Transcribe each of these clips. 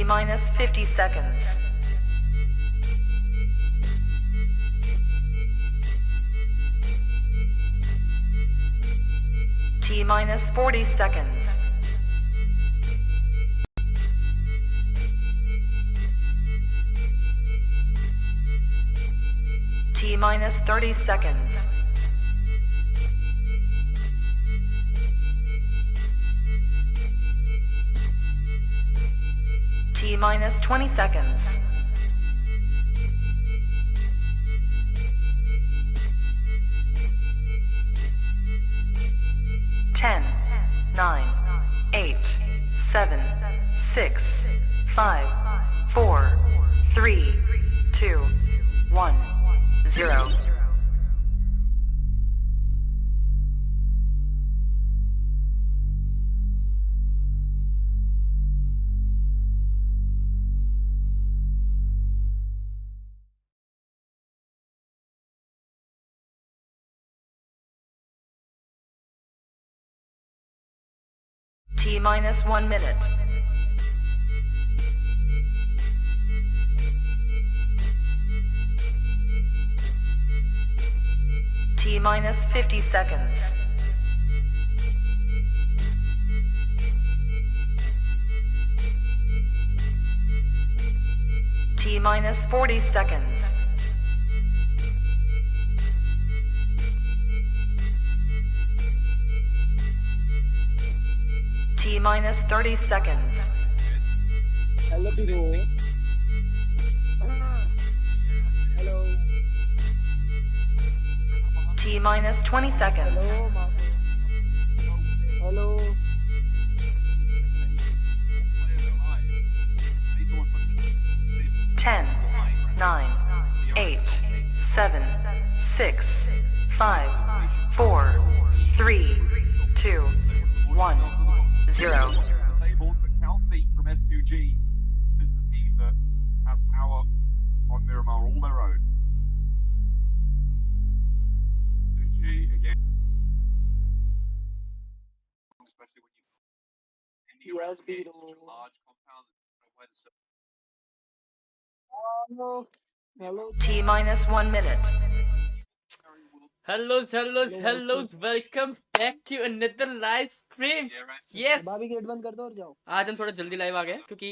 T-minus 50 seconds. T-minus 40 seconds. T-minus 30 seconds. T-minus 20 seconds. Ten, 9, 8, 7, 6, 5, 4, 3, 2, 1, 0. T-minus 1 minute. T-minus 50 seconds. T-minus 40 seconds. T-minus 30 seconds. Hello, people. Hello. T-minus 20 seconds. Hello, Marco. Hello. 10, 9, 8, 7, 6, 5, 4, 3, 2, 1, 0. Disabled, but Kelsey from S2G. This is the team that have power on Miramar all their own. 2G again. Especially when you Yes, it's Beto. such a large compound. Where the Hello. Hello. T-minus 1 minute. Hello, Hello. welcome back to another live stream. Yes, भाभी gate बंद कर दो और जाओ। आज हम थोड़ा जल्दी लाइव आ गए क्योंकि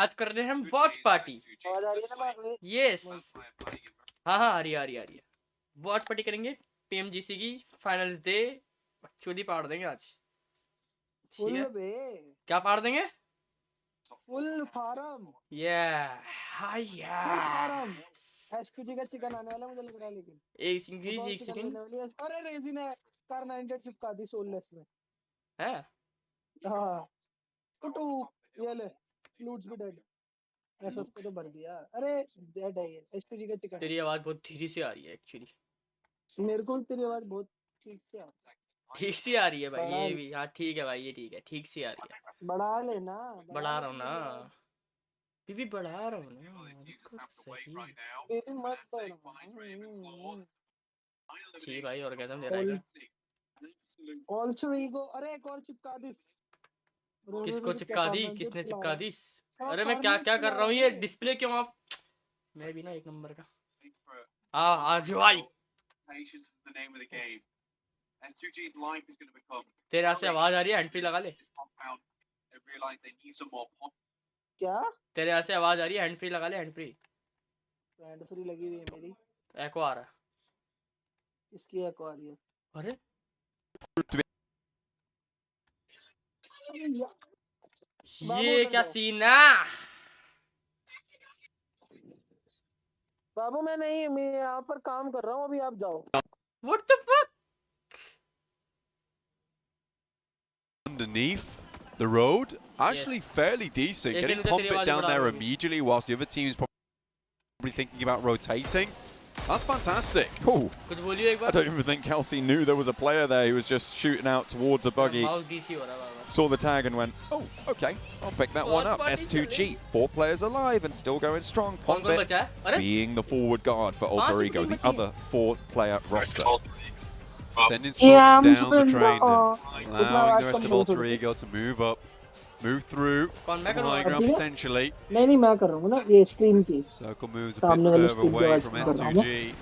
आज कर रहे हैं हम वॉच पार्टी। आवाज आ रही है ना मार्को? यस, हाँ आ रही है। वॉच पार्टी करेंगे PMGC की फाइनल्स डे। चोदी पाड़ देंगे आज। ठीक फुल है, बे। क्या पाड़ देंगे? Full form. हाय फार्म। एसपीजी का चिकन आने वाला मुझे लग रहा है, लेकिन एक सेकंड अरे रेजी ने कार 900 चिपका दी सोललेस में। है। हाँ टू ये ले लूट्स भी डेड। एसएस पे तो भर दिया। अरे डेड है ये एसपीजी का चिकन। तेरी आवाज बहुत धीरे से आ रही है एक्चुअली। मेरे को तेरी आवाज बहुत ठीक से आ ठीक से आ रही है भाई, ये भी। हाँ ठीक है भाई, ये ठीक है, ठीक से आ रही है। बढ़ा लेना। बढ़ा रहा हूँ ना, बीबी बढ़ा रहा हूँ ना। सही तेरी मत बढ़ा। ठीक भाई, और क्या दे रहेगा? Also ego. अरे कॉल चिपका दी। किसको चिपका दी? किसने चिपका दी? अरे मैं क्या क्या कर रहा हूँ? ये डिस्प्ले क्यों ऑफ? मैं भी ना एक नंबर का। आज भाई तेरे यहाँ से आवाज आ रही है, हैंड फ्री लगा ले। क्या? तेरे यहाँ से आवाज आ रही है, हैंड फ्री लगा ले। हैंड फ्री लगी हुई है मेरी। एको आ रहा है। इसकी एको आ रही है। अरे ये क्या सीन है? बाबू मैं नहीं, मैं यहाँ पर काम कर रहा हूँ अभी, आप जाओ। What the fuck? Underneath the road, actually fairly decent. Yes, Getting pump it down there immediately whilst the other team is probably thinking about rotating. That's fantastic. Oh, कुछ बोलियो एक बार। I don't even think Kelsey knew there was a player there. He was just shooting out towards a buggy. Mouse DC हो रहा है बाबा। Saw the tag and went, oh, okay, I'll pick that one up. S2G, 4 players alive and still going strong. कौन कौन Pombit बचा है? अरे being the forward guard for Alter पांच Ego, team the बची है। other 4-player roster. Sending smokes down the train and allowing the rest of Alter Ego to move up. Move through. कौन मैं Some करूँगा? high ground अभी? potentially. नहीं मैं कर रहा हूँ ना ये स्ट्रीम की Circle moves a सामने bit वाली further स्ट्रीम की away आवाज from कर रहा हूँ मैं S2G.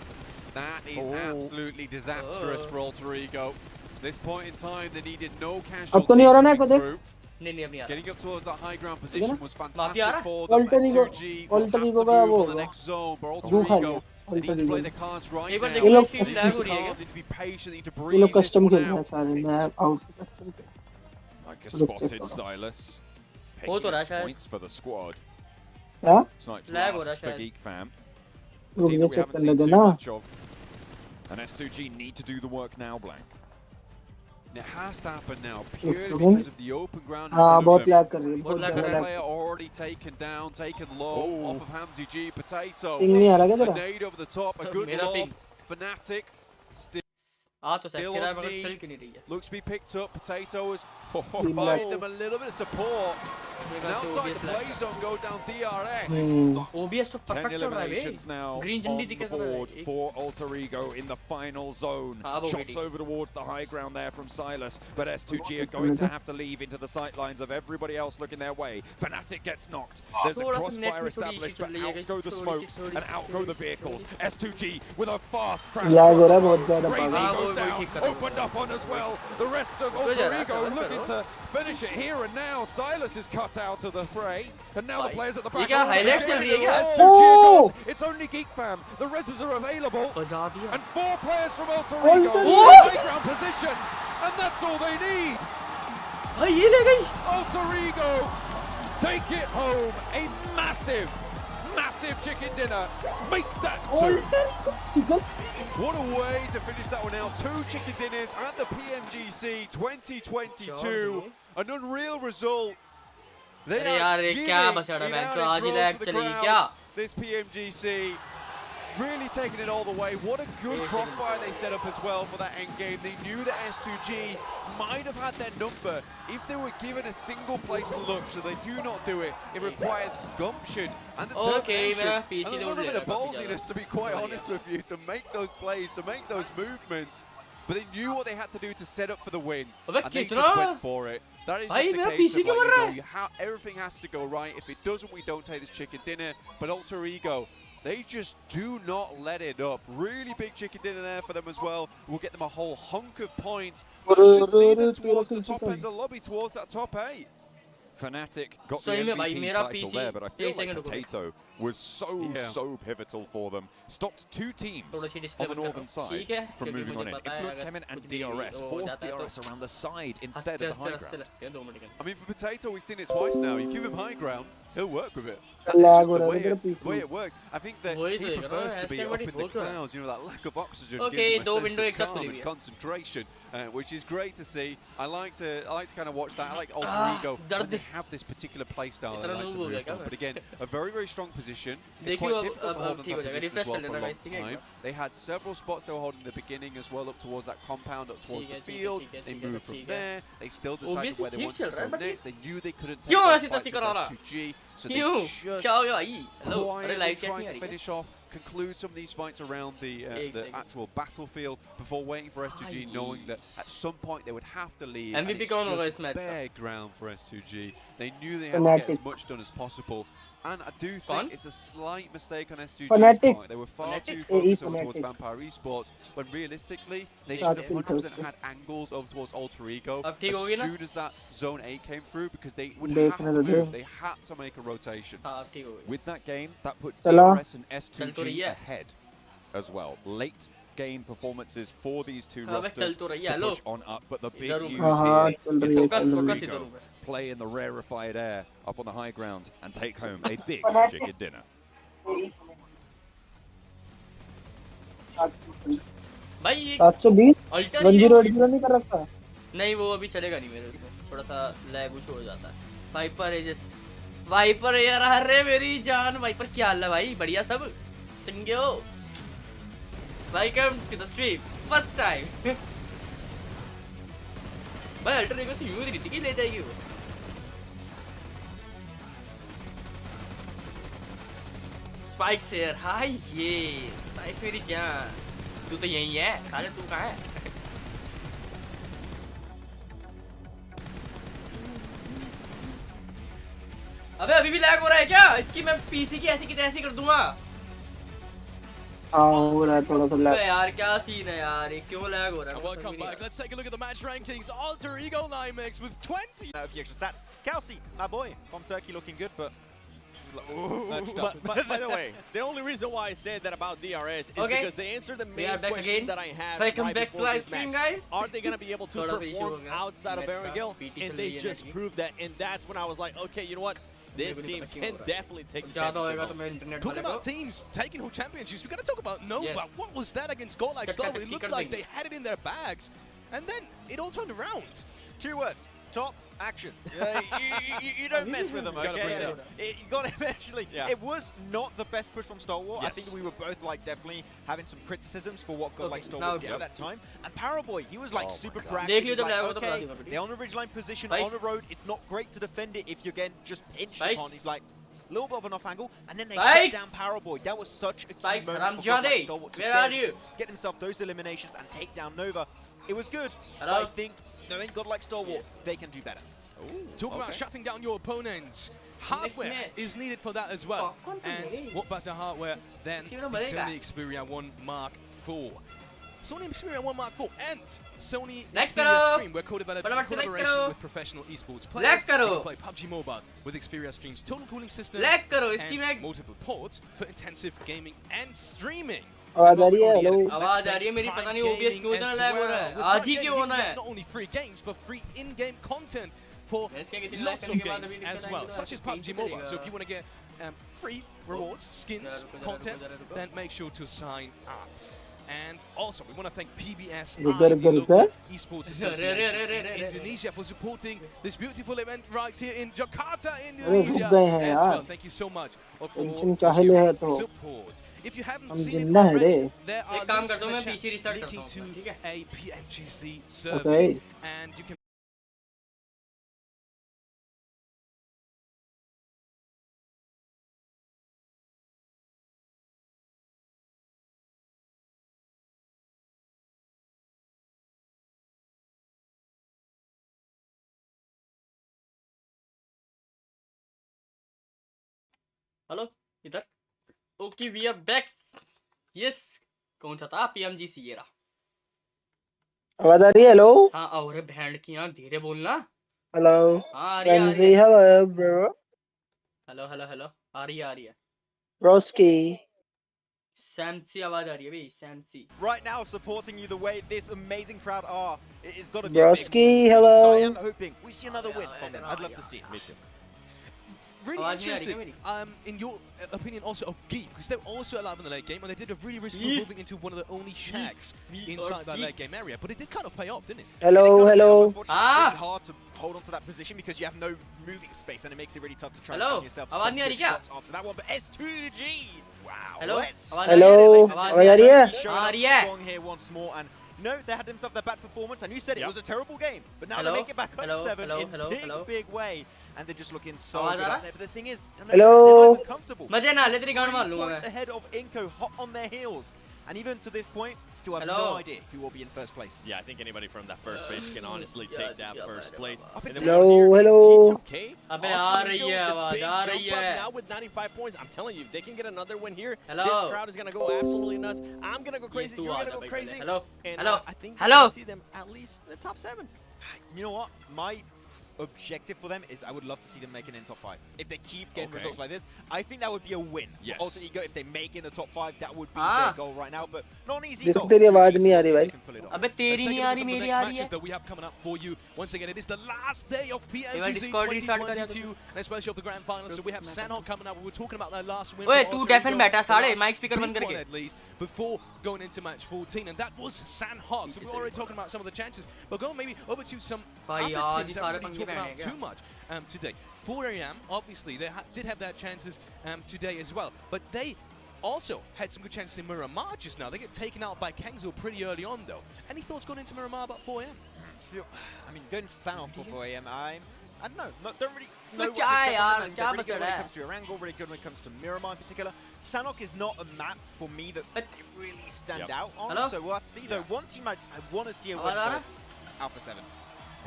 That is absolutely disastrous for Alter Ego. This point in time, they needed no अब तो casualties नहीं हो रहा ना coming को देख through. नहीं अब नहीं आ Getting up towards that high ground है ना? position was माफी आ fantastic रहा? for them. Alter Ego- S2G will Alter have Ego to का move वो on the होगा। next zone, but वो Alter खा Ego, लिया they need Alter to play Ego the cards right एक बार now. देखो ये लोग स्ट्रीम लैग हो रही है Calm, क्या? need to be patient, need to ये लोग breathe this कस्टम one खेल रहे हैं out. सारे मैं out Like a Look, spotted check. Silas. हो तो Picking रहा up शायद। points for the squad. क्या Sniped Lag हो last रहा for शायद। Geek Fam. रुक Team जा that we चेक haven't करने seen दे too ना much of. And S2G need to do the work now, Blank. And it has to happen now, purely second. because of the open ground in हाँ front बहुत of them. Lag कर रही है बहुत बहुत lag ज्यादा कर One lag player already taken down, taken low off of Hamzy G. Potato. Ping नहीं आ रहा क्या A तेरा nade over the top, a good मेरा lob. ping। Fnatic still आ तो Still सेक्सी रहा है on मगर me. चल क्यों नहीं रही है? looks to be picked up. Potato is Team providing them a little bit of support. ये And का outside the OBS play lag zone, go down DRS. OBS तो 10 परफेक्ट चल रहा है eliminations बे now ग्रीन on झंडी the दिखे board for Alter Ego in the final zone. हाँ, वो Shots भी। over towards the high ground there from Silas, but S2G are going to have to leave into the sightlines of everybody else looking their way. Fnatic gets knocked. There's a थोड़ा सा net crossfire में थोड़ी established, issue but चल रही है out guys, go the थोड़ी smokes सी and out go the vehicles. S2G with a fast crash. Lag हो रहा है across बहुत the ज्यादा road. Crazy पागल हाँ, goes वो down, ठीक कर रहा हूँ। opened up on as well. The rest of रुको जरा, Alter Ego सबर looking करो। to finish it here and now. Silas is cut out of the fray, and now the भाई, players at the ये back. क्या are all highlights चल रही है क्या? S2G are Oh! gone. It's only Geek Fam. The reses are available. बजा दिया And 4 players from Alter Alter Ego in Ego! high ground position. And that's all they need. भाई ये ले गई Alter Ego take it home. A massive, massive chicken dinner. Make that 2. What a way to finish that one out. 2 chicken dinners at the PMGC 2022. An unreal result. They अरे are यार, ये क्या giving बचा रहा it है, out तो in आज ही droves lag for the चलेगी crowds. क्या? This PMGC really taking it all the way. What a good crossfire they set up as well for that end game. They knew that S2G might have had their number if they were given a single place to look, so they do not do it. It requires gumption and Okay, determination मेरा PC and a load little ले bit रहा of है काफी ballsiness, to be quite honest with you, to make those plays, to make those movements. But they knew what they had to do to set up for the win, अबे and they कितना? just went for it. That is भाई, just a मेरा case PC of क्यों like, मर रहा है? everything has to go right. If it doesn't, we don't take this chicken dinner. But Alter Ego, they just do not let it up. Really big chicken dinner there for them as well. We'll get them a whole hunk of points. That should see them towards the top end of the lobby, towards that top 8. Fnatic got the सही में भाई, MVP मेरा title PC there, but I feel एक like second रुको। Potato was so pivotal for them. Stopped 2 teams थोड़ी सी display on the बंद कर northern रहा हूँ। side ठीक है, from क्योंकि moving on मुझे in. पता है Influence अगर came in and कुछ भी DRS हो forced जाता है DRS तो around the side instead आस्ते of the high आस्ते ground. लगते हैं 2 मिनट के I mean, for Potato, we've seen it twice now. You give him high ground, he'll work with it. Lag That's हो just रहा the है तेरा way PC it works. I think that वही he तो देख रहा हूँ, prefers to be ऐसे up बड़ी in the हो तो रहा है। clouds. You know, that lack of oxygen Okay, gives him दो a window sense एक of साथ calm खुली हुई and है। concentration, which is great to see. I like to kind of watch that. I like Alter Ah, Ego. दर्द। And they have this particular play style they इतना like to noob हो गया move क्या from. मैं? But again, a very, very strong position. It's देखियो quite अब difficult to hold on ठीक हो that जाएगा, position as refresh well कर for a लेना long guys, ठीक है, time. They had several spots they were holding in the beginning as well, up towards that compound, up towards ठीक है, the ठीक है, field. ठीक है, They ठीक है, moved सब from ठीक है। there. They still OBS decided where they ठीक wanted चल to रहा है, go but next. They knew they couldn't take क्यों those ऐसी fights तस्वीर with करा रहा? S2G, so they क्यों just क्या हो गया भाई हेलो अरे quietly लाइव चैट trying नहीं आ to रही finish off, conclude some of these fights around the Exactly. actual battlefield before waiting for S2G, knowing that at some point they would have to leave. MVP and it's कौन होगा just इस match का? bare ground for S2G. They knew they had to get as Fnatic. much done as possible. And I do Kौन? think it's a slight mistake on S2G's Fnatic. part. They were far Fnatic? too AE focused over towards Fnatic. Vampire Esports, when realistically they Start should have with 100% Thursday. had angles over towards Alter Ego अब ठीक होगी as ना? soon as that Zone 8 came through, because they would देखने have तो to they. move. They had to make a rotation. हाँ अब ठीक हो गई With that game, that puts चला। DRS and चल तो रही S2G है। ahead as well. Late game performances for these two हाँ, बस चल rosters तो रही है, to hello. push on up. But the big इधर हूँ news मैं। हाँ here चल is रही है that चल रही फोकस है इधर Ego हूँ मैं। play in the rarefied air up on the high ground and take home a big chicken dinner. भाई ये 720 अल्टर 1080 नहीं कर रखा नहीं वो अभी चलेगा नहीं मेरे उसमें थोड़ा सा लैग उछ हो जाता है वाइपर है जस्ट वाइपर यार अरे मेरी जान वाइपर क्या हाल है भाई बढ़िया सब चंगे हो welcome to the stream first time भाई अल्टर ईगो से यूं ही थी कि ले जाएगी वो स्पाइक से यार हाय ये स्पाइक मेरी जान तू तो यही है साले तू कहाँ है? 1 अबे अभी भी लैग हो रहा है क्या? इसकी मैं पीसी की ऐसी की तैसी कर दूंगा। हाँ हो रहा है थोड़ा सा अबे लैग। यार क्या सीन है यार, ये क्यों लैग हो रहा है? Welcome back. Let's take a look at the match rankings. Alter Ego Limex with 20. A few extra stats. Kelsey, my boy from Turkey, looking good, but But by the way, the only reason why I said that about DRS is Okay. because they answered the We main are back question again. that I had Welcome right back to before live this stream, match. guys. Are they going to be able to Sort of issue perform हो गया। outside of Net का Barangil? PT And चल they रही है just net की। proved that, and that's when I was like, okay, you know what? This मुझे भी team पता क्यों can हो रहा है। definitely take the ज़्यादा होएगा championship तो home. मैं इंटरनेट Talking वाले about को teams taking home championships, we got to talk about Nova. Yes. What was that against Goal Like Star? Chakka It chakki looked कर like देंगे। they had it in their bags, and then it all turned around. 2 words. Top action. You don't mess with them, Gotta bring it okay? You got to eventually. Yeah. It was not the best push from Stalwart. I Yes. think we were both like definitely having some criticisms for what God like now Stalwart did okay. at that time. And Paraboy, he was like Oh my super God. proactive. देख लियो He's जब like, lag हो तो बता okay, दूंगा they're on a ridgeline position Bikes. on the road. It's not great to defend it if you again just pinched Bikes. upon. He's like a little bit of an off angle, and then they Bikes. shut down Paraboy. That was such a key Bikes, moment for God like Haramjade, Stalwart to where are then you? get themselves those eliminations and take down Nova. It was good. Hello? But I think knowing God like Stalwart, they can do better. Talk about shutting down your opponents. Hardware match. is needed for that as well. Oh, And what better hardware than इसकी the तो बढ़ेगा। Sony Xperia 1 Mark IV. Sony Xperia 1 Mark IV and Sony Like Xperia करो। Stream were co-developed in फटाफट से like collaboration करो। with professional esports Like players. करो। You can play PUBG Mobile with Xperia Stream's total cooling system Like करो, इसकी and मैं multiple ports for intensive gaming and streaming. आवाज आ रही है? हेलो आवाज आ रही है मेरी, पता नहीं OBS क्यों इतना लैग हो रहा है। आज ही क्यों होना है? Not only free games but free in-game content for मैं इसके कितनी lots like of करने के बाद games अभी as दिक्कत well, आएगी तो such as ऐसे PUBG पीछे Mobile. चलेगा। So if you want to get free rewards, skins, रुको, content, रुको। then make sure to sign up. And also, we want to thank PBS, रुको, the रुको, local रुको। esports रे, association रे, रे, in रे, रे। Indonesia for supporting this beautiful event right here in Jakarta, रुक Indonesia. गए हैं As यार। well, thank you so much for tension काहे ले है तो? support. If you haven't हम seen it जिंदा है already, रे। there are एक काम links करता हूँ, in मैं the PC chat restart linking करता हूँ, to ठीक है? a PMGC server, Okay. and you can. Hello इधर okay we are back yes कौन सा था PMGC ये रहा आवाज आ रही है? हेलो हाँ और बैंड की आँख धीरे बोलना हेलो हाँ आ रही है फ्रेंजी hello bro hello hello hello आ रही है ब्रोस्की सैमसी आवाज आ रही है भाई सैमसी Right now, supporting you the way this amazing crowd are, it's got to be Broski, a big hello. So I am hoping we see another win from them. I'd love to see it. Me too. Really आवाज नहीं आ रही क्या interesting. मेरी? In your opinion, also of Geek, because they were also alive in the late game, and they did a really risky Yes. moving into one of the only shacks we inside are that late geeks. game area. But it did kind of pay off, didn't it? Hello hello Unfortunately, Ah. it's really hard to hold on to that position because you have no moving space, and it makes it really tough to try Hello? and find yourself आवाज some नहीं आ good रही क्या? shots after that one. But S2G, wow. Hello Let's आवाज आ hello रही है? आवाज आ रही है? showing आ up रही है? strong here once more, and you know they had themselves their bad performance, and you said it Yep. was a terrible game, but now Hello? they make it back home Hello? 7 Hello? in Hello? big, Hello? big way, and they're just looking so आवाज good आ रहा out there. But the thing is, Hello? they're not comfortable. मजे ना ले तेरी गांड मार 3 लूंगा points मैं ahead of Inco, hot on their heels, and even to this point, still have Hello? no idea who will be in first place. Yeah, I think anybody from that first bench can honestly take that yeah, first yeah, place. Up And until then we Hello, have here hello. T2K, अबे Alter आ रही Ego है with the आवाज big आ jump रही up है now with 95 points. I'm telling you, if they can get another win here, Hello? this crowd is gonna go absolutely nuts. I'm gonna go crazy. तू You're uh gonna जा go भाई crazy. पहले hello And hello I think hello we're gonna see them at least in the top 7. You know what? My objective for them is I would love to see them making in top 5. If they keep getting Okay. results like this, I think that would be a win. Yes. For Alter Ego, if they make it in the top 5, that would be Ah. their goal right now. But not an easy जिसको goal. तेरी आवाज नहीं आ रही They भाई can pull it off. अबे Let's तेरी take नहीं a uh look at रही some of the मेरी next आ रही matches है that we have coming up for you. Once again, it is the last day of Discord PMGC restart कर 2022, and especially of the grand finals. So we have Sanhok coming up. We were talking about their last win. ओए for तू Alter डेफन Ego, बैठा the साढ़े last mic speaker बंद big one करके at least before going into match 14, and that was Sanhok. So we're already talking about some of the chances. But going maybe over to some भाई other आज teams he that सारे we're not पंगे talking बैठे हैं about क्या? too much today. 4am, obviously, they did have their chances today as well. But they also had some good chances in Miramar just now. They get taken out by Kangzil pretty early on, though. Any thoughts going into Miramar about 4am? I mean, going to Sanoff for 4 AM, I don't know. Don't really know what to क्या expect यार, from them. क्या They're really good बचा when it है? comes to Erangel, really good when it comes to Miramar in particular. Sanhok is not a map for me that But- they really stand Yep. out on. Hello? So we'll have to see. Though one team I want to see a आवाज win uh for रहा? Alpha 7.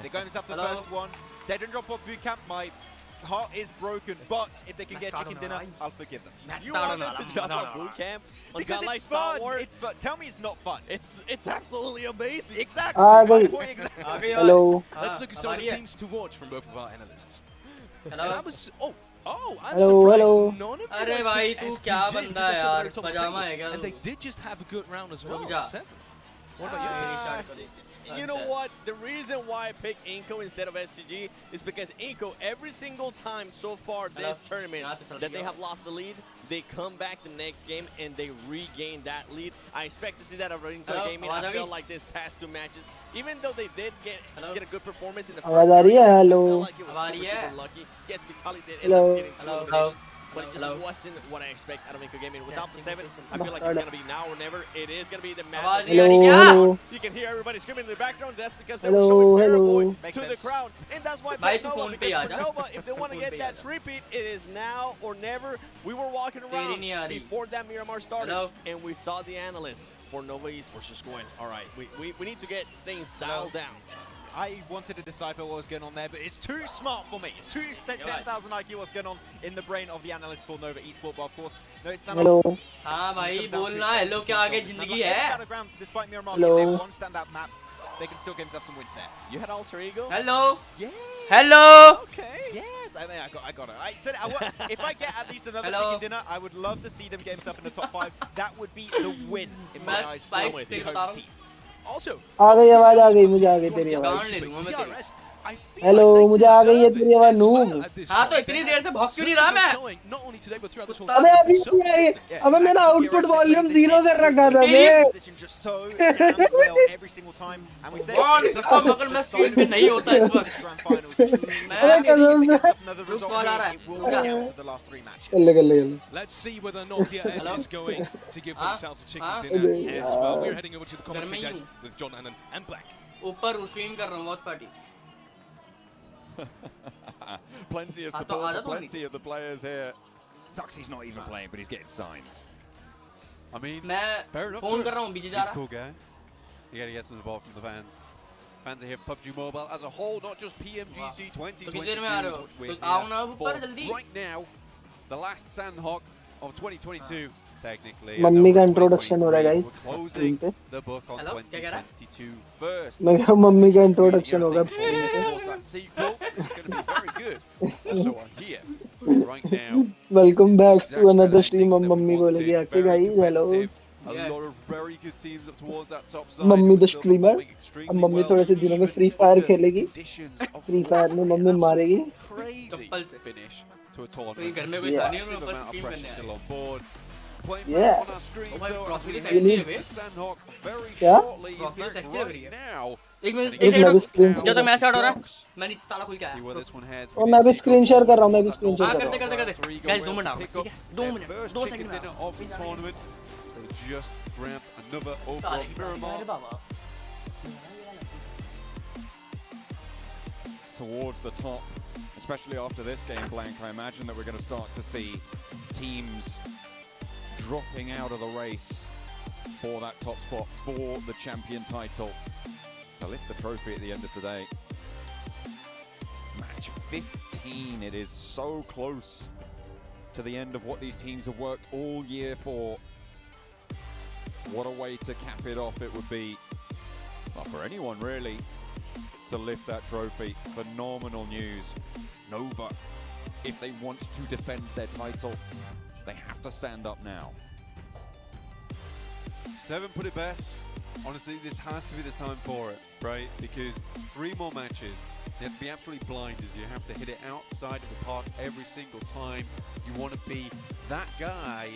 They got themselves the Hello? first one. They didn't drop off boot camp. My heart is broken, but if they can get chicken dinner, I'll forgive them. You want them to jump on boot camp on Because God like it's Star fun. Wars? It's fun. Tell me it's not fun. It's absolutely amazing. Exactly. Ah, My good. point exactly. Hello. Let's look at some of the teams to watch from both of our analysts. And Hello. that was I'm Hello, surprised hello. none of you अरे guys भाई picked तू STG क्या because बंदा they're है so यार, very top of the pyjama table. है क्या And तू? they did just have a good round as well. रुक जा। 7. What about you? You know what? The reason why I picked Inco instead of STG is because Inco, every single time so far this tournament that they have lost the lead, they come back the next game and they regain that lead. I expect to see that of Inco Gaming. I feel like this past 2 matches, even though they did get a good performance in the first आवाज आ रही है? I Hello. felt like it was super lucky. Yes, Vitali did end Hello. up getting 2 eliminations. But it just wasn't what I expect out of Inco Gaming. Without the 7, I feel like it's going to be now or never. It is going to be the match. Hello. You can hear everybody screaming in the background. That's because they Hello, were showing fair hello. void Makes to the sense. crowd. And that's why भाई for तू Nova, phone पे because uh for जा। Nova, if they want to phone get पे that आ जा। three-peat, it is now or never. We were walking around नहीं आ रही। before that Miramar started, Hello. and we saw the analysts for Nova Esports just going, all right, we need to get things dialed down. I wanted to decipher what was going on there, but it's too smart for me. It's too 10,000 IQ what's going on in the brain of the analyst for Nova Esports. But of course, no, it's Hello. हाँ भाई बोलना hello क्या आगे जिंदगी है? Despite Miramar Hello. getting one standout map, they can still get themselves some wins there. You had alter ego? Hello. Yeah. Hello. Okay. Yes, I mean, I got it. I said, if I get at least another Hello. chicken dinner, I would love to see them get themselves in the top 5. That would be the win in my मैं eyes. spike for पे the बता home रहा team. Also, आ गई आवाज, आ गई मुझे, आ गई तेरी आवाज. गांड ले लूँगा मैं तेरी। TRS, I feel Hello, like they मुझे आ गई है deserve तेरी it आवाज, as noob. well at this हाँ तो point. इतनी They देर से had भौंक क्यों नहीं such a रहा good मैं? showing, not only today but throughout this whole अबे अभी tournament. क्यों आ रही है? Yeah, अबे मैंने exactly. Output TRS, they volume played this 0 से game रखा था Team. Bay. position just so damn well every single time. And we said कौन कसम अगर मैं स्ट्रीम पे नहीं होता इस वक्त? grand finals. अबे कसम से. Another Ruko result आ रहा here, है, it will रुक be जा। down to the last 3 matches. कर ले, कर ले, कर ले. Let's see whether Nokia S Hello? is going to give Huh? themselves a chicken Huh? dinner as well. Yeah. We're heading over to the commentary Garmi. desk with John Hannon and Black. ऊपर stream कर रहा हूँ watch party. Plenty of हाँ, तो support आजा for तो plenty of the players here. Zuxy's not even playing, but he's getting signs. I mean, मैं fair enough. Phone to कर him. रहा हूँ बीजी जा He's a रहा। cool guy. You gotta get some support from the fans. Fans are here for PUBG Mobile as a whole, not just PMGC तो 2022. कितनी देर में आ रहे हो? which we're तो here आओ ना for ऊपर जल्दी। right now, the last Sandhawk of 2022. Technically, mummy का and introduction हो रहा है, 2023, guys. we're closing स्क्रीन पे. the book on Hello, क्या कह रहा है? 2022 first. मैं कह रहा हूँ मम्मी का इंट्रोडक्शन होगा. Towards that sequel, it's going to be very good. Also, here right now. Welcome back Exactly to another the stream. ending that we मम्मी बोलेगी wanted, आके very guys hello. competitive. A Yeah. lot of very good teams up towards that top side. Mummy We're the still streamer. performing extremely अब mummy well, थोड़े से दिनों में even free fire under खेलेगी. conditions of free fire में mummy मारेगी. crazy चप्पल से। finish to a कोई tournament. घर में कोई Yeah. था नहीं और मैं Massive ऊपर amount of स्ट्रीम pressure करने still आया। on board. Playing Yeah. on our stream, Oh my though, God, really and sexy we है बे। need Sandhawk very क्या? shortly Profile here sexy लग रही right है। now. एक मिनट एक मैं भी स्क्रीन जब तक मैच स्टार्ट हो रहा है Ducks. मैं नीचे ताला खुल के See where आया। this one heads. और मैं भी स्क्रीन शेयर कर रहा हूँ. मैं भी स्क्रीन शेयर हाँ कर करते रहा हूँ. करते करते गाइस 2 मिनट आओ ठीक है 2 मिनट 2 Chicken सेकंड में dinner of the tournament. So just grab another over तारीख Miramar. अरे बाबा Towards the top, especially after this game, Blank, I imagine that we're going to start to see teams dropping out of the race for that top spot for the champion title to lift the trophy at the end of the day. Match 15, it is so close to the end of what these teams have worked all year for. What a way to cap it off it would be, well, for anyone really, to lift that trophy. Phenomenal news. Nova, if they want to defend their title, they have to stand up now. 7 put it best. Honestly, this has to be the time for it, right? Because 3 more matches, you have to be absolutely blinders. You have to hit it outside of the park every single time. You want to be that guy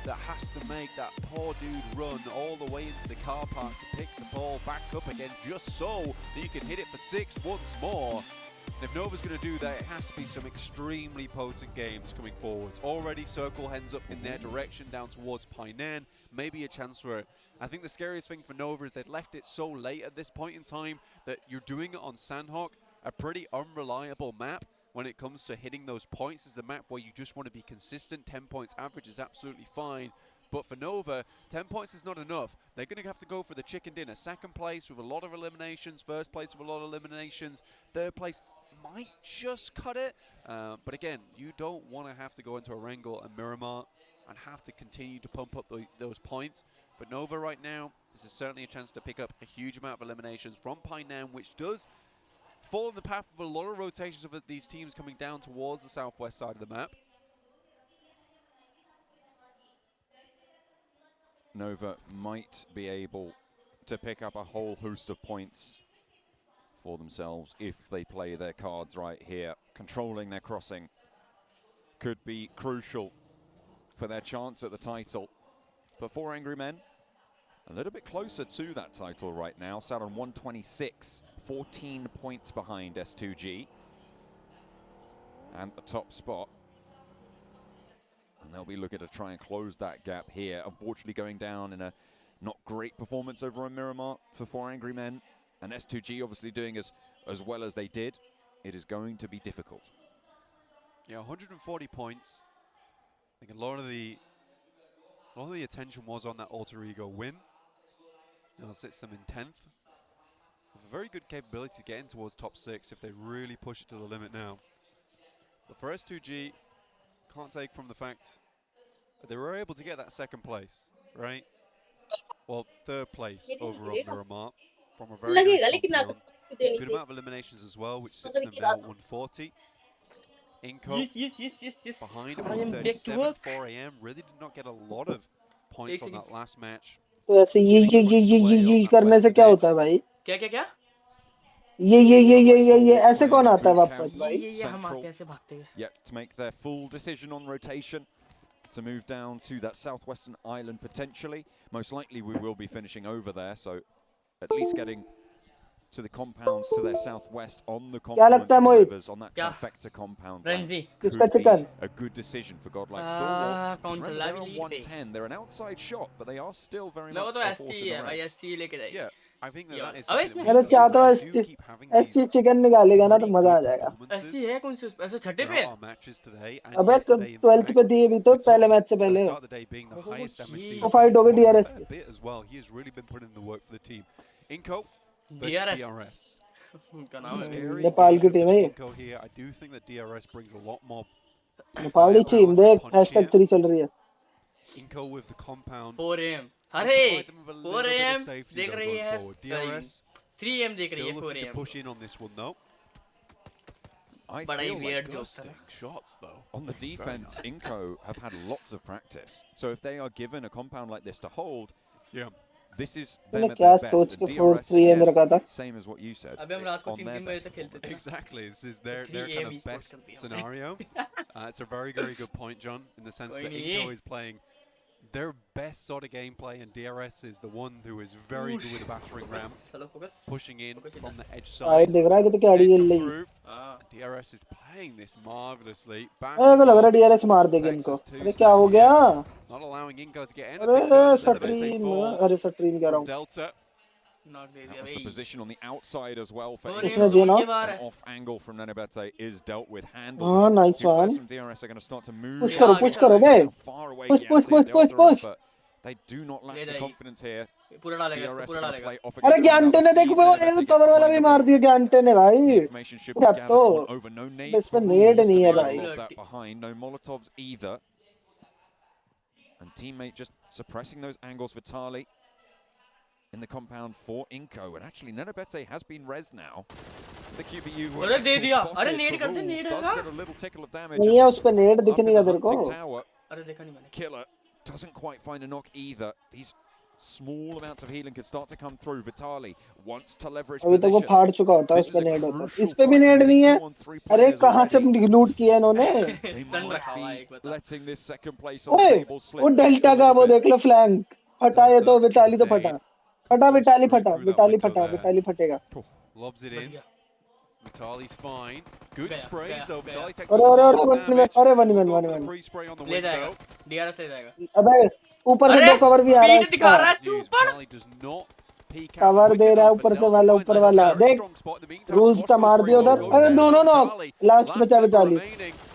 that has to make that poor dude run all the way into the car park to pick the ball back up again just so that you can hit it for 6 once more. And if Nova's going to do that, it has to be some extremely potent games coming forwards. Already Circle heads up in their direction down towards Painan. Maybe a chance for it. I think the scariest thing for Nova is they've left it so late at this point in time that you're doing it on Sandhawk, a pretty unreliable map when it comes to hitting those points. It's a map where you just want to be consistent. 10 points average is absolutely fine. But for Nova, 10 points is not enough. They're going to have to go for the chicken dinner. Second place with a lot of eliminations. First place with a lot of eliminations. Third place, might just cut it. But again, you don't want to have to go into a wrangle and Miramar and have to continue to pump up those points. But Nova right now, this is certainly a chance to pick up a huge amount of eliminations from Painan, which does fall in the path of a lot of rotations of these teams coming down towards the southwest side of the map. Nova might be able to pick up a whole host of points for themselves if they play their cards right here. Controlling their crossing could be crucial for their chance at the title. But for Angry Men, a little bit closer to that title right now. Sat on 126, 14 points behind S2G and the top spot. And they'll be looking to try and close that gap here. Unfortunately going down in a not great performance over on Miramar for 4 Angry Men. And S2G obviously doing as well as they did. It is going to be difficult. Yeah, 140 points. I think a lot of the attention was on that alter ego win. Now it sits them in 10th. With a very good capability to get in towards top 6 if they really push it to the limit now. But for S2G, can't take from the fact that they were able to get that second place, right? Well, third place over on Miramar from a very nice compound. Good amount of eliminations as well, which sits them now at 140. Inco Yes. behind at I am back to 137. work. 4 AM really did not get a lot of points on that last match. तो ऐसे ये करने से क्या होता है भाई? क्या ये ऐसे कौन आता है वापस भाई? ये हम आते हैं ऐसे भागते हुए. Yet to make their full decision on rotation to move down to that southwestern island potentially. Most likely we will be finishing over there, so at least getting to the compounds to their southwest on the confluence of rivers on that trifecta compound. Frenzy. Could be a good decision for Godlike Stalwart. Counter They're live on 110. They're an outside shot, but they are still very much a force in the race. ST लेके जाएगी. Yeah, I think that is मैं तो चाहता हूँ ST chicken निकालेगा ना तो मजा आ जाएगा. ST है कौन सी ऐसे छठे पे? अबे 12th पे दिए भी तो पहले मैच से पहले. वो फाइट हो गई DRS की. as well. He has really been putting in the work for the team. Inco DRS. उनका नाम है. नेपाल की टीम है. Inco here. I do think that DRS brings a lot more. Nepali team देख #3 चल रही है. Inco with the compound. 4 AM. अरे 4 AM देख रही है. DRS 3 AM देख रही है 4 AM. push in on this one though. I बड़ा ही feel weird like joke Disgusting shots though. on the defense, Inco have had lots of practice. So if they are given a compound like this to hold, Yeah. this is तूने them at क्या their सोच best. के And 4-3 AM DRS, रखा था? same as what you said. अबे हम रात को on 3 their बजे best तक खेलते थे. Exactly. This is their 3 kind AM of eSports best कर दिया. scenario. It's a very good point, John, in the sense that Inco is playing their best sort of gameplay, and DRS is the one who is very good with the battering ram, pushing in from the edge fight side. देख रहा है कि तो क्या Plays अड़ी come ले. through. DRS is playing this marvelously. Back अरे तो लग रहा है DRS मार देगी Texas इनको. too, अरे क्या हो गया? not allowing Inco to get अरे anything done. स्ट्रीम अरे स्ट्रीम कह रहा From हूँ. Delta. नॉक दे That दिया was the भाई. position on the outside as well for इसने दिया ना. An off angle from Nenebete is dealt with handily. हाँ nice Two players one. from DRS are going to start to move. Push करो बे. Far away Push, push, Giante push, Delta push, push. are, but they do not lack ले the जाएगी. confidence here. पूरा डालेगा इसको DRS पूरा are going to डालेगा. play off अरे against ज्ञानटे ने another देखो वो season. Nenebete कवर वाला get भी behind मार the दिया ज्ञानटे ने The भाई. information should be Crap gathered तो. on over. No इस nades पे for नेड Rules to नहीं है be भाई. able to that behind. No Molotovs either. And teammate just suppressing those angles for Tali in the compound for Inco. And actually Nenebete has been res now. The QBU were अरे दे दिया. spotted अरे नेड for करते Rules. Ned Does है get a little tickle of damage. नहीं है उस पे नेड दिख Up in नहीं the रहा तेरे को. hunting tower. अरे देखा नहीं मैंने. Killer doesn't quite find a knock either. These small amounts of healing could start to come through. Vitali wants to leverage अभी तक वो position. फाड़ चुका होता है This उस is पे a नेड होता है. crucial इस पे भी fight. नेड नहीं है. 2-on-3 अरे players कहाँ से already. लूट किया इन्होंने? They स्टन might रखा हुआ है एक be बता. letting this second place on the ओए table slip. वो just a डेल्टा का little वो bit. देख लो फ्लैंक. फटा ये तो विटाली तो फटा. फटा विटाली फटा. Through that विटाली window फटा. there. विटाली फटेगा. Lobs it बच in. गया. Vitali's fine. Good Gaya, sprays gaya, though. gaya. Vitali takes a अरे lot अरे of damage. अरे one We'll one go one for the one. pre-spray on the ले जाएगा. window. DRS ले जाएगा. अबे ऊपर से अरे दो कवर भी आ रहा है. पीठ दिखा रहा है News, ऊपर. Vitali does not peek out cover quick दे रहा है enough, ऊपर and से Delta वाला finds ऊपर a वाला. very देख strong spot in the meantime. Rules Swash का goes मार for दिया a उधर. goal अरे down no no for no. Vitali. Last Last बचा member विटाली. remaining.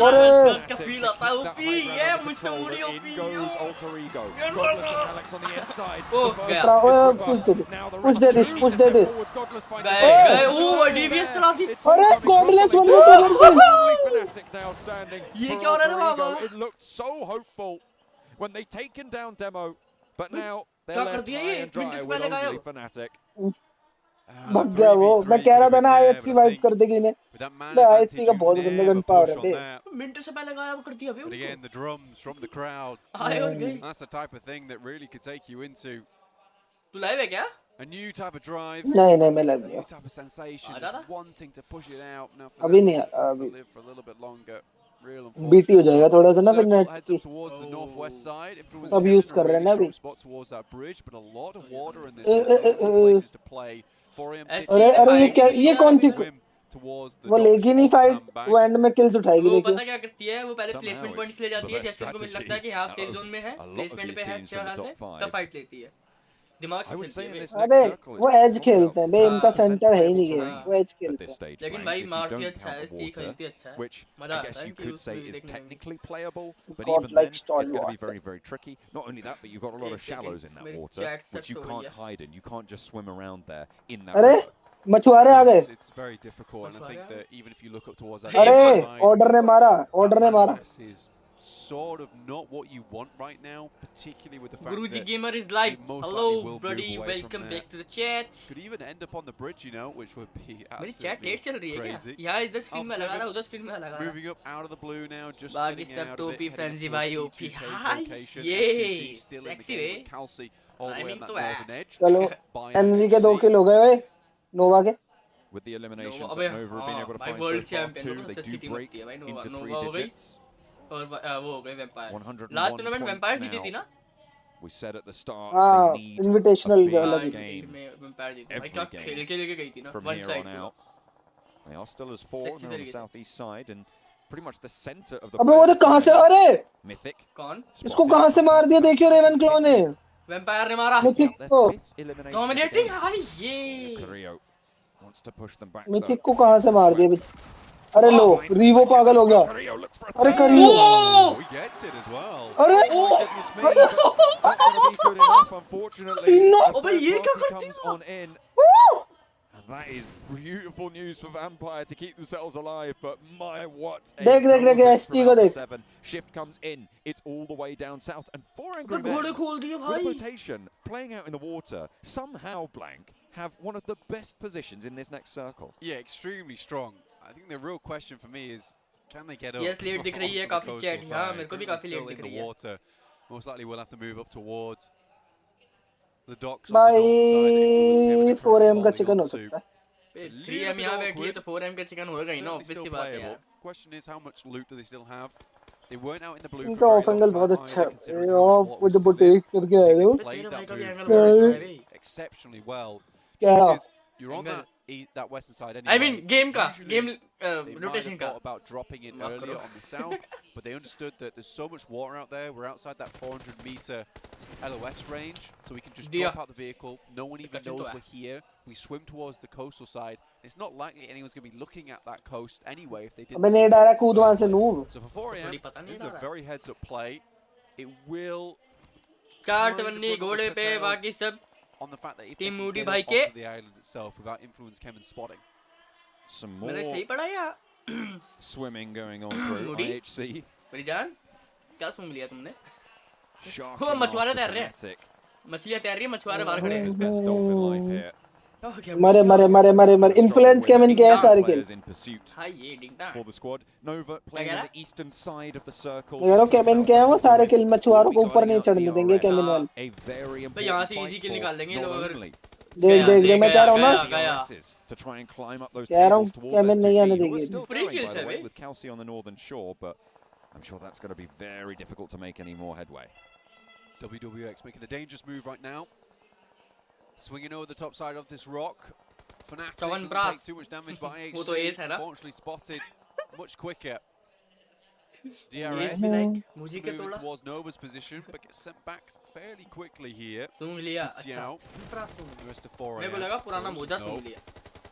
का फील आता है ओपी ये mister Moody OP goes alter ego. Godless and Alex on the inside. Oh, The गया push दे दे गए ओ डीबीएस चला दी अरे गॉडलेस वन में Fnatic now standing. ये for क्या हो रहा है alter ego. Baba? It looked so hopeful when they taken down Demo, but now they're क्या कर left दिया high ये? and dry Mintus with पहले गायब। only Fnatic. भाग गया वो। मैं कह रहा था ना आईएससी वाइप कर देगी इन्हें। आईएससी का बहुत गंदा गन पावर है बे। मिनट से पहले गायब कर दिया बे But again, the drums from the crowd. आए और गए। That's the type of thing that really could take you into तू लाइव है क्या? a new type of drive. नहीं मैं लग A गया। new type of sensation, आ जा just wanting to push it out. Now अभी नहीं Fnatic just has अभी to live for a little bit longer. Real BT हो unfortunate. जाएगा थोड़ा सा ना फिर Circle नेट heads की। up towards the northwest side. Influence सब Kevin यूज in a कर रहे हैं really ना अभी। strong spot towards that bridge, but a lot of water in this area. A lot of places to play. 4am अरे ये कौन सी swim towards the वो लेगी नहीं फाइट, वो एंड में किल्स उठाएगी। वो देखियो पता क्या करती है, वो पहले प्लेसमेंट पॉइंट्स ले जाती है। जैसे उनको मिल लगता है कि हाँ सेफ जोन में है, प्लेसमेंट पे है अच्छा खासा, तब फाइट लेती है। दिमाग से खेलती है। अरे वो एज खेलते हैं बे, इनका सेंटर है ही नहीं गेम, वो एज खेलते हैं। लेकिन भाई मारती अच्छा है, सी खेलती अच्छा है, which मजा I आता guess है you कि could उसको say भी is देखने में। technically playable, but God even like then it's going to be Stalwart. very, very tricky. Not only that, but you've got a lot of shallows in that मेरी water, chat which you set हो can't गई है। hide in. You can't just swim around there in that अरे river. मछुआरे आ गए। It's very difficult, and I think that even if you look up towards that अरे side, order ने मारा, order ने मारा। this is sort of not what you want right now, particularly with the fact Guruji that Gamer is live. they most Hello, likely will buddy. move away Welcome from there. back to the chat. Could even end up on the bridge, you know, which would be मेरी chat absolutely late चल रही है क्या? crazy. यहाँ इधर screen में Alpha लगा रहा, 7 उधर स्क्रीन में लगा रहा। Moving up out of the blue now, just बाकी spinning सब out तो of it, भी heading frenzy towards भाई T2K's OP. हाय location. ये S2G still in the sexy game way. with Kelsey all the way on Timing that तो है। northern edge. चलो by N V के 2 IHC. किल हो गए भाई नोवा के। With the eliminations Nova- that अबे Nova have been हाँ, able to भाई find world so far champion too, दोनों they सबसे do अच्छी टीम break लगती है भाई। into नोवा 3 हो गई digits. और वो हो गई vampire. 101 last tournament points vampire जीती now. थी ना? We said at the start हाँ they need invitational a big वाला game भी। में वेम्पायर जीती। भाई every क्या game खेल के लेके गई थी ना, from one here side on पूरा। out. They are still as 4 Sexy on the तरीके से। southeast side and pretty much the center of the अबे वो तो planet कहाँ से, today. अरे Mythic कौन? इसको spotted कहाँ से मार दिया, outside. देखियो रेवन क्लॉ ने। वेम्पायर ने मारा। मिथिक Their को, 5th elimination of the dominating game. हाय ये। Carrillo wants to push them back mythic though. को कहाँ से मार दिया। अरे लो रीवो पागल हो गया। Carrillo looks for a अरे third. करियो, Oh, he gets it as well. अरे Oh my goodness me, but not going to be good enough, unfortunately. No. The अबे ये third क्या party कर comes दिया? on in, and that is beautiful news for Vampire to keep themselves alive. But my, what a देख go of it ST from को Alpha देख। 7. Shift comes in. It's all the way down south, and 4 अबे angry घोड़े men खोल दिए with a भाई। rotation playing out in the water. Somehow, Blank have one of the best positions in this next circle. Yeah, extremely strong. I think the real question for me is, can they get up? Yes, late दिख रही है onto the काफी coastal chat। हाँ side? मेरे को भी Currently काफी late still दिख in रही the है। water. Most likely we'll have to move up towards the docks on the north side. भाई Influence 4M का Kevin चिकन हो onto. सकता है। 3M यहाँ बैठी है तो 4M का चिकन होगा ही ना, Certainly obvious still सी बात है playable. यार। Question is, how much loot do they still have? They weren't out in the blue for इनका very of long angle time बहुत either, अच्छा है। considering how much of water was with still in. Boutique करके आए हो। They played तेरा भाई that का भी move एंगल बहुत अच्छा है very भाई। exceptionally well. क्या रहा? Because you're on Angle. that western side anyway. I mean game का, Usually game they might have rotation का। thought about dropping in माफ earlier करो। on the south, but they understood that there's so much water out there. We're outside that 400-meter LOS range, so we can just दिया। drop out the vehicle. No one even कच्चे तो knows है। we're here. We swim towards the coastal side. It's not likely anyone's going to be looking at that coast anyway if they didn't. अबे see net the आ रहा है, boat कूद in the वहाँ first से place. Noor. So for 4am, थोड़ी पता नहीं this is a लग रहा। very heads-up play. It will 4 kind of Chavanni run up घोड़े the पे coattails बाकी सब on the fact that if Team they Moody can भाई get के- up onto the island itself without influence Kevin spotting. Some मैंने more सही पढ़ा या? swimming going on through Moody? IHC. मेरी जान क्या सूंघ लिया तुमने? Sharking वो मछुआरे after तैर रहे हैं। Fnatic. मछलियाँ तैर रही हैं, मछुआरे बाहर खड़े His हैं। best dolphin life here. ओह, क्या मरे क्या मरे हो गया? मरे मरे मरे। इन्फ्लुएंस केविन के है सारे किल। Players in pursuit हाँ ये डिंगडा। for the squad. Nova playing on the eastern side of the circle. मैं कह रहा हूँ केविन के हैं वो सारे किल, मछुआरों को ऊपर नहीं चढ़ने देंगे केविन DRS. वाले। A very भाई यहाँ important से easy fight kill for निकाल लेंगे not लोग अगर- only देख देख देख मैं कह रहा हूँ ना, गया। DRSs to try and climb up those कह रहा हूँ tables towards केविन नहीं आने S2G, who are देंगे। still Free going, by kills the है way, bay. with Kelsey on the northern shore, but I'm sure that's going to be very difficult to make any more headway. WWX making a dangerous move right now. Swinging over the top side of this rock. Fnatic Chavan doesn't Brass. take too much damage by वो तो ace है HC. ना? Fortunately spotted much quicker. Ace DRS भी like मुझे क्या moving तोड़ा? towards Nova's position, but gets sent back fairly quickly here. सूंघ लिया। Puts अच्छा। out. पूरा सूंघ। The rest of 4 मेरे को लगा पुराना मोजा सूंघ लिया।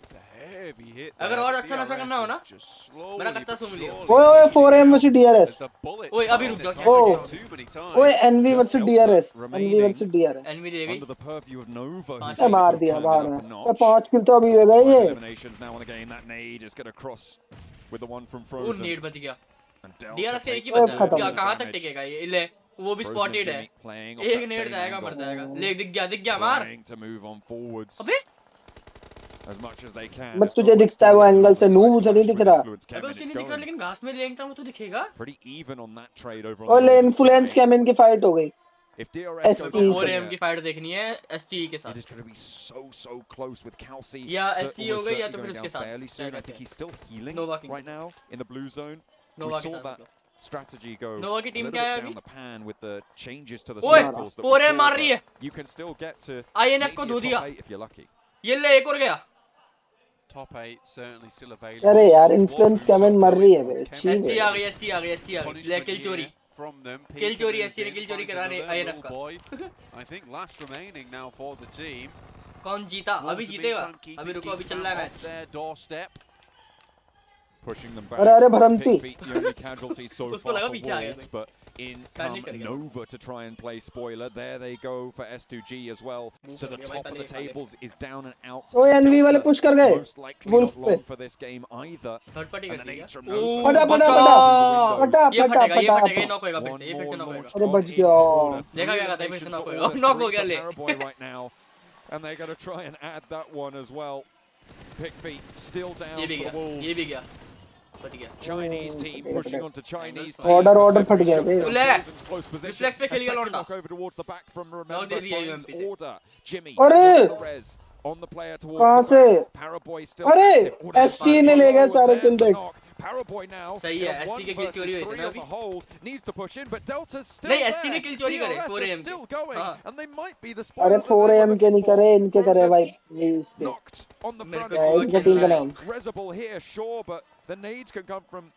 It's a heavy hit. अगर there, और but अच्छा नशा DRS करना हो is ना, just slowly मेरा कच्चा but सूंघ लिया। surely ओए ओए 4M versus DRS। There's a bullet ओए, अभी from रुक the जाओ, target check too many times. ओए NV versus DRS। NV remaining versus DRS। NV दे Under गई। the purview of Nova, who पांच seem to मार have दिया turned बाहर it में। up a ये notch. 5 किल तो अभी हो गए 5 ये। eliminations now on the game. That nade is going to cross with the one from वो Frozen. नेट बच गया। And Delta DRS का एक ही takes बचा बचा है। है। खत्म। कहाँ तक टिकेगा ये? ले वो भी Frozen स्पॉटेड and है। Jimmy playing off एक that नेट same जाएगा angle, मर जाएगा। ले दिख गया मार। trying to move on forwards. अबे as much as they can. But तुझे दिखता है वो एंगल से, नूब उसे नहीं दिख रहा। अबे उसे नहीं दिख रहा, लेकिन घास में लेंगता वो तो दिखेगा। Pretty even on that trade over. और ले इन्फ्लुएंस कैमन की फाइट हो गई। If DRS go down 4am की फाइट देखनी है STE के साथ। It is going to be so close with Kelsey. या STE हो गई या तो फिर उसके साथ। Fairly soon. I think he's still healing right now in the blue zone. We saw that strategy go a little bit down the pan with the changes to the circles that we saw, मार रही है। You can still get to INF को धो दिया if you're lucky. ये ले एक और गया। Top 8 certainly still available. अरे यार इन्फ्लुएंस कैमन मर रही है बे। ST आ गई, ST आ गई, ST आ गई। ले किल चोरी। From them, किल चोरी, ST ने किल चोरी कराने INF का। I think last remaining now for the team. कौन जीता? अभी जीतेगा। अभी रुको, अभी चल रहा है match. Their doorstep. Pushing them back. अरे भरमती। The only casualty so far for Wolves, but in come Nova to try and play spoiler. There they go for S2G as well. So the top of the tables is down and out. ओ NV वाले push कर गए। Most likely not long for this game either. Third party कर दिया। फटा फटा फटा ये फटा फटेगा, ये फटा फटेगा, ये नॉक होएगा फिर से, ये फिर से नॉक होएगा। अरे बच गया। देखा क्या कहता है, फिर से नॉक होएगा। नॉक हो गया ले। right now, and they're going to try and add that one as well. Pickfeet still down ये भी for the गया, Wolves. ये भी गया। Chinese team pushing onto Chinese team. Order फट गया बे। रिफ्लेक्स पे खेल गया लौंडा। Knock over towards the back from knock दे दिया Remember UMP से। order. Jimmy अरे on the player towards कहाँ से? Paraboy still अरे active. ST ने ले गया सारे किल देख। Paraboy now. सही है, ST के किल चोरी हुई थी ना अभी। Needs to push in, but Delta's still नहीं, there. ST ने किल चोरी करे 4am still going, and they might be the अरे 4am के नहीं करे, इनके करे भाई please. knocked on the front. इनके टीम का नाम। Reservoir here, sure, but the nades can come from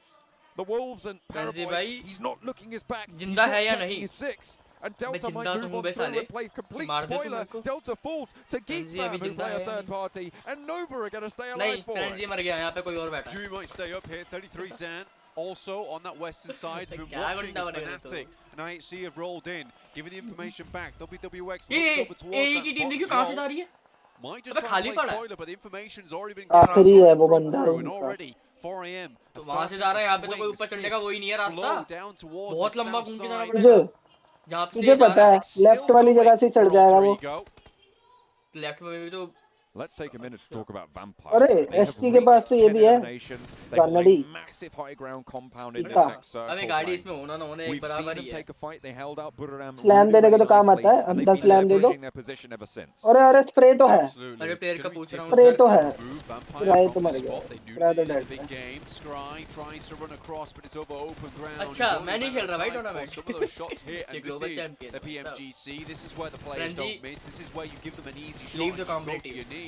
the Wolves and Paraboy. He's not looking his back. जिंदा है या नहीं? He's 6. And Delta might जिंदा move तो on हूँ through साले। and play complete मार दे तू spoiler. मेरे को। Delta falls to Geekman अभी who जिंदा play a है। third party. And Nova are going to stay नहीं, alive for फ्रेंजी it. मर गया, यहाँ पे कोई और बैठा है। Jimmy might stay up here. 33 Zan also on that western side. Been क्या watching गुंडा as बनेगा Fnatic and IHC have rolled in, giving the information back. WWX ये looks over towards एक that ही टीम spot देखियो as कहाँ से well. जा रही है? Might just अबे try खाली and play पड़ा है। spoiler, but the information's already been आखिरी है वो transferred बंदा through, and उनका। already 4 AM. तो वहाँ से जा रहा है, यहाँ पे तो कोई ऊपर चढ़ने का वो ही नहीं है रास्ता। Flow down towards बहुत the लंबा south घूम के जाना side. पड़ेगा। जहाँ पे तुझे पता है लेफ्ट वाली जगह से चढ़ जाएगा वो। लेफ्ट में भी तो Let's take a minute to talk about Vampire. अरे They have ST के पास तो ये reached भी है 10 eliminations. They hold कन्नड़ी। a massive high ground compound in this इनका। next circle. अबे गाड़ी इसमें होना ना होना एक We've seen बराबर them ही है। take a fight. They held out Buriram slam देने के तो काम आता है, and अब they've 10 been स्लैम दे दो। leveraging their position ever since. अरे अरे स्प्रे तो है। Absolutely. अरे It's प्लेयर का gonna be पूछ रहा हूँ। स्प्रे तो है। Vampire पूरा ही तो from मर the गया। spot. They knew पूरा तो they needed a dead big है। game. Scry tries to run across, but it's over open ground. अच्छा, He's only मैं नहीं ran खेल रहा भाई outside for tournament. some of those shots here, ये and this global is champion the PMGC. This is where the players Frenzy. don't miss. This is where you give them an easy shot Leave and the you go to competitive. your knees.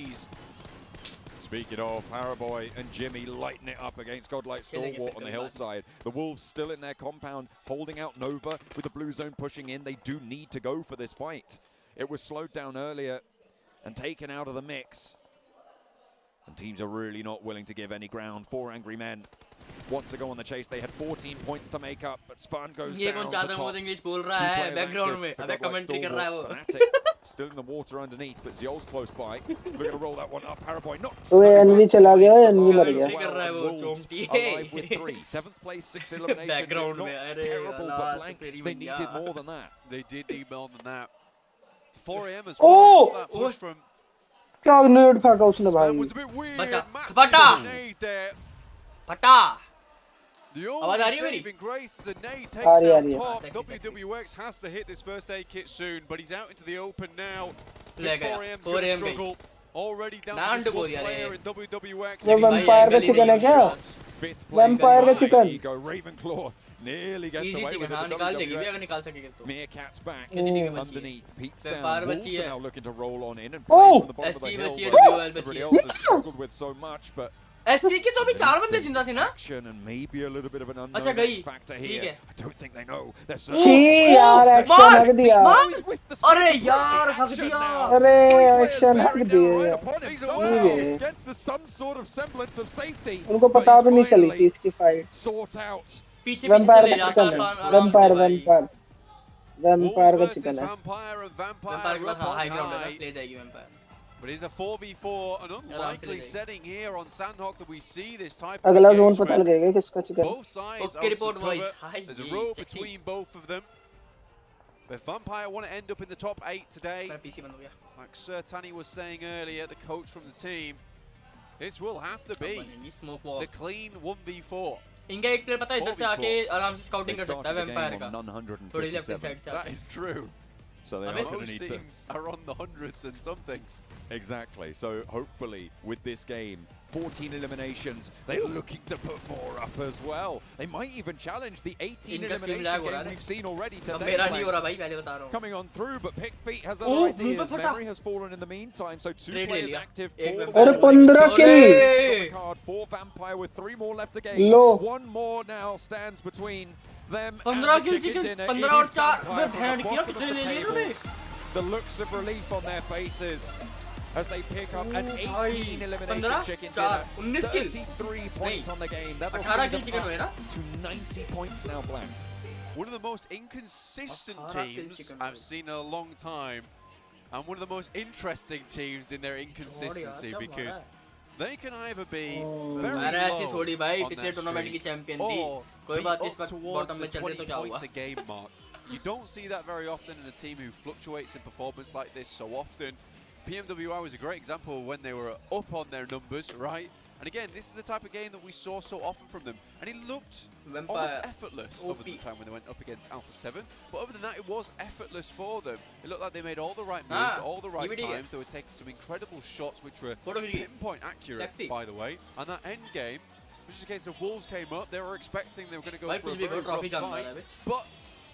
Speaking of, Paraboy and Jimmy lighting it up against Godlike Stalwart on the hillside. The Wolves still in their compound, holding out Nova with the blue zone pushing in. They do need to go for this fight. It was slowed down earlier and taken out of the mix. And teams are really not willing to give any ground. 4 angry men want to go on the chase. They had 14 points to make up, but Span goes ये down कौन to चाहता top. है English बोल रहा 2 है players background active में for अबे Godlike commentary कर रहा है वो। Stalwart. Fnatic still in the water underneath, but Ziol's close by. We're going to roll that one up. Paraboy knocks. वो एनवी चला गया, एनवी मर गया। कर रहा है वो चोमटी। Alive with 3. 7th place, 6 eliminations. It's Background not में, अरे terrible, यार, but blank. तेरी They मैया। needed more than that. They did need more than that. 4 AM as Oh! well. That push from क्या नेट फेंका उसने Span भाई। was a bit weird. बचा, Massive फटा। nade there. फटा। The आवाज आ only रही है मेरी? saving grace is a nade takes आ रही down है। top. Sexy, sexy. WWX has to hit this first aid kit soon, but he's out into the open now. ले गया, 4 AM's 4 going to AM गई। struggle. Already down नाम to तो just one बोल यार player ये। in WWX. वो vampire का चिकन है क्या? 5th place. वैम्पायर का chicken. Ego Ravenclaw nearly gets easy away with chicken it. हाँ with the निकाल देगी भी WWX. अगर निकाल सकेगी तो। Meerkat's back कितनी की बची है? underneath. Peaks vampire down. Wolves बची are है। now looking to roll on in and Oh! play from the bottom of the SG hill. बची है, but WL बची everybody है। else has struggled with so much, but ST की तो अभी 4 बंदे जिंदा थे ना? action and maybe a little bit of an अच्छा unknown गई। X factor ठीक here. है। I don't think they know. They're छी यार एक्शन मार, हक दिया। मार। अरे यार हक दिया। अरे एक्शन हक दिया। Gets to some sort of semblance of safety. उनको पता भी नहीं चली थी इसकी फाइट। Sort out. पीछे वैम्पायर पीछे का ले जाता चिकन है। आसान वैम्पायर आराम से भाई। वैम्पायर का Wolves चिकन versus है। Vampire and Vampire वैम्पायर के पास up on हाई ग्राउंड है high. ना, ले जाएगी vampire. But it's a 4v4, an unlikely ले setting here on Sandhawk that we see this type of अगला जोन पता engagement. लगेगा किसका chicken. Both sides Okay, own report some boys. cover. Hi, There's a yes, row sexy. between both of them. But Vampire want to end up in the top 8 today. मेरा PC बंद हो गया। Like Sir Tani was saying earlier, the coach from the team, This will have to be smoke the wall clean 1v4. इनका एक player पता है इधर से आके आराम से स्काउटिंग कर सकता है वैम्पायर का थोड़ी लेफ्ट हैंड 957. साइड से That आके is true. So they are going to Most need to. teams are on the hundreds and some things. Exactly. So hopefully with this game, 14 eliminations, they're looking to put more up as well. They might even challenge the 18 इनका stream elimination lag हो game रहा है we've seen already अब today. मेरा नहीं हो रहा भाई पहले बता रहा हूँ Coming on through, but Pickfeet has Oh, other मुंह पे ideas. फटा। Memory has fallen in the meantime, so 2 Trade ले players लिया। active. एक 4 vampire अरे 15 Ole! card for Vampire with 3 more left to gain. Low. One more now stands between them 15 and the kill chicken chicken, dinner. 15 It और is 4 Vampire मैं from बहन the किया bottom कितने of ले the लिए इन्होंने tables. The looks of relief on their faces as they pick up an 18 elimination 15 chicken 4 dinner. 19 kill 33 points on the game. That will 18 see kill them chicken हुए ना up to 90 points now, Blank. One of the most inconsistent 18 kill teams chicken I've seen in a long time, and one of the most interesting teams in their inconsistency because they can either be very अरे ऐसी low थोड़ी भाई on पिछले that tournament की streak champion थी or कोई be बात इस up पर towards बॉटम में the चल रहे 20 तो क्या हुआ points a game mark. You don't see that very often in a team who fluctuates in performance like this so often. PMWI was a great example of when they were up on their numbers, right? And again, this is the type of game that we saw so often from them. And it looked Vampire. almost effortless over the OP. time when they went up against Alpha 7. But other than that, it was effortless for them. It looked like they made all the right moves at all the right DVD. times. They were taking some incredible shots, which were Photo video. pinpoint accurate, Taxi. by the way. And that end game, which is a case of Wolves came up, they were expecting they were going to go भाई for a कुछ भी very करो trophy rough जाना fight. है अबे But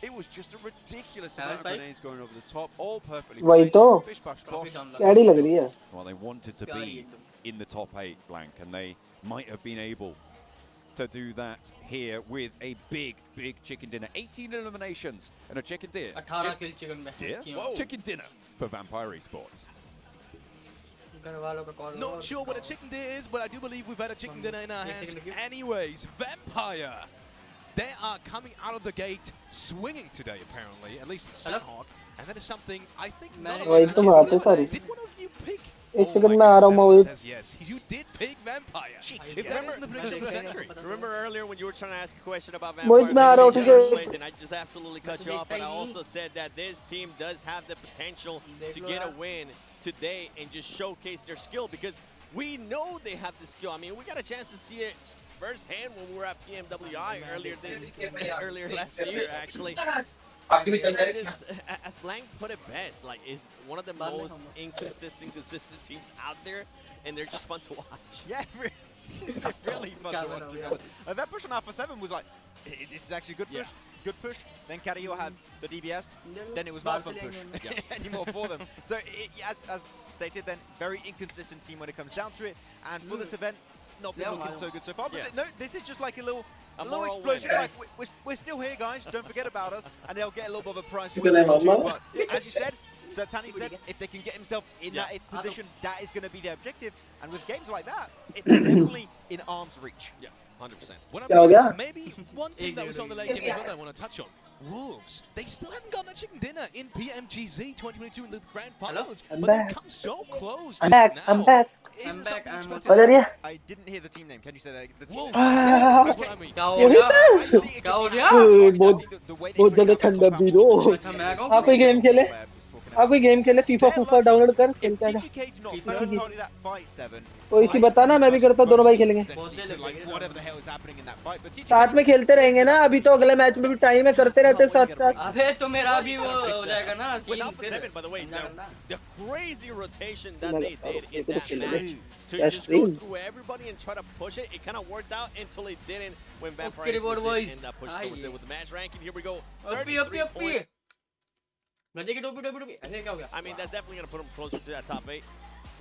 it was just a ridiculous amount of Spikes. grenades going over the top, all perfectly वही placed. तो। Bish bash trophy bosh. जाना कैडी लग रही है Well, they wanted to प्यारी be एकदम in the top 8, Blank, and they might have been able to do that here with a big, big chicken dinner. 18 eliminations and a chicken dinner. 18 kill chicken में Dear? Chicken dinner for Vampire eSports. घर वालों का call Not sure what a chicken dinner is, but I do believe we've had a chicken dinner in our Yes, hands. chicken dinner. Anyways, Vampire. They are coming out of the gate swinging today, apparently. At least Hello? Sandhawk. And that is something I think Man, none of वही us तो actually बात है realized. सारी Did one of you pick? एक Oh second my में आ रहा हूँ goodness, Mohit Seven says yes. You did pick Vampire. If that isn't the prediction of the century. Remember earlier when you were trying to ask a question about मोहित मैं आ रहा हूँ ठीक है and I just absolutely cut you off, and I also said that this team does have the potential to get a win today and just showcase their skill because we know they have the skill. I mean, we got a chance to see it firsthand when we were at PMWI earlier last year, actually. It's just, as Blank put it best, like it's one of the most consistent teams out there, and they're just fun to watch. Yeah, they're really fun to watch. To be honest. That push on Alpha 7 was like, this is actually a good push. Good push. Then Carrillo had the DBS. Then it was not a fun push anymore for them. So, as stated, then very inconsistent team when it comes down to it. And for this event, not been looking so good so far. But no, this is just like a little explosion. Like we're still here, guys. Don't forget about us. And they'll get a little bit of a prize. But as you said, Sertani said if they can get himself in that 8th position, that is going to be their objective. And with games like that, it's definitely in arm's reach. Yeah, 100%. क्या हो गया Maybe one team that was on the late game as well that I want to touch on. Wolves. They still haven't gotten a chicken dinner in PMGC 2022 in the grand finals. I'm but back. they've come so close I'm just back now. I'm back Isn't I'm back, something I'm expected? बता रही है I didn't hear the team name. Can you say that? The team Wolves. Ah. That's what I mean. क्या हो गया क्या हो गया बहुत ज्यादा ठंडा भी दो अच्छा मैं कहूँ आप कोई गेम खेले आप कोई गेम खेले फीफा फूफा डाउनलोड कर खेलता है TGK's not third party that fight, 7. तो इसी बता ना मैं भी करता दोनों भाई खेलेंगे To like whatever the hell is happening in that fight. But TGK साथ में खेलते रहेंगे ना अभी तो अगले मैच में भी टाइम है करते रहते साथ साथ अबे तो मेरा भी वो हो जाएगा ना With scene Alpha 7, by the way, the crazy rotation that मैं they did in that खेलेंगे match to That's just go green. through everybody and try to push it, it kind of worked out until it didn't when Vampire Okay, reward Esports boys. did end up pushing Aye. towards there with the match ranking. Here we go. OP 33 OP points. गजे की टोपी टोपी टोपी ऐसे क्या हो गया I mean, that's definitely going to put them closer to that top 8.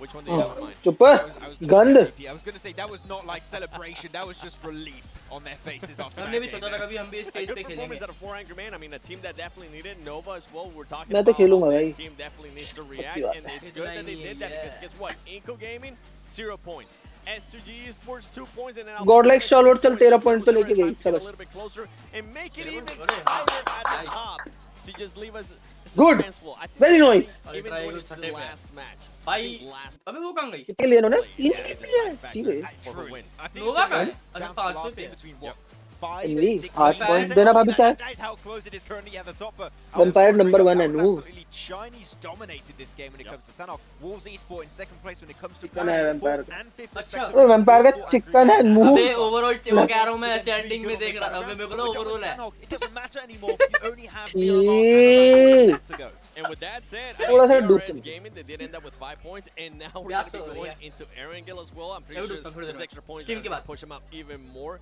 Which one do you have in mind? चुप I was गंद I was going to say that was not like celebration. That was just relief on their faces after that हमने भी game. सोचा था कभी हम भी A stage good पे performance खेलेंगे out of 4 Angry Man. I mean, a team that definitely needed Nova as well. We're talking मैं तो about खेलूंगा how भाई this team definitely needs to react, बात and है it's good that they did that because guess what? Inco Gaming, 0 points. S2G eSports 2 points, and then God like Charlotte चल 13 points तो We're लेके trying गई to get a चलो little bit closer and make it even higher at the top to just leave us Good. suspenseful. I think Very they nice. even Try going to into छठे the पे। last match. भाई Last अबे वो कहाँ गई कितने लिए इन्होंने Yeah, 3 the कितने लिए side ठीक factor है for the wins. I think Nova it's का gonna है be अच्छा down to the 5 last पे game between what 5, Envy, 16. 8 points देना भाभी क्या है? That is how close it is currently at the top. But Vampire number 1 है नू. absolutely Chinese dominated this game when it comes to Sanok. Wolves eSport in second place when it comes to Chicken है Vampire. fourth and fifth अच्छा. respectively. ओ Vampire का chicken है नू. अबे overall वो कह रहा हूं मैं स्टैंडिंग में देख रहा था. अबे मेरे को ना ओवरऑल है. It doesn't matter anymore. You only have Miramar to go. And with that said, थोड़ा सा DRS डूब. Gaming, they did end up with 5 points, and now we're going to be going into Erangel as well. I'm pretty sure this extra points are going to push them up even more,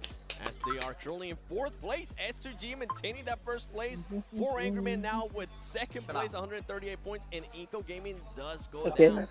as they are currently in 4th place. S2G maintaining that 1st place. 4 Angrymen now with 2nd place, 138 points, and Eco Gaming does go down.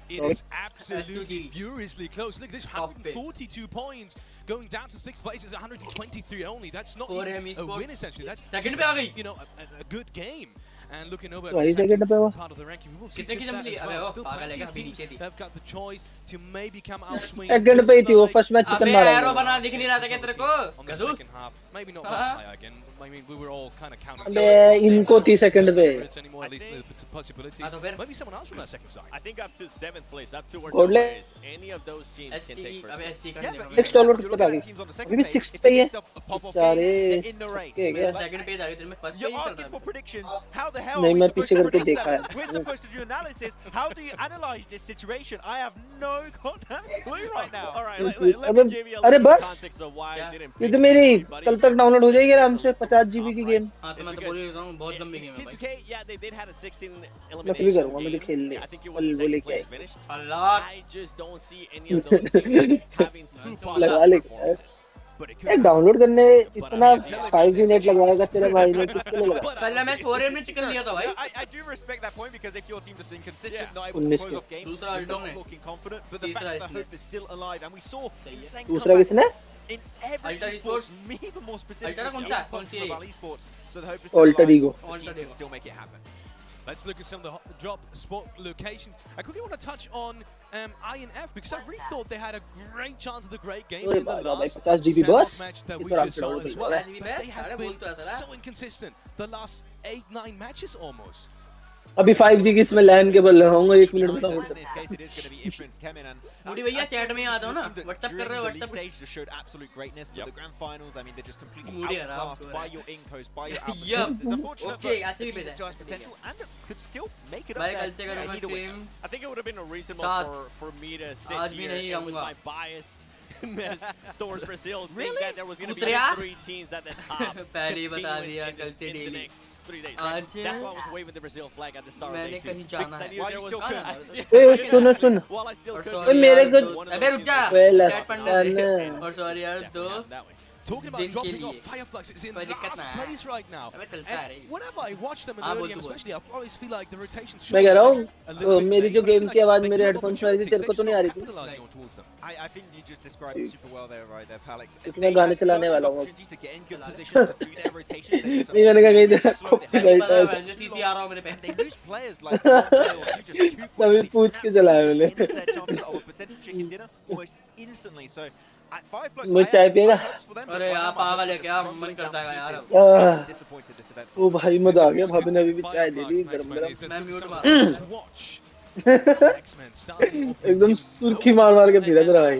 It is absolutely furiously close. Look, this 142 points going down to 6th place is 123 only. That's not even a win essentially. That's second पे आ गई. You know, a good game. And looking over वही at the second पे वो. part of the ranking, we will see कितने की just that जंपली? as अबे well. वो Still पागल plenty है of अभी teams नीचे थी. have got the choice to maybe come out swinging. Second पे ही थी वो first match चिकन अबे मारा. एरो बना दिख नहीं रहा था क्या तेरे को? On the गधूस. second half, maybe not that high again. I mean, we were all kind of counting. अबे इनको थी second पे. Anymore, at least the possibilities. हाँ तो फिर. Maybe someone else from that second side. I think up to 7th place, up to where Godle. no is. Any of those teams can ST take first अबे place. ST Yeah, करने but का. Next all over you're पे looking uh at गई. teams on the अभी second भी page, 6th if पे it ही है. gets a pop-off सारे game, they're in the race. ठीक है. सेकंड पे था तेरे में फर्स्ट पे You're ही चल asking रहा for है. predictions. How the hell नहीं are we मैं supposed पीछे to करके predict देखा that? है. We're supposed to do analysis. How do you analyze this situation? I have no goddamn clue right now. All right, let me अबे give you a अरे little bit of बस. context of why I didn't ये pick तो मेरी anybody. कल तक download हो जाएगी आराम से 50 GB की गेम. हाँ तो मैं तो बोल ही देता हूँ बहुत लंबी गेम है भाई. T2K, yeah, they did have a 16 मैं फ्री elimination करूँगा मुझे game. खेलने. I think it कल was वो a second लेके place आए. finish. Allah. I just don't see any of those teams having too लगा positive ले. performances. But it यार could डाउनलोड करने इतना 5G नेट लगवाएगा तेरा भाई ने किसके लिए लगा? पहला मैच 4M ने चिकन लिया था भाई. I do respect that point because if your team is inconsistent, Yeah. not able to 19 close off games, दूसरा you're अल्टो not ने. looking confident. But the तीसरा fact that the इसने. hope is still alive, and we saw insane दूसरा comebacks किसने? in every Alter esports, esports. even more specifically, Alter कौन सा? कौन सी है? Mobile esports. So the hope is still Alter alive. ego. The Alter teams can ego. still make it happen. Let's look at some of the drop spot locations. I quickly want to touch on INF because I really thought they had a great chance of the great game अरे in the बाबा भाई last 50 GB Sanok बस. match that we इतना just saw download as कर well. रहा है. GB But बस, they have सारे been बोल तो ऐसा so inconsistent the last 8-9 matches almost. अभी 5G की इसमें लैन केबल लगाऊंगा 1 मिनट में download In this case, it is going to be Ifrin's Kemin and बूढ़ी भैया chat में आ जाओ ना. WhatsApp WhatsApp कर रहे हो The league WhatsApp. stage just showed absolute greatness, but the grand finals, I mean, they're just completely Moody है ना, outclassed आपको by है. your incos, by your Yup. outperformance. It's unfortunate, Okay, but ऐसे the भी team भेजा. still has potential and could still make it भाई up कल से there. They करूँगा need a win. stream. I think it would have been reasonable साथ. for me to sit आज भी here नहीं and with आऊँगा. my bias towards Brazil think Really? that there was going to be उतरिया? 3 teams at the top पहले ही बता continuing दिया in कल से the daily. next 3 days. Right? आज That's why I was waving the Brazil flag at the start of मैंने day 2. कहीं जाना Because I है. knew Why there you was still gonna- A soon soon. While I still और could. sorry मेरे यार, को- दो- One of अबे those रुक teams जा. that- Well, Chat पढ़ने दे. done. और sorry यार Definitely दो. have that way. Talking about दिन के dropping लिए. off, Fireflux is in कोई दिक्कत last ना है. place right now. अबे चलता है And रे. whenever I watch them in हाँ, the early बोल game, तू बोल. especially, I always feel like the rotations. मैं कह रहा हूँ a little bit मेरी late, जो but I गेम feel की like आवाज they मेरे do have हेडफोन्स में आ रही थी तेरे को तो नहीं आ रही थी. capitalizing on towards them. I think you just described it super well there, right there, Alex. इसमें They गाने had चलाने such वाला हूँ. opportunities to get in good position to do their rotation. They just नहीं मैंने कहा कहीं slow their copyright पता है. है जो TC आ रहा हूँ मेरे पे. and they lose players like one player or two just too तभी quickly. पूछ के That चलाया just मैंने. ends their chances of a potential chicken dinner almost instantly. So at 5 flux, मुझे चाय पिएगा? अरे यार पागल है क्या मन करता है यार. आह, disappointed this event. ओ भाई मजा आ गया भाभी ने अभी भी चाय दे दी गरम गरम. मैं म्यूट मार. एकदम सुर्खी मार मार के पीता तेरा भाई.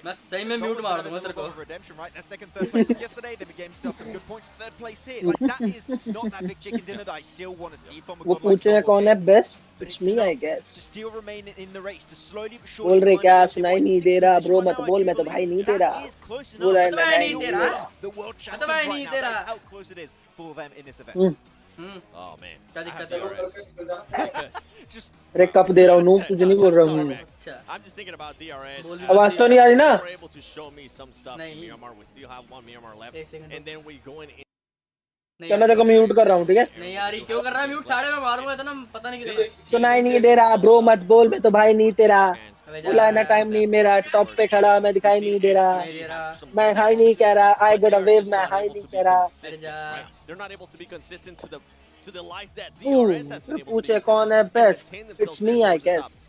मैं सही में म्यूट मार दूंगा तेरे को. Redemption, right? That's second, third place from yesterday. They became themselves some good points. Third place here. Like that is not that big chicken dinner that I still want to see from a वो god like पूछे Star कौन है Wars. Best? But It's it's me I enough guess. to still remain in the race, to slowly but बोल surely रहे find क्या a way to सुनाई win नहीं sixth दे रहा position ब्रो right मत now. I बोल do मैं तो भाई नहीं believe तेरा. that is close enough. बोला है मैं मैं नहीं नहीं तेरा. The world मैं champions तो भाई right नहीं now. तेरा. That's how close it is for them in this event. Oh man. क्या I have दिक्कत है? DRS. Because Just अरे कप दे रहा हूँ नूब तुझे नहीं बोल रहा Sorry, हूँ. Max. अच्छा. I'm just thinking about DRS. बोल भी आवाज तो नहीं आ रही ना? They were able to show me some stuff in नहीं. Myanmar. We still have one Myanmar left. एक second. And then we go in. क्या मैं तेरे को म्यूट कर रहा हूँ ठीक है? नहीं यार ये क्यों कर रहा है म्यूट? साढ़े में मारूंगा इतना पता नहीं कितना. सुनाई नहीं दे रहा ब्रो मत बोल मैं तो भाई नहीं तेरा. अबे जा. बोला ना टाइम नहीं मेरा टॉप पे खड़ा मैं दिखाई नहीं दे रहा. नहीं दे रहा. मैं हाई नहीं कह रहा. I got a wave मैं हाई नहीं कह रहा. अरे जा. They're not able to be consistent to the likes that Ooh, DRS has been able to be पूछे कौन है consistent and best? maintain themselves It's me I towards the top. guess.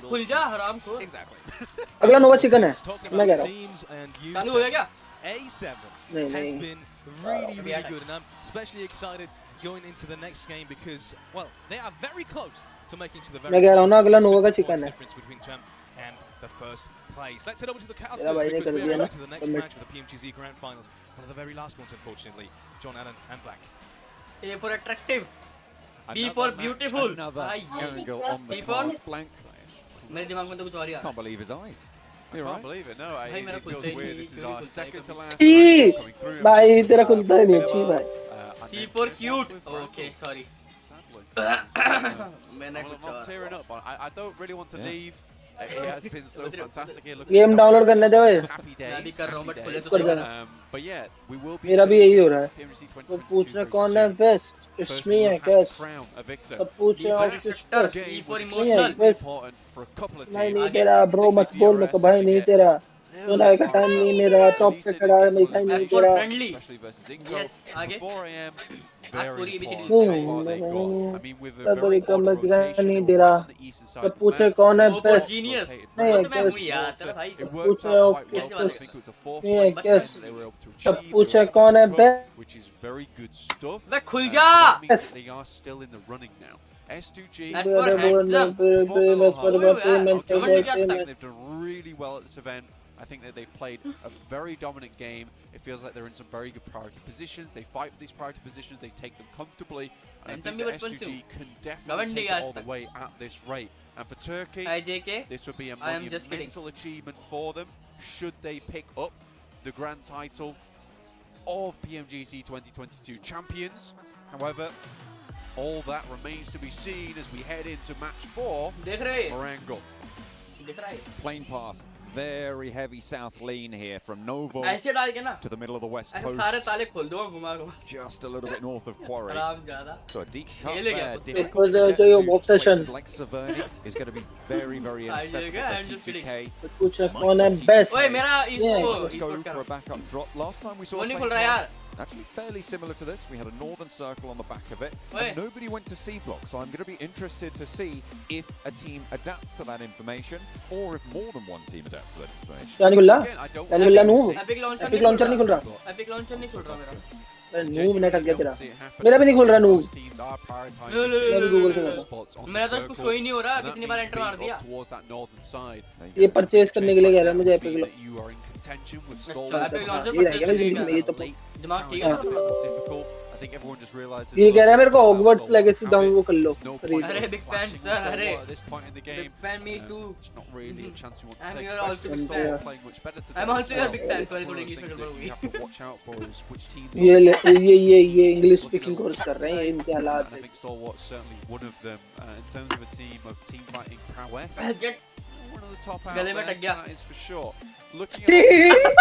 खुल जा हराम खोर। Exactly. अगला नोवा चिकन है Talking मैं कह about रहा हूँ teams and you चालू हो गया क्या? A7 has been really good, and I'm especially excited going into the next game because, well, they are very close to making to the very मैं कह रहा हूँ ना अगला नोवा का points चिकन है difference between them and the first place. Let's head over to the casters मेरा भाई ने because कर we are दिया ना going to the next match of the PMGC Grand Finals. One of the very last ones, unfortunately. John Allen and Black. A for attractive. B for beautiful. Another angle on the C for flank. मेरे दिमाग में तो कुछ और ही आ रहा है. Can't believe his eyes. I can't believe it. No, भाई मेरा it feels खुलता ही weird. नहीं, This is क्यों our नहीं खुलता है second to last E coming through. भाई तेरा खुलता ही नहीं अच्छी भाई. C for cute. Okay, sorry. Sadly. मैंने I'm कुछ not और. tearing up. I don't really want to leave. It has been so fantastic here. Look game download करने दे भाई. happy मैं भी days. कर रहा हूँ happy बट खुले days. तो सही है. But yeah, we will be. मेरा भी यही हो रहा है. PMGC तो 2022 पूछ रहा very कौन है soon. Best. It's First, me, we I will have to guess. crown a victor. सब पूछ D रहे for हो किस destructor. पर. E for Game was emotional. extremely important for a couple of नहीं teams. नहीं तेरा ब्रो मत बोल मेरे को भाई नहीं तेरा. सोना का टाइम नहीं मेरा टॉप पे खड़ा है मेरा टाइम नहीं F for तेरा. friendly. Especially versus Inco. Yes, आगे. 4 a.m. पूरी Very ABCD. important how far they got. I mean, with a सब very एकदम odd मत दिखाई rotation, नहीं they were तेरा. right on the eastern side सब of the पूछ रहे map. कौन है O for बेस्ट. genius. नहीं वो तो मैं guess. हूँ यार. चलो भाई. It पूछ worked रहे हो out quite well. किस I पर. think it was a 4th नहीं place guess. that they were able to सब achieve. पूछ They रहे were कौन है able to best. cope, which is very good stuff. बे खुल And जा. that means that they are still in the running now. S2G, F for handsome. they've done really well at this event. I think that they've played a very dominant game. It feels like they're in some very good priority positions. They fight for these priority positions. They take them comfortably. And I think that S2G can definitely take it all the way at this rate. And for Turkey, this would be a monumental achievement for them should they pick up the grand title of PMGC 2022 champions. However, all that remains to be seen as we head into match 4. Morango. Plane path. Very heavy south lean here from Novo ऐसे डाल के ना. to the middle of the west ऐसे coast. सारे ताले खोल दो घुमा घुमा. Just a little bit north of Quarry. आराम ज्यादा. So a deep cut खेलेगा there. तो. Difficult to get to places like Saverny is going to be very, very inaccessible. I'm just kidding. पूछ रहे कौन है बेस्ट. ओए मेरा Let's go for a backup drop. Last time we saw वो a नहीं plane खुल रहा यार. actually fairly similar to this. We had a northern circle on the back of it, and nobody went to C block. So I'm going to be interested to see if a team adapts to that information, or if more than one team adapts to that information. क्या नहीं खुल रहा? क्या नहीं खुल रहा noob? Epic launcher नहीं खुल रहा. Epic launcher नहीं खुल रहा मेरा. नूब नेट अटक गया तेरा. मेरा भी नहीं खुल रहा नूब. मेरा तो कुछ शो ही नहीं हो रहा. कितनी बार एंटर मार दिया. ये परचेज करने के लिए कह रहा है मुझे एपिक लो. एपिक लांचर परचेज दिमाग ठीक है. ये कह रहा है मेरे को हॉगवर्ट्स लेगेसी डाउन वो कर लो. अरे बिग फैन सर. अरे big fan me too. I'm your also big fan. I'm also your big fan. थोड़ी इंग्लिश में गड़बड़ होगी. ये इंग्लिश स्पीकिंग कोर्स कर रहे हैं इनके हालात. गले में टक गया. Looking at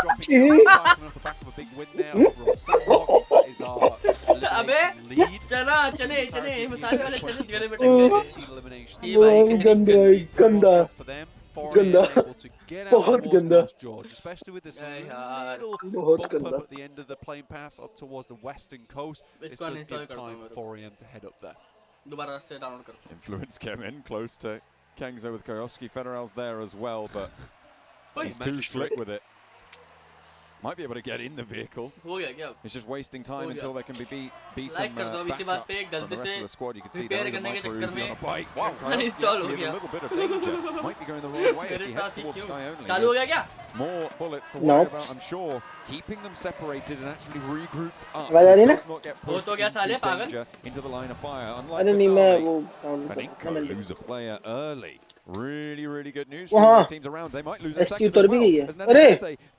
dropping off the back of a big win there over on Sandbox. That is our अबे चला चले मसाले वाले चले गले में टक गए. ये भाई गंदा गंदा बहुत गंदा. Especially with this यार little bump up at the end of the plane path up towards the western coast. This does give time for 4 AM to head up there. दोबारा से डाउनलोड करो. Influence came in close to Kangzo with Koyoski. Federal's there as well, but he's too slick with it. Might be able to get in the vehicle. हो गया क्या? It's just wasting time until there can be some कर दो इसी बात पे backup from the rest of the squad. You can see prepare there is a करने के micro चक्कर Uzi में on a bike. Wow, uninstall हो in a गया. little bit of danger. Might be going the wrong way if मेरे he साथ heads ही towards क्यों? Sky only. चालू हो गया क्या? More bullets to worry about, I'm sure. Keeping them separated and actually regrouped up. आवाज आ रही है ना? Does not get वो pushed तो क्या साले into पागल? danger into the line of fire. Unlike अरे नहीं मैं Vasali, वो and Inco lose a player early. Really, really good news वहाँ for those teams around. They might lose a SQ second उतर as भी well. गई है. As अरे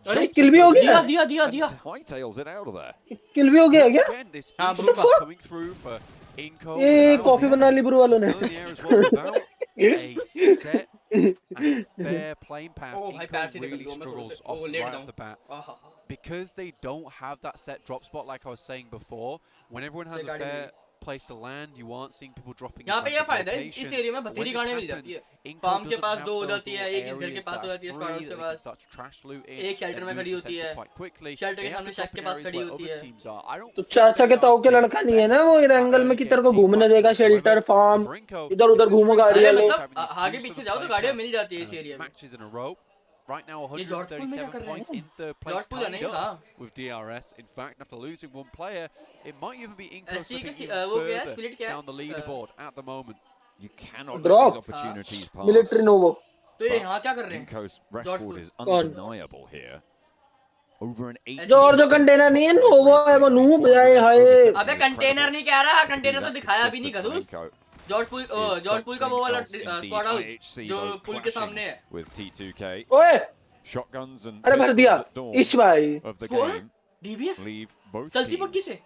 Nenete किल भी हो गया. दिया and hightails it out of there. किल भी हो गया क्या? Again, this हाँ, issue ब्रू का. coming through for Inco. ये कॉफी बना ली ब्रू वालों ने. Still in the air as well without a set and fair plane path. Oh, I Inco passed it. really Oh, struggles oh, off laid right down. off the bat. Because they don't have that set drop spot like I was saying before, when everyone has a fair place to land, you aren't seeing people dropping. यहाँ पे ये फायदा है इस area में बतेरी गाड़ी मिल जाती है. फार्म के पास दो हो जाती है, एक इस घर के पास हो जाती है, स्क्वाड हाउस के पास. एक शेल्टर में खड़ी होती है. शेल्टर के सामने शेक के पास खड़ी होती है. तो चाचा के ताऊ के लड़का नहीं है ना वो इधर एंगल में किधर को घूमने देगा. शेल्टर फार्म इधर उधर घूमो गाड़ी अरे वाले. मतलब आगे पीछे जाओ तो गाड़ियाँ मिल जाती है इस एरिया में. Right now, 137 points in third place, tied up with DRS. In fact, after losing one player, it might even be Inco slipping even further down the leaderboard at the moment. You cannot let Drop. these opportunities pass. Military novo. तो ये यहाँ क्या कर रहे हैं? Inco's record is कौन? undeniable here. over an 8. जो container नहीं है वो है वो नूब है हाय अबे कंटेनर नहीं कह रहा कंटेनर तो दिखाया भी नहीं खड़ूस जॉर्ज पुल का वो वाला स्क्वाड हाउस जो पुल के सामने है with T2K ओए shotguns and अरे भर दिया इस भाई of the game DBS leave both चलती teams पक्की से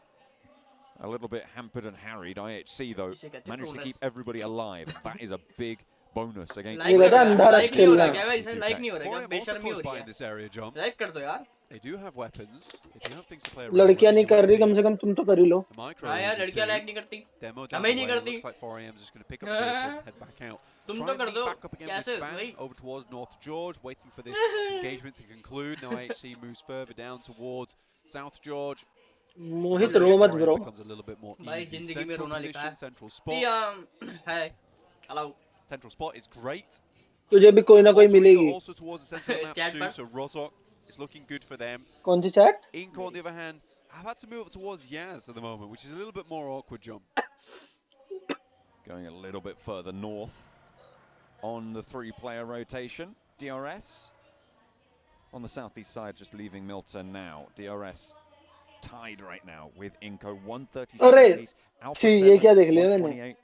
a little bit hampered and harried. IHC though managed to keep everybody alive. That is a big bonus against ये बता अंधारा खेलना लाइक नहीं हो रहा क्या बेशर्मी हो रही in this area, John. है लाइक कर दो यार They do have weapons. They do have things to play around. लड़कियां नहीं कर रही कम से कम तुम तो कर ही लो हां यार लड़कियां लाइक नहीं करती हमें नहीं करती Looks like 4AM is just going to pick up the vehicles, head back out. तुम तो कर दो Back up again with Svan over towards North George, waiting for this engagement to conclude. Now IHC moves further down towards South George. मोहित रो मत bro Becomes a little bit more भाई easy. जिंदगी में रोना लिखा है Central spot. है allow Central spot is great. तुझे भी कोई ना कोई मिलेगी Also towards the center of the map too, so Rozok is looking good for them. कौन सी chat Inco, on the other hand, have had to move up towards Yaz at the moment, which is a little bit more awkward, John. going a little bit further north on the 3-player rotation. DRS on the southeast side, just leaving Milton now. DRS tied right now with Inco 137 apiece. Alpha 7, 128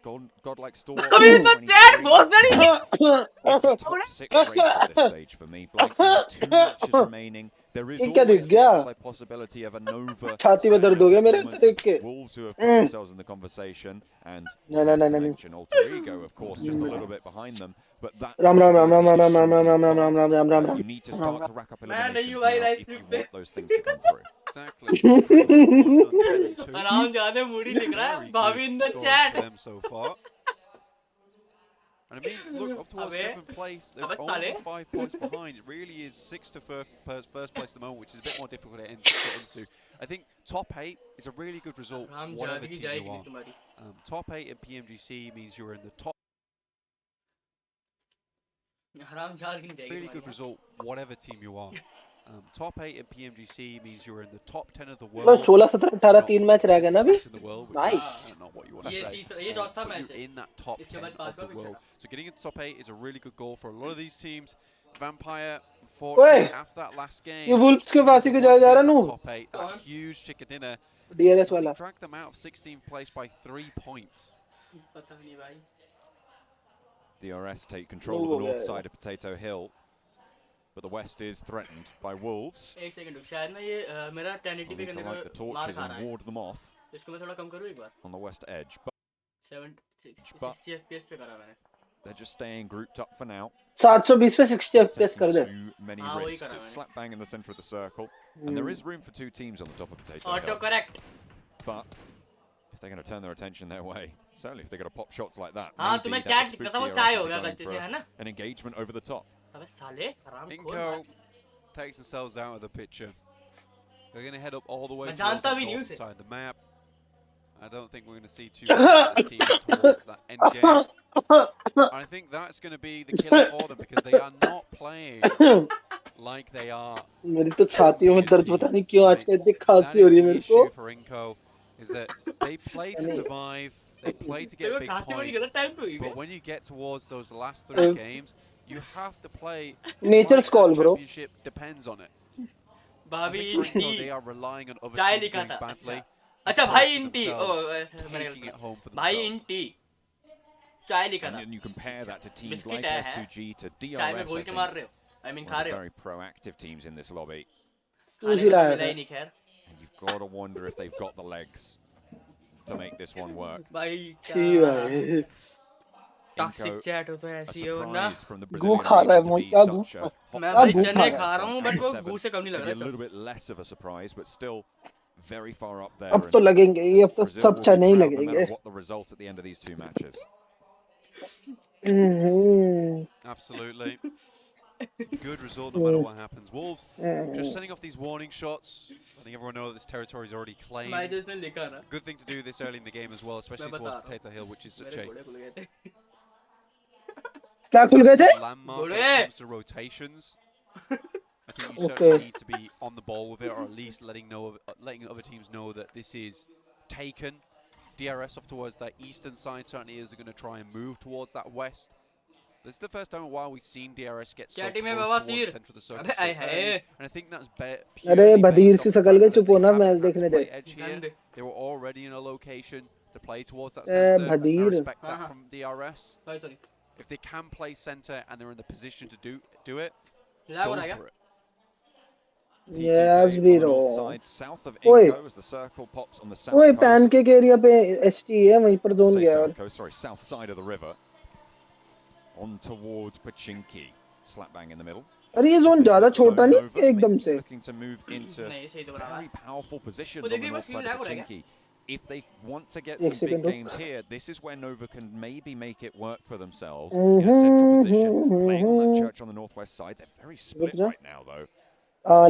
godlike store. अभी तो chat बहुत बड़ी It's a top 6 race at this stage for me. Blake, 2 matches remaining. There is क्या always दिख the गया outside possibility of a Nova. छाती में दर्द हो गया मेरे देख के Wolves who have put themselves in the conversation and mention Alter Ego, of course, just a little bit behind them. But that Ram Ram Ram Ram Ram Ram Ram Ram Ram Ram Ram Ram Ram Ram you need to start to rack up Man, eliminations you now like if you want those things to come through. Exactly. आराम ज्यादा Moody लिख रहा है Very भाभी good in the score chat for them so far. And I mean, look, up towards 7th place, they're only 5 points behind. It really is 6th to first place at the moment, which is a bit more difficult to get into. I think top 8 is a really good result, whatever team you are. Top 8 in PMGC means you're in the top. Really good result, whatever team you are. Top 8 in PMGC means you're in the top 10 of the world. बस 16 17 18 3 match रह गए ना अभी Nice. Not what you want to say. ये चौथा match है In that top 10 of the world. So getting into top 8 is a really good goal for a lot of these teams. Vampire, unfortunately, after that last game, ये wolves के पास ही के जा रहा नू top 8, that huge chicken dinner. DRS वाला Dragged them out of 16th place by 3 points. पता नहीं भाई DRS take control of the north side of Potato Hill, but the west is threatened by wolves. एक second रुक शायद ना ये मेरा 1080 पे करने Light the का मार torches खा रहा and है ward them off इसको मैं थोड़ा कम करूँ एक बार on the west edge, but 60 fps पे करा मैंने they're just staying grouped up for now. 720 पे 60 fps कर दे Too many risks. It's slap bang in the center of the circle, and there is room for 2 teams on the top of Potato Hill. Auto correct. But if they're going to turn their attention their way, certainly if they're going to pop shots like that, हाँ तुम्हें क्या दिक्कत है वो चाय हो गया going गलती for से है ना an engagement over the top. अबे साले आराम Inco takes themselves out of the picture. They're going to head up all the way मैं towards जानता the भी नहीं north उसे side of the map. I don't think we're going to see too much of this team towards that end game. I think that's going to be the killer for them because they are not playing like they are. मेरी तो छातियों में दर्द पता नहीं क्यों आज इतनी खांसी हो रही है मेरे को The issue for Inco is that they play to survive, they play to get big points, but when you get towards those last 3 games, you have to play. Nature's call, bro. Championship depends on it. भाभी Inco, they are relying on other चाय teams लिखा doing था badly. अच्छा भाई इंटी Taking it home for भाई themselves. इंटी चाय लिखा And था then you compare that to teams biscuit like है S2G to DRS, चाय में I घोल के think, मार रहे हो आई मीन one खा of the रहे हो very proactive teams in this lobby. उसी रहा मिला ही है नहीं खैर And you've got to wonder if they've got the legs to make this one work. भाई ठीक है टॉक्सिक चैट हो तो A ऐसी हो ना surprise from the goo Brazilian खा रहा है region to मोई be क्या गू such a hot मैं भाई गू चने खा खा रहा हूँ बट वो 7. गू से कम नहीं लग Maybe a रहा little bit less of a surprise, but still very far up there. अब तो and लगेंगे ये अब तो Brazil सब will be चने ही proud no लगेंगे matter what the result at the end of these 2 matches. Absolutely. It's a good result no matter what happens. Wolves just sending off these warning shots. I think everyone knows that this territory is already claimed. भाई जिसने लिखा ना Good thing to do this early in the game as well, especially towards Potato Hill, which is such मेरे a घोड़े खुल गए थे क्या खुल गए थे landmark when it comes to rotations. I think you Okay. certainly need to be on the ball with it, or at least letting other teams know that this is taken. DRS off towards that eastern side certainly is going to try and move towards that west. This is the first time in a while we've seen DRS get so क्या close team है towards Baba the तीर? center of the circle अबे so आए early, hi and I think that's अरे purely बधीर based C off the शकल के fact that चुप होना they मैच haven't had देखने to they play edge here. गंदे They were already in a location to play towards that A center. I बधीर respect that हाँ, from DRS. भाई sorry If they can play center and they're in the position to do it, lag हो go रहा है क्या? for it. Yes TTK भी on the row north side, south of ओए Inco as the circle pops on the south ओए coast. Pancake area पे ST है वहीं पर जोन Say गया और south coast, sorry, south side of the river. On towards Pachinki. Slap bang in the middle. अरे ये जोन ज्यादा छोटा नहीं है एकदम से Looking to move into नहीं सही तो बराबर very powerful positions वो on the देखिए north बस side लैग of हो रहा है क्या? Pachinki. If they want to get एक some big सेकंड रुक games here, this is where Nova can maybe make it work for themselves. In a central position, playing on that church on the northwest side. They're very split जा right now, though.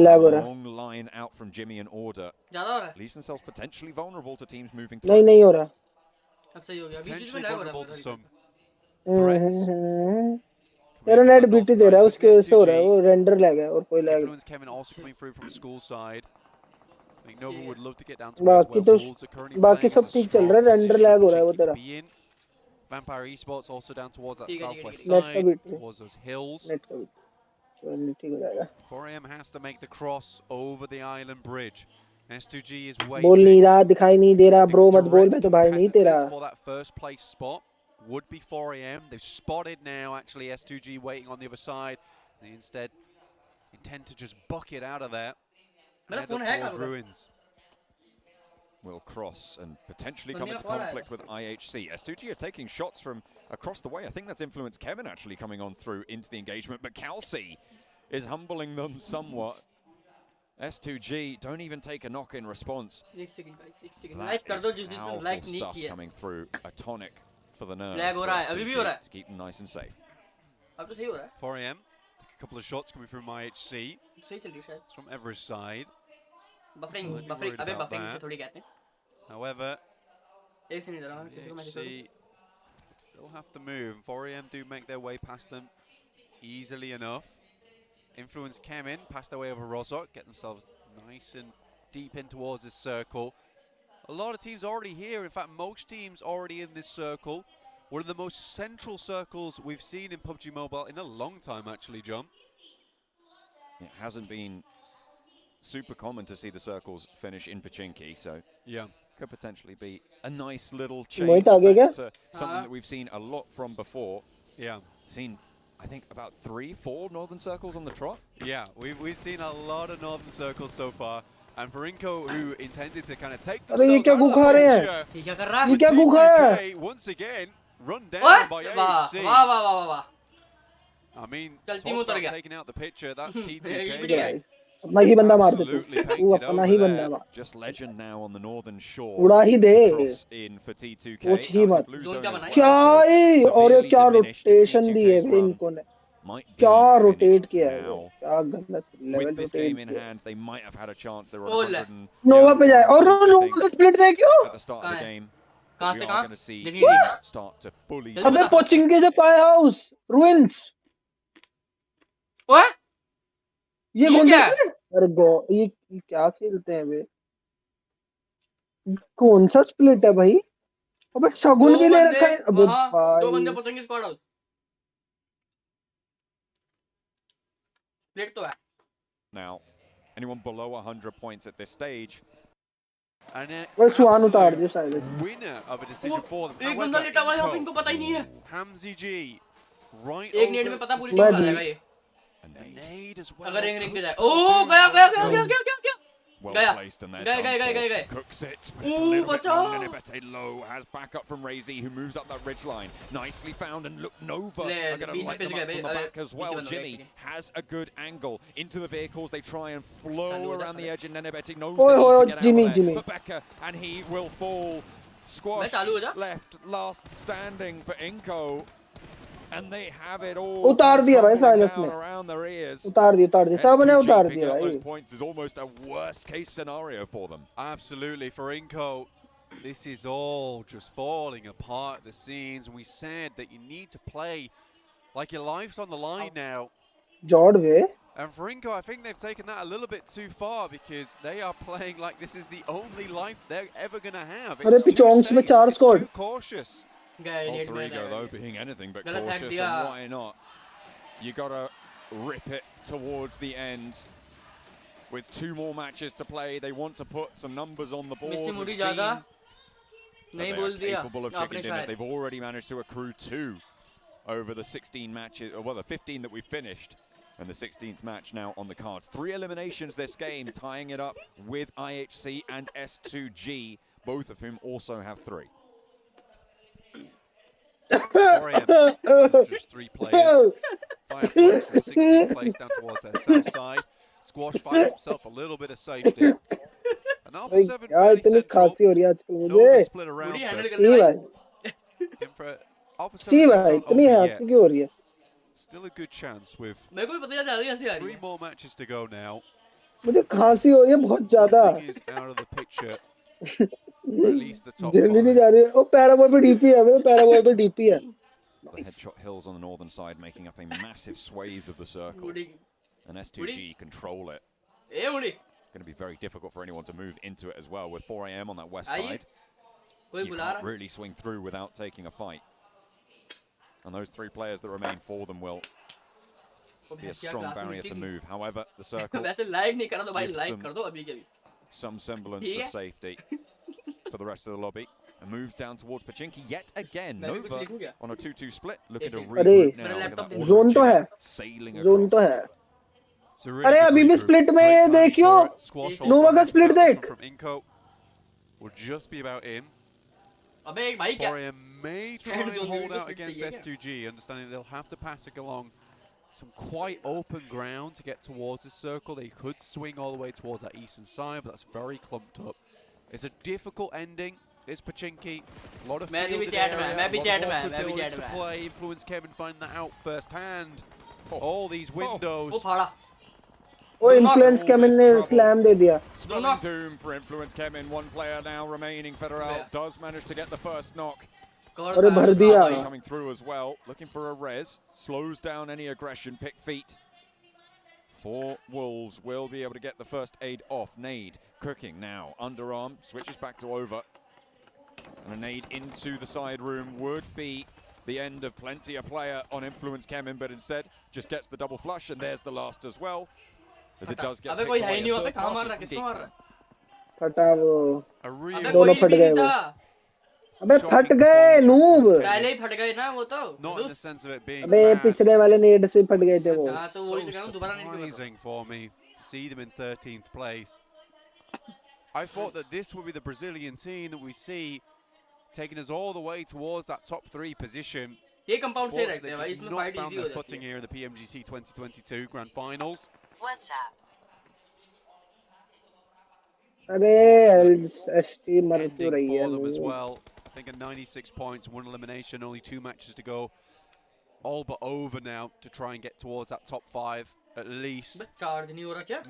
Lag हो A रहा है long line out from Jimmy and Order ज़्यादा हो रहा है? leaves themselves potentially vulnerable to teams moving नहीं through. नहीं हो रहा अब सही हो गया बीच में Potentially लैग हो रहा vulnerable to है some हम्म, threats. तेरा नेट Coming बीटी from दे रहा है both उसकी वजह sides से हो with रहा है STG. वो रेंडर लैग है और कोई lag Influence Kevin also coming through from school side. I think Nova would love to get down towards बाकी where तो Wolves are currently बाकी playing. सब It's a ठीक चल strong रहा है रेंडर position लैग for हो रहा है वो Pachinki to तेरा be in. Vampire eSports also down towards that ठीक है southwest नेट का side, बीट है towards those hills. नेट का बीट कोई नहीं ठीक हो जाएगा 4AM has to make the cross over the island bridge. S2G is बोल waiting. नहीं रहा दिखाई नहीं दे रहा I ब्रो think मत बोल direct मैं तो भाई नहीं तेरा competitors for that first place spot would be 4AM. They've spotted now actually S2G waiting on the other side. They instead intend to just buck it out of there. मेरा Head phone up है towards कहाँ ruins. Will cross and potentially तो come नहीं into हो रहा है। conflict with IHC. S2G are taking shots from across the way. I think that's influenced Kevin actually coming on through into the engagement, but Kelsey is humbling them somewhat. S2G don't even take a knock in response. एक second भाई एक second That like कर is दो जिस दिन powerful like नहीं stuff किया coming through. A tonic for the nerves. Lag हो for रहा है अभी भी हो रहा S2G है to keep them nice and safe. अब तो सही हो रहा है 4AM. Take a couple of shots coming from IHC. सही चल रही है शायद It's from every side. Buffering Slightly buffering worried अबे about बफरिंग से that. थोड़ी कहते हैं However, एक सेकंड जरा किसी को message IHC still have to move. 4AM do make their way past them easily enough. Influence came in, passed their way over Rozok, get themselves nice and deep in towards this circle. A lot of teams already here. In fact, most teams already in this circle. One of the most central circles we've seen in PUBG Mobile in a long time, actually, John. It hasn't been super common to see the circles finish in Pachinki, so Yeah. could potentially be a nice little वही change तो आगे क्या back to something that we've seen a lot from before. Yeah. Seen, I think, about 3-4 northern circles on the trot. Yeah, we've seen a lot of northern circles so far. And for Inco, who intended to kind of take अरे ये themselves क्या out of गुखा the रहे हैं picture, ये क्या कर रहा ये है क्या गुखा है TTK once again run down ओए by वाह AHC. वाह वाह वाह वाह I mean, चल talk टीम उतर about गया taking out the picture. That's ये भी T2K. नहीं है अपना ही बंदा मार दे Absolutely तू painted अपना over ही there. बंदा मार Just legend now on the northern shore. उड़ा ही दे to cross in for T2K. कुछ ही out in the मत blue जोन zone क्या as बनाया? well, क्या so है और ये severely क्या diminished if रोटेशन दी है T2K's वे run इनको ने might be क्या रोटेट finished किया है now. क्या गंदा level With this rotate game in किया hand, they might have had a chance. They were Oh, on 100 नोवा पे जाए और I नोवा think, का स्प्लिट है क्यों at the start of the कहाँ है? game. कहाँ We से are कहाँ? going to see देखिए, teams देखिए। start to fully. जल्दी अबे बता। पोचिंग के जो फायर हाउस रुइंस ओए ये ये कौन क्या सा अरे गो ये क्या खेलते हैं वे कौन सा स्प्लिट है भाई अबे शगुन दो भी ले बंदे रखा है अबे वहाँ दो बंदे भाई पहुंचेंगे स्क्वाड हाउस प्लेट तो है Now, anyone below 100 points at this stage. And an वो सुहान उतार दिया absolute शायद winner of a decision for them. एक बंदा लेटा हुआ है यहाँ पे इनको पता ही नहीं है Hamzy G, right एक नेट में over पता पूरी मैं टीम खा भी- जाएगा ये a nade as well. अगर रिंग रिंग पे जाए Puts ओ them गया down गया for गया the गया goal. गया गया गया Well गया placed and they're गए done गए गए for. गए गए Cooks it, but it's a Ooh, little bit बचाओ। long. Nenebete low has backup from Razy, who moves up that ridge line. Nicely found, and look, Nova ले, are going to beach light पे them से up गए, from the अरे, back as पीछे well. बंद हो गया, Jimmy एक has a good angle into the vehicles. They try and flow चालू हो जा around the साले। edge, and Nenebete knows ओए they need होए to get out Jimmy of there. Jimmy But Becca, and he will fall. Squash चालू हो जा। left, last standing for Inco. And they have it all उतार दिया भाई crumbling Silas down ने around their ears. उतार दिया सब ने S2G उतार picking दिया up भाई those points is almost a worst case scenario for them. Absolutely, for Inco, this is all just falling apart at the scenes. And we said that you need to play like your life's on the line now. जॉर्ड way And for Inco, I think they've taken that a little bit too far because they are playing like this is the only life they're ever going to have. अरे It's too पिचोंग्स में safe, चार it's squad too cautious. Alter Ego, though, being anything but cautious, and why not? You gotta rip it towards the end. With 2 more matches to play, they want to put some numbers on the board. We've seen that they are capable of chicken dinners. They've already managed to accrue 2 over the 16 matches, well, the 15 that we finished, and the 16th match now on the cards. 3 eliminations this game, tying it up with IHC and S2G, both of whom also have 3. Just 3 players. Firefox is 16th place down towards their south side. Squash finds himself a little bit of safety. And Alpha 7 fairly central. No split around them. Alpha 7 still a good chance with 3 more matches to go now. मुझे खांसी हो रही है बहुत ज़्यादा. Is out of the picture. Release the top 5. जल्दी नहीं जा रही है. ओ पैराबॉल पे डीपी है. वो पैराबॉल पे डीपी है. The headshot hills on the northern side making up a massive swathe of the circle. And S2G control it. Going to be very difficult for anyone to move into it as well with 4am on that west side. You can't really swing through without taking a fight. And those 3 players that remain for them will be a strong barrier to move. However, the circle gives them some semblance of safety for the rest of the lobby. And moves down towards Pachinki yet again. Nova on a 2-2 split, looking to regroup now. Zone तो है. Zone तो है. अरे अभी भी split में है देखियो. Nova का split देख. From Inco will just be about in. 4am may try and hold out against S2G, understanding they'll have to pass it along some quite open ground to get towards this circle. They could swing all the way towards that eastern side, but that's very clumped up. It's a difficult ending. It's Pachinki. A lot of fielded area, to play. Influence Kevin finding that out first hand. All these windows. Oh, Influence Kevin ने slam दे दिया. Spelling doom for Influence Kevin. 1 player now remaining. Federal does manage to get the first knock. अरे भर दिया. Coming through as well. Looking for a res. Slows down any aggression. Pick feet. 4 Wolves will be able to get the first aid off. Nade cooking now. Underarm switches back to over. And a nade into the side room would be the end of plenty of player on Influence Kemin, but instead just gets the double flush, and there's the last as well. As it does get picked away. फटा वो. दोनों फट गए वो. अबे फट गए noob. पहले ही फट गए ना वो तो. Not in the sense of it being. अबे पिछले वाले नेड से फट गए थे वो. हाँ तो वही तो कह रहा हूँ दोबारा नहीं surprising for me to see them in 13th place. I thought that this would be the Brazilian team that we see taking us all the way towards that top 3 position. ये कंपाउंड से रखते हैं भाई इसमें fight easy हो जाती है. Footing here in the PMGC 2022 Grand Finals. WhatsApp. अरे ST मर क्यों रही है them as well. I think at 96 points, 1 elimination, only 2 matches to go. All but over now to try and get towards that top 5 at least.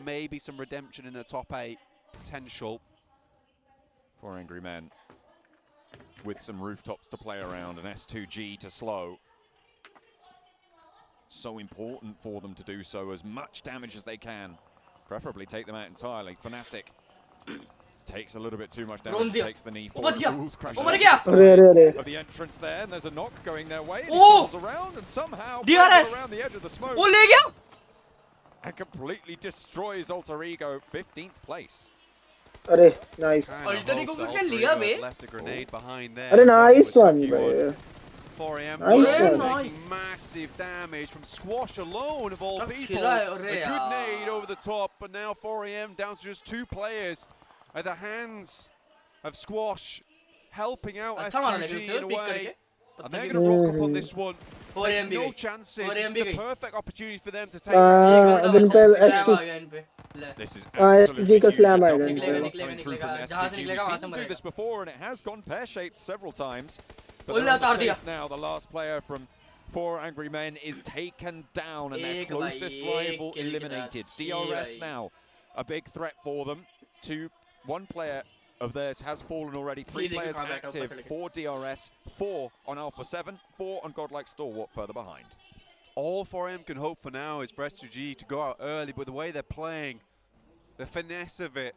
Maybe some redemption in a top 8 potential. 4 angry men with some rooftops to play around and S2G to slow. So important for them to do so, as much damage as they can. Preferably take them out entirely. Fnatic takes a little bit too much damage, takes the knee forward. Rules crashes of the entrance there, and there's a knock going their way. And he falls around and somehow around the edge of the smoke. And completely destroys Alter Ego, 15th place. अरे nice. Left a grenade behind there. अरे nice one. 4am taking massive damage from Squash alone of all people. A good nade over the top, but now 4am down to just 2 players at the hands of Squash, helping out S2G in a way. And they're going to rock up on this one. No chances. It's the perfect opportunity for them to take This is absolutely huge. Coming through from S2G. We've seen them do this before, and it has gone pear-shaped several times. But now the last player from 4 Angry Men is taken down, and their closest rival eliminated. DRS now a big threat for them. 1 player of theirs has fallen already. 3 players active for DRS, 4 on Alpha 7, 4 on Godlike Stalwart further behind. All 4M can hope for now is for S2G to go out early, but the way they're playing, the finesse of it,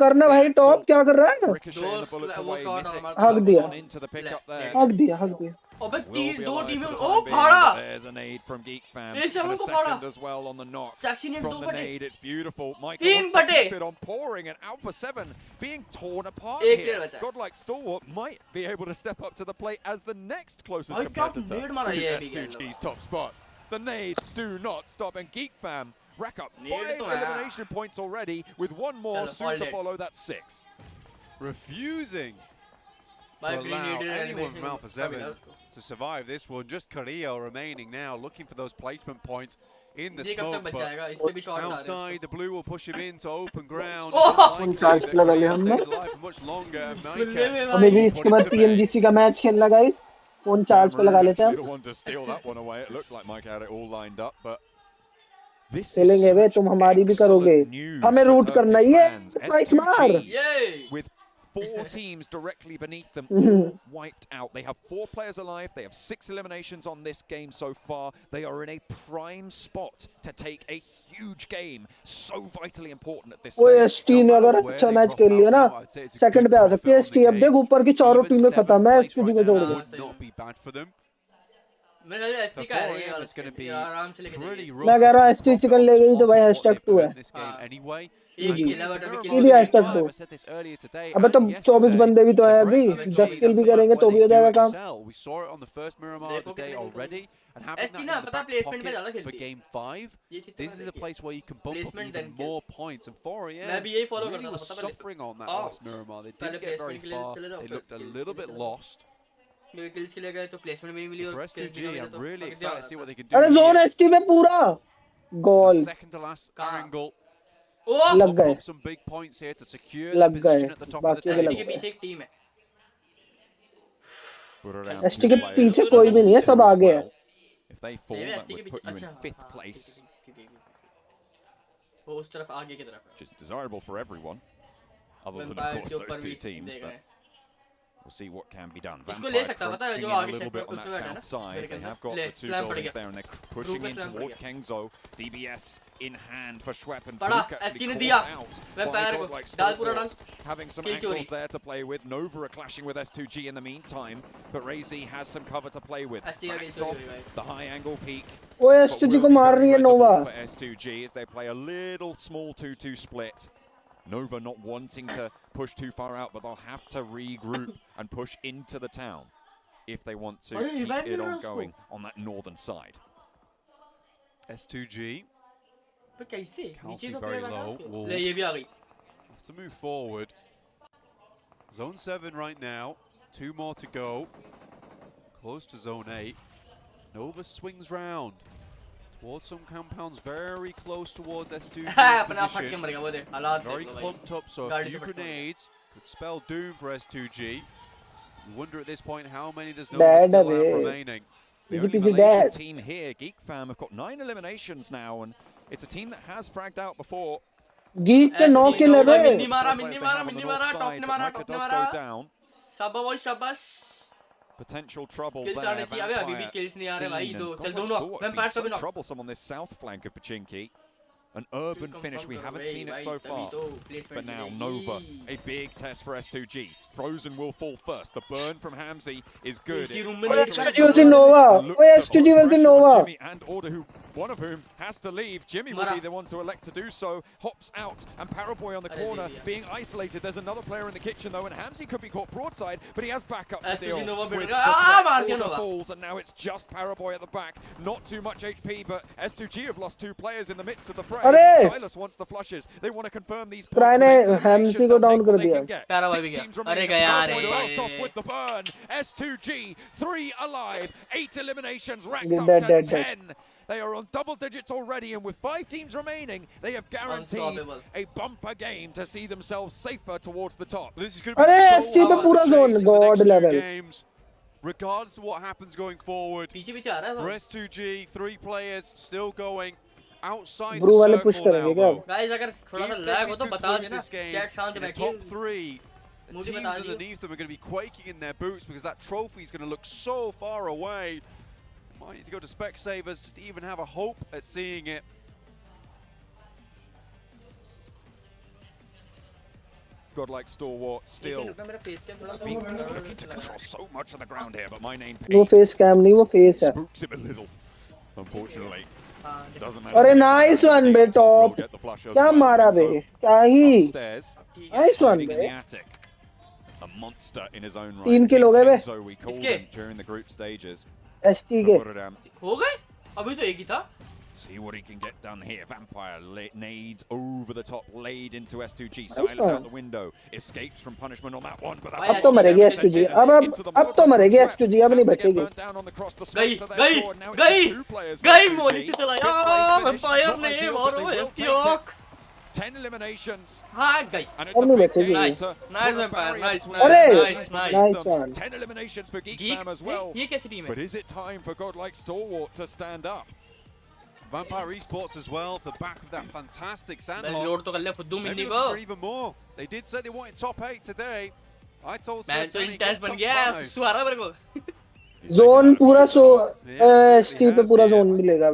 करना भाई top क्या कर रहा है? Ricochet and the bullets away. Mythic हक दिया on into the pickup there. हक दिया हक दिया अबे तीन दो टीमें ओ ओ फाड़ा there's a nade from Geek Fam ये सेवन and a को फाड़ा second as well on the knock Saxy ने from दो the बटे nade. It's beautiful. Mike तीन wants to बटे keep it on pouring, and Alpha 7 being torn apart एक here. player बचा Godlike Stalwart might be able to step up to the plate as the next closest भाई क्या competitor nade मारा to ये अभी गेंद S2G's top spot. The nades do not stop, and Geek Fam rack up 5 Nade तो है। elimination points already with one more चलो, soon all to dead। follow. That's 6. Refusing भाई to green allow needed anyone from animation Alpha कभी ना 7 उसको to survive this one. Just Carrillo remaining now, looking for those placement points in the ये कब तक smoke. बच But जाएगा इस पे भी शॉट्स आ रहे outside, the blue will push him into open ground. Oh! उनचास लगा लिया हमने Alive for much longer. खुले में अभी भी भाई इसके बाद PMGC का मैच खेलना गाइस 49 पे लगा लेते हैं The one to steal that one away. It looked like Mike had it all lined up, but this is खेलेंगे वे such तुम हमारी भी करोगे excellent news हमें for रूट करना Turkish ये fans. फाइट मार S2G ये with 4 teams directly beneath them, all wiped out. They have 4 players alive. They have 6 eliminations on this game so far. They are in a prime spot to take a huge game, so vitally important at this वो stage. ST ने अगर अच्छा match खेल लिया ना second पे आ सकती है एसटी अब देख ऊपर की चारों टीमें खत्म है एसटी को छोड़ के would not be bad for them. मेरे ख्याल से एसटी का है ये वाला It's going to be आराम से लेके pretty जाइए rough. मैं कह रहा हूं एसटी चिकन ले गई तो भाई #2 है This game anyway. एक ही जी। खेला बट अभी ये किल भी तो hashtag नहीं दो। I said this earlier today. अबे तो and 24 yesterday. बंदे भी तो है The अभी first 10 two किल भी teams करेंगे where तो भी they हो do जाएगा काम excel. We saw it on the first Miramar देखो today कितने already, and having ST that ना in the पता back प्लेसमेंट पे pocket ज्यादा for खेलती है game 5. ये चीज़ This is a place where you can bump up Placement even then kill। more points. And 4 मैं भी यही फॉलो really करता था was पता पहले suffering on that हाँ। last Miramar. They पहले didn't get very placement के लिए far. चले जाओ, They फिर looked a kills little के लिए bit चले जाओ। lost. क्योंकि किल्स के लिए गए तो प्लेसमेंट भी नहीं मिली और For kills भी S2G, नहीं मिले I'm तो really बाकी क्या excited to see होता what they can अरे do जोन here. एसटी में पूरा गोल Second to last कहाँ? angle. ओह लग गए Up some big points here to secure the लग गए position at the top of the बाकियों के table. एसटी लग के गए पीछे एक टीम है Put around एसटी 2 के players. पीछे कोई भी नहीं है सब आगे है If they fall, नहीं that एसटी के would पीछे put you अच्छा in 5th हाँ, place, ठीक है वो उस तरफ आगे की तरफ है which is desirable for everyone, other than, of Vampires course, के ऊपर those 2 भी teams. देख but रहे हैं we'll see what can be done. इसको ले Vampire सकता पता है crunching जो in a आगे little शेप bit on उसमें that बैठा है ना south side. मेरे They ख्याल have से got ले the 2 स्लैम पड़ buildings गया there, and they're pushing पे in slam पड़ towards गया। Kengzo. DBS in hand for Schwepp, and पड़ा, Fluke actually ST ने caught दिया। out Vampire by को Godlike डाल पूरा Stalwart, डाल having some किल angles चोरी there to play with. Nova are clashing with S2G in the meantime, but Razy has some cover to play with. ST का किल Backs चोरी off हुई भाई the high angle peak. वो But ST will को be मार very रही है visible Nova for S2G as they play a little small 2-2 split. Nova not wanting to push too far out, but they'll have to regroup and push into the town if they want to अरे, keep revive it मिल रहा है on उसको। going on that northern side. S2G पर कैसे नीचे Kelsey तो very player बैठा low. उसके Wolves ले ये भी आ गई have to move forward. Zone 7 right now. 2 more to go. Close to zone 8. Nova swings round towards some compounds very close towards S2G's अपना फट के position. मर गया वो देख हालात Very देख लो भाई clumped up, so a गाड़ी few से फट के मर गया। grenades could spell doom for S2G. You wonder at this point how many does Bad Nova still away. have remaining. The Is it only busy Malaysian dead? team here, Geek Fam, have got 9 eliminations now, and it's a team that has fragged out before. गीत के 9 ST किल है भाई बे मिन्नी मारा Players Minni they मारा have on the Minni north मारा top side, ने but मारा Micah top ने does मारा go down. शाबाश शाबाश Potential trouble किल्स there. आने चाहिए अबे अभी भी Vampire किल्स नहीं आ रहे भाई seen, दो and चल Godlike दोनों Stalwart वैम्पायर been को भी so knock troublesome on this south flank of Pachinki. An urban finish, we haven't seen it so far. But now Nova, a big test for S2G. Frozen will fall first. The burn from Hamzy is good. इसी It room में isolates नहीं STG was the in burn Nova. and looks वो to STG put was in pressure on Nova. Jimmy and Order, one of whom has to leave. Jimmy will Mara. be the one to elect to do so. Hops out, and Paraboy on the Arre corner Devi. being isolated. There's another player in the kitchen though, and Hamzy could be caught broadside, but he has backup to STG deal Nova with. बैठ The गया आ मार threat. के Order Nova falls, and now it's just Paraboy at the back. Not too much HP, but S2G have lost 2 players in the midst of the fray. अरे! Silas wants the flushes. They want to confirm these प्राय points. ने with 8 हैमसी eliminations. को They'll down take कर what they दिया can get. Paraboy 6 भी गया। teams अरे remaining. गया Paraboy रे। last off with the burn. S2G 3 alive, 8 eliminations racked Dead, up dead, to dead, 10. They are on double digits already, and with 5 teams remaining, they have guaranteed Unstoppable. a bumper game to see themselves safer towards the top. This is going to be अरे so ST पे hard पूरा to zone chase in the God next 2 level games. Regardless of what happens going forward, पीछे पीछे आ रहा for है S2G, 3 players still going outside ब्रू वाले the push circle करेंगे now, क्या though. गाइस अगर थोड़ा सा If लैग they हो तो can बता conclude देना this game चैट शांत in the बैठिए top 3, the मुझे teams बता दियो underneath them are going to be quaking in their boots because that trophy is going to look so far away. Might need to go to Specsavers just to even have a hope at seeing it. godlike stalwart still looking to control so much of the ground here, but my name वो face cam नहीं, वो face है. spooks him a little. Unfortunately, doesn't अरे nice one बे top. क्या मारा बे, क्या ही. upstairs, nice one hiding in the बे. attic. A monster in his own right. 3 kill हो गए बे. So we called him during the group stages. ST के. हो गए? अभी तो एक ही था. See what he can get done here. Vampire nades over the top, laid into S2G. Silas out the window. Escapes from punishment on that one, but that's अब तो मरेगी S2G. अब तो मरेगी S2G. अब नहीं बचेगी. गई मोनी से चला यार. Vampire ने मारो ST. 10 eliminations. हाँ गई. And अब नहीं बचेगी. Nice Vampire. Nice. Nice one. 10 eliminations for Geek Fam as well. ये कैसी टीम है? But is it time for godlike stalwart to stand up? Vampire eSports as well, the back of that fantastic sandlock. Load तो कर ले फुद्दू Maybe Minni looking को. for even more. They did say they wanted top 8 today. I told मैं तो Sertani, intense get बन top गया. 5. सुहारा मेरे को. जोन पूरा ST पे पूरा जोन मिलेगा.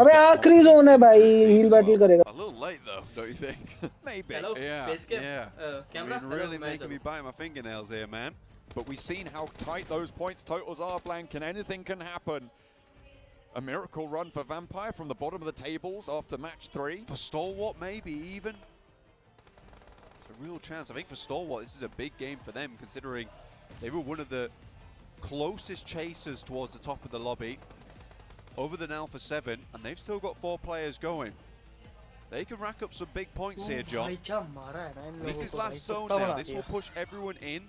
अबे आखिरी जोन है भाई. हील बैटल करेगा. A little late though, don't you think? Maybe. Hello. Yeah, Base camp. yeah. Camera. I mean, really making me bite my fingernails here, man. But we've seen how tight those points totals are, Blank, and anything can happen. A miracle run for Vampire from the bottom of the tables after match 3. For Stalwart, maybe even. It's a real chance. I think for Stalwart, this is a big game for them, considering they were one of the closest chasers towards the top of the lobby, over than Alpha 7, and they've still got 4 players going. They can rack up some big points here, John. This is last zone now. This will push everyone in.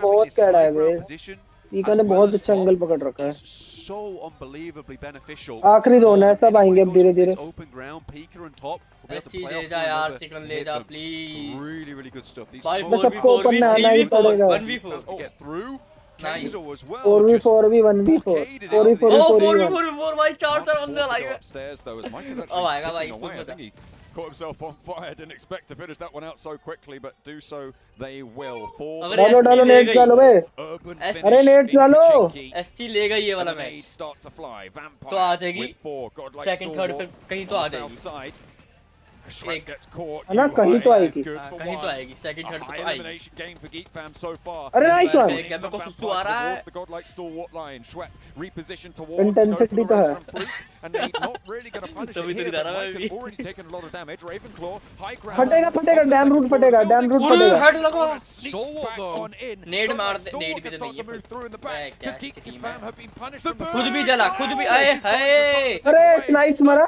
बहुत कैड़ा है बे. Position. टीका ने बहुत अच्छा angle पकड़ रखा है. So unbelievably beneficial. आखिरी जोन है, सब आएंगे अब धीरे-धीरे. Open ground, Peeker and top. ST ले जा यार, चिकन ले जा please. Really, really good stuff. These भाई बस सबको ऊपर में आना ही पड़ेगा. 1v4. get through. Nice. 4v4 भी 1v4. 4v4 Oh, 4v1. 4v4 भाई 4 बंदे लाए हुए. Upstairs though, as Mike is Oh, actually आएगा भाई, ticking away. I खुद think he caught himself on fire. Didn't expect to finish that one out so quickly, but do so they will. डालो net डालो बे. अरे net डालो. ST ले गई ये वाला match. Start to fly. Vampire तो आ जाएगी. with 4. Godlike Second, third पे कहीं तो आ जाएगी. Outside. Shrek gets caught. है ना, कहीं तो आएगी. कहीं तो आएगी. Second, third पे तो आएगी. Elimination game for Geek Fam so far. अरे नाइस वन. मेरे को सुसु आ रहा है. The godlike stalwart line. Schwepp repositioned towards. Intensity तो है. And they not really going to punish it here. But Mike has already taken a lot of damage. Ravenclaw, high ground. फटेगा dam रूट फटेगा. हेड लगा. Stalwart on in. नेड मार दे. नेड भी तो नहीं move through in the back because Geek Fam have been punished. खुद भी जला. खुद भी आए. हाय. अरे स्नाइप्स मारा.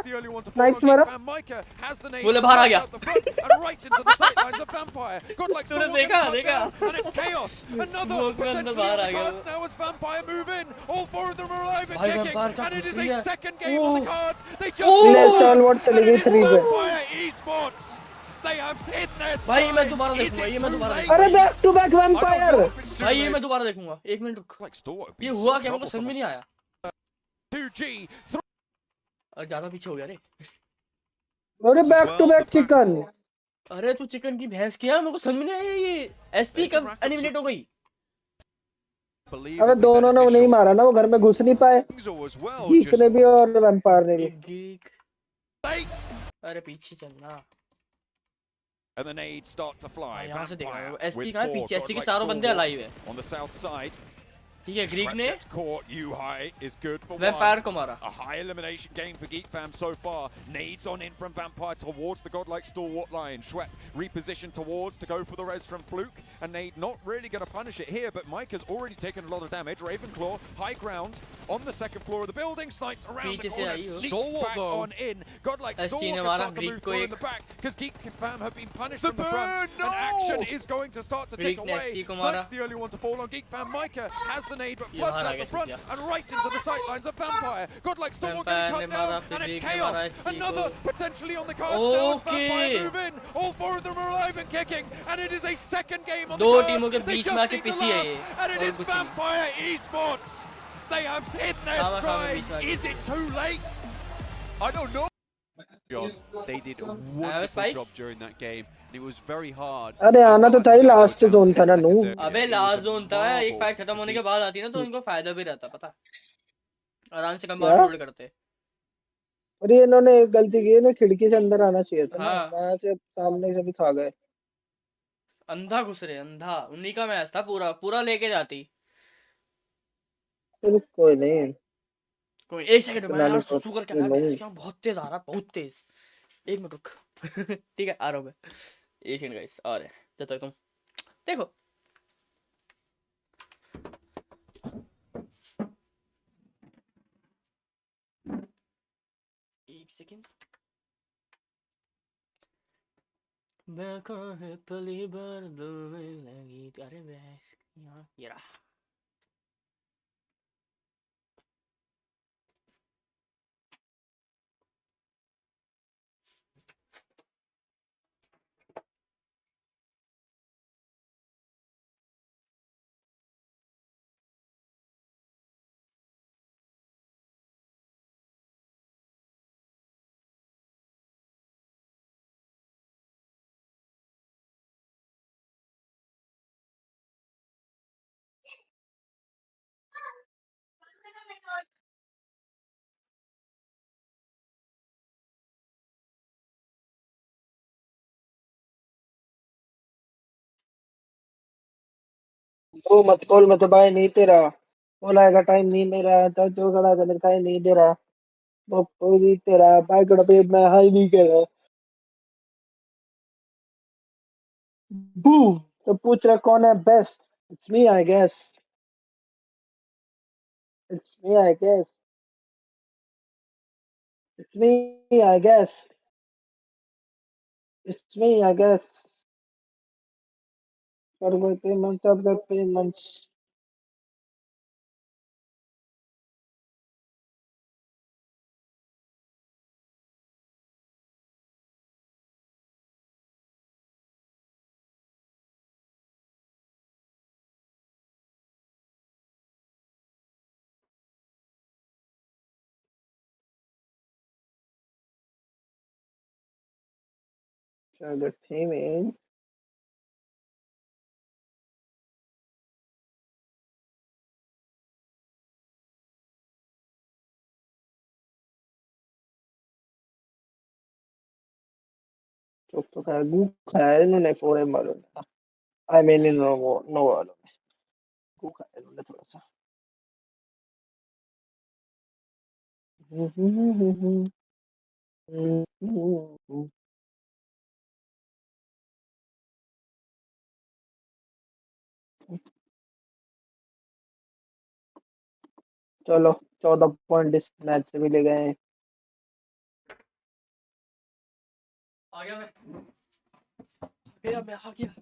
स्नाइप्स मारा. Micah has the name. बोले बाहर आ गया. And right into the sightlines of Vampire. Godlike तूने Stalwart देखा. and it's chaos. Another potentially on the cards now as Vampire move in. All 4 of them are alive and kicking. And it is a second game on the cards. They just Stalwart चली गई 3 पे. Vampire eSports. They have hit their भाई मैं दोबारा देखूंगा. ये मैं दोबारा देखूंगा. अरे बैक टू बैक वैम्पायर. भाई ये मैं दोबारा देखूंगा. 1 मिनट रुक. ये हुआ क्या मेरे को समझ में नहीं आया. 2G. ज्यादा पीछे हो गया रे. अरे बैक टू बैक चिकन. अरे तू चिकन की भैंस किया. मेरे को समझ में नहीं आया. ये ST कब एलिमिनेट हो गई. अबे दोनों ने नहीं मारा ना, वो घर में घुस नहीं पाए. गीक ने भी और वैम्पायर ने भी. गीक. अरे पीछे चलना. And the nades start to fly. यहाँ से देखा है. ST कहाँ है पीछे. ST के चारों बंदे अलाइव है. On the south side. ठीक है. ग्रीक ने caught. You high is good for Vampire को मारा. A high elimination game for Geek Fam so far. Nades on in from Vampire towards the godlike stalwart line. Schwepp repositioned towards to go for the res from Fluke. And Nade not really going to punish it here, but Mike has already taken a lot of damage. Ravenclaw, high ground on the second floor of the building. Snipes around the corner. Sneaks back on in. Godlike stalwart can start to move through in the back because Geek Fam have been punished from the front. And action is going to start to tick away. Snipes the only one to fall on. Geek Fam Micah has the nade, but floods out the front and right into the sightlines of Vampire. Godlike Stalwart getting cut down, and it's chaos. Another potentially on the cards now as Vampire move in. All 4 of them are alive and kicking, and it is a second game on the cards. They just need the last, and it is Vampire eSports. They have hit their stride. Is it too late? I don't know. They did a wonderful job during that game. It was very hard. अरे आना तो था ही. Last zone था ना नू. अबे last zone था. एक फाइट खत्म होने के बाद आती ना तो इनको फायदा भी रहता. पता आराम से कंबाइन होल्ड करते. अरे इन्होंने एक गलती की है ना, खिड़की से अंदर आना चाहिए था. हाँ. वहां से सामने से भी खा गए. अंधा घुस रहे, अंधा। उन्हीं का मैच था, पूरा पूरा लेके जाती। चलो कोई नहीं, कोई एक सेकंड में इतना यार, नहीं सुसु करके आया, भैंस क्या बहुत तेज आ रहा है, बहुत तेज। एक मिनट रुक। ठीक है, आ रहा हूँ मैं। एक सेकंड गाइस, आ रहे हैं जब तक तुम देखो। एक सेकंड। मैं कहाँ पली बार दिल में लगी, अरे भैंस यहाँ ये रहा। वो मत कॉल मत भाई, नहीं तेरा कॉल आएगा, टाइम नहीं मेरा, जो खड़ा कर टाइम नहीं दे रहा। वो कोई नहीं तेरा भाई कड़ा पे मैं हाई नहीं कर रहा। बू तो पूछ रहा कौन है best? It's me I guess, it's me I guess, it's me I guess, it's me I guess. कर कोई पेमेंट्स, अब कर पेमेंट्स। चलो पेमेंट तो खाया गू खाया इन्होंने 4M वालों ने, आई मीन इन नो वालों ने गू खाया इन्होंने थोड़ा सा। चलो 14 पॉइंट इस मैच से मिले गए हैं। आ गया मैं आ गया।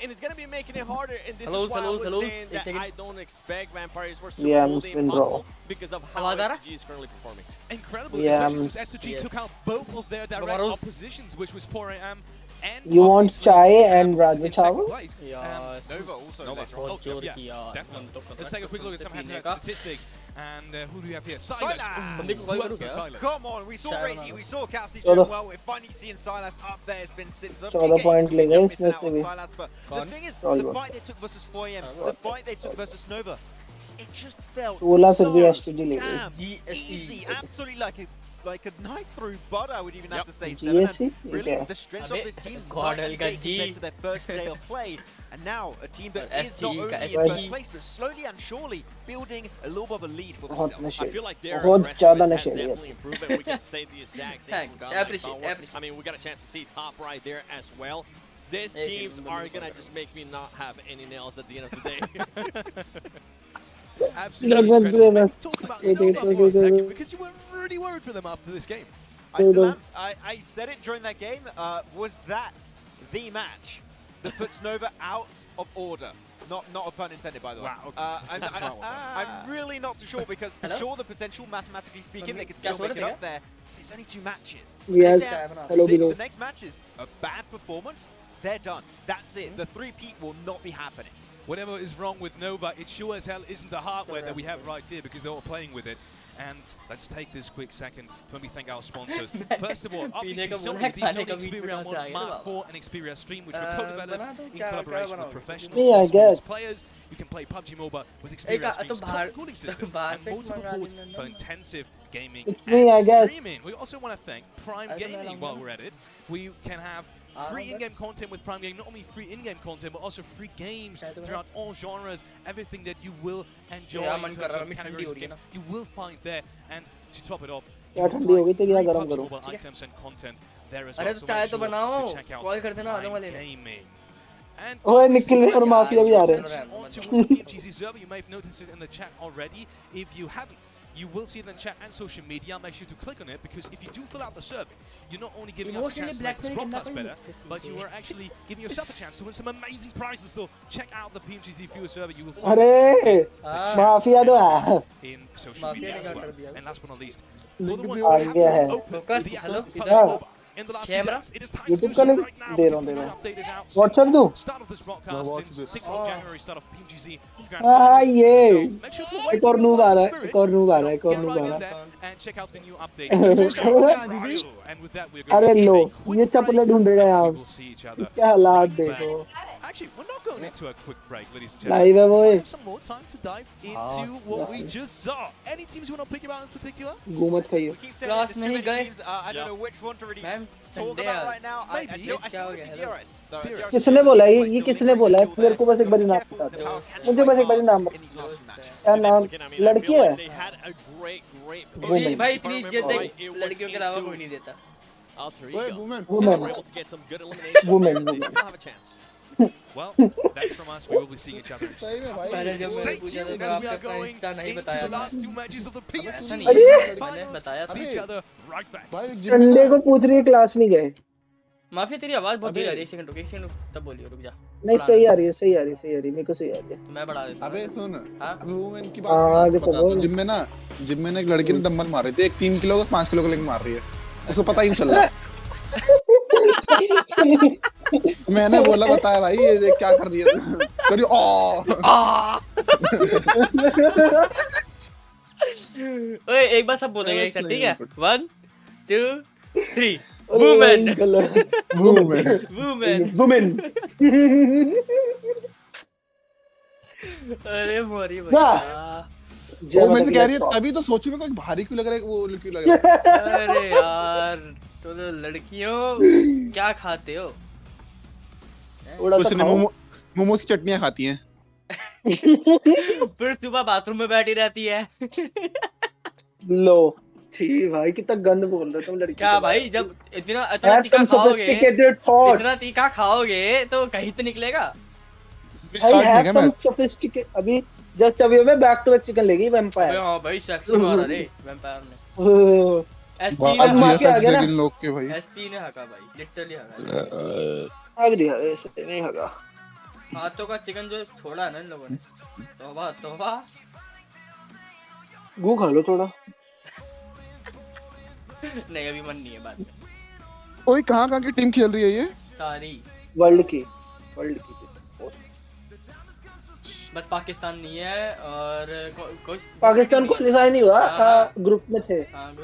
And it's going to be making it harder, and this Hello, is why hello, I was hello. saying that second. I don't expect Vampire Esports to Yeah, pull the Muslim bro. impossible because of how SG is currently performing. Incredible, Yeah, especially since SG yes. took out both of their direct Tomorrow. oppositions, which was 4AM and You want obviously chai Amp and was Rajma in second chawal? place. Yes. Nova also Nova. later on. बहुत जोर yeah, किया। definitely. हम तो Let's take a quick look at some पीने hand-to-hand का। statistics. And who do we have here? Silas! बंदे को Who call else करूँ than क्या? Silas? Come on, we saw Sharon Razy, Arnold. we saw Cassie Chalo. doing well. We're finally seeing Silas up there. It's been since 14 point ले गए इसमें से भी। Silas, but the Gone. thing is, All the gone. fight they took versus 4AM, the fight they took versus Nova, it just felt 16 फिर भी so STG ले गई। damn GSE. easy, absolutely like a knife through butter. I would even have to say. GSE? Seven. And really, Yeah. the strength अबे, of this team God, night and का day G. compared to their first day of play, and now a team that और is not SG only का in SG. first place but slowly and surely building a little bit of a lead for बहुत themselves. नशे I feel like their बहुत ज़्यादा aggressiveness has नशे लिए। definitely improved, and we can say the exact same Thank from you. Gunlight Appreciate, Power. appreciate. I mean, we got a chance to see top right there as well. These Hey, teams hey, are hey, gonna hey, just make me not have any nails at the end of the day. Absolutely Never incredible. been a- And talking about it Nova is- for a it is- second, because you were really worried for them after this game. I still am. I said it during that game. Was that the match that puts Nova out of order? Not a pun intended, by the way. Wow, okay. I'm really not too sure because Hello? sure the potential, mathematically speaking, they could क्या still so make it रहे up there. There's only 2 matches. Yes, If they have- hello the, below. the next match is a bad performance. They're done. That's it. The 3-peat will not be happening. Whatever is wrong with Nova, it sure as hell isn't the hardware that we have right here, because they're all playing with it. And let's take this quick second to maybe thank our sponsors. First of all, obviously Sony, the Sony Xperia 1 Mark 4 and Xperia Stream, which were co-developed in collaboration with professional esports players. You can play PUBG Mobile with Xperia Stream's top cooling system and multiple ports for intensive gaming and streaming. We also want to thank Prime Gaming while we're at it. We can have free in-game content with Prime Gaming, not only free in-game content, but also free games throughout all genres. Everything that you will enjoy in terms of categories of games, you will find there. And to top it off, you will find free PUBG Mobile items and content there as well. So make sure to check out Prime Gaming. And और mafia भी आ रहे हैं. on towards the PMGC server, you may have noticed it in the chat already. If you haven't, you will see it in the chat and social media. Make sure to click on it, because if you do fill out the survey, you're not only giving us a chance to make this broadcast better, but you are actually giving yourself a chance to win some amazing prizes. So check out the PMGC viewer server. You will find mafia तो है. in social media as well. And last but not least, for the ones that have opened the app PUBG Mobile in the last few days, it is time to do so right now. The update is out. WhatsApp do. Start of this broadcast since 6th of January, start of PMGC. ये Make sure to एक और noob आ रहा है, एक और noob आ रहा है, एक और get noob आ right रहा in है. there and check out the new update. And with that, we're अरे going to low, take a quick ये चप्पलें break, ढूंढ रहे हैं and we आप. will see each other क्या हालात right देखो. back. Actually, we're not going into a quick break, ladies and Live है वो gentlemen. We ये. have some more time to dive into what we just saw. Any teams you want to pick about in particular? घूमत खाइयो. We keep saying there's too many teams. I don't know which one to really talk about right now. I still want to see DRS. किसने बोला ये किसने बोला है? मेरे को बस एक बारी नाम बता दो. मुझे बस एक बारी नाम बता. क्या नाम? लड़की है? भाई इतनी इज्जत लड़कियों के अलावा कोई नहीं देता. Woman. Well, that's from us. We will be seeing each other. Stay tuned as we are going into the last two matches of the PMGC. See each other right back. Sunday को पूछ रही है class नहीं गए. Mafia तेरी आवाज बहुत धीरे आ रही है. एक सेकंड रुक तब बोलियो. रुक जा. नहीं सही आ रही है, सही आ रही है, मेरे को सही आ रही है. मैं बढ़ा देता हूं. अबे सुन, अबे वुमेन की हाँ, बात बता दो. जिम में ना एक लड़की ने डंबल मार रही थी. एक 3 किलो का 5 किलो का लेके मार रही है. उसको पता ही नहीं चल रहा. मैंने बोला बताया भाई ये देख क्या कर रही है. करी ओए एक बार सब बोलेंगे एक साथ, ठीक है? 1 2 3 वुमेन वुमेन. अरे मोरी भैया. वो मेरे से कह रही है तभी तो सोचू मैं कोई भारी क्यों लग रहा है. वो क्यों लग रहा है. अरे यार तो लड़कियों क्या खाते हो? कुछ नहीं, मोमोज की चटनियां खाती हैं. फिर सुबह बाथरूम में बैठी रहती है. लो छी भाई कितना गंद बोल रहे तुम लड़की. क्या भाई जब इतना तीखा खाओगे तो कहीं तो निकलेगा. अभी जस्ट अभी मैं बैक टू बैक चिकन लेगी वैम्पायर. हां भाई सेक्सी मारा रे वैम्पायर ने. एसटी ने लोग के भाई एसटी ने हका भाई, लिटरली हका. आग दिया ऐसे नहीं हका. हाथों का चिकन जो छोड़ा है ना इन लोगों ने. तौबा तौबा. गू खा लो थोड़ा. नहीं अभी मन नहीं है बात. ओए कहां की टीम खेल रही है ये? सारी वर्ल्ड की. बस पाकिस्तान नहीं है और पाकिस्तान क्वालीफाई नहीं हुआ. ग्रुप में थे.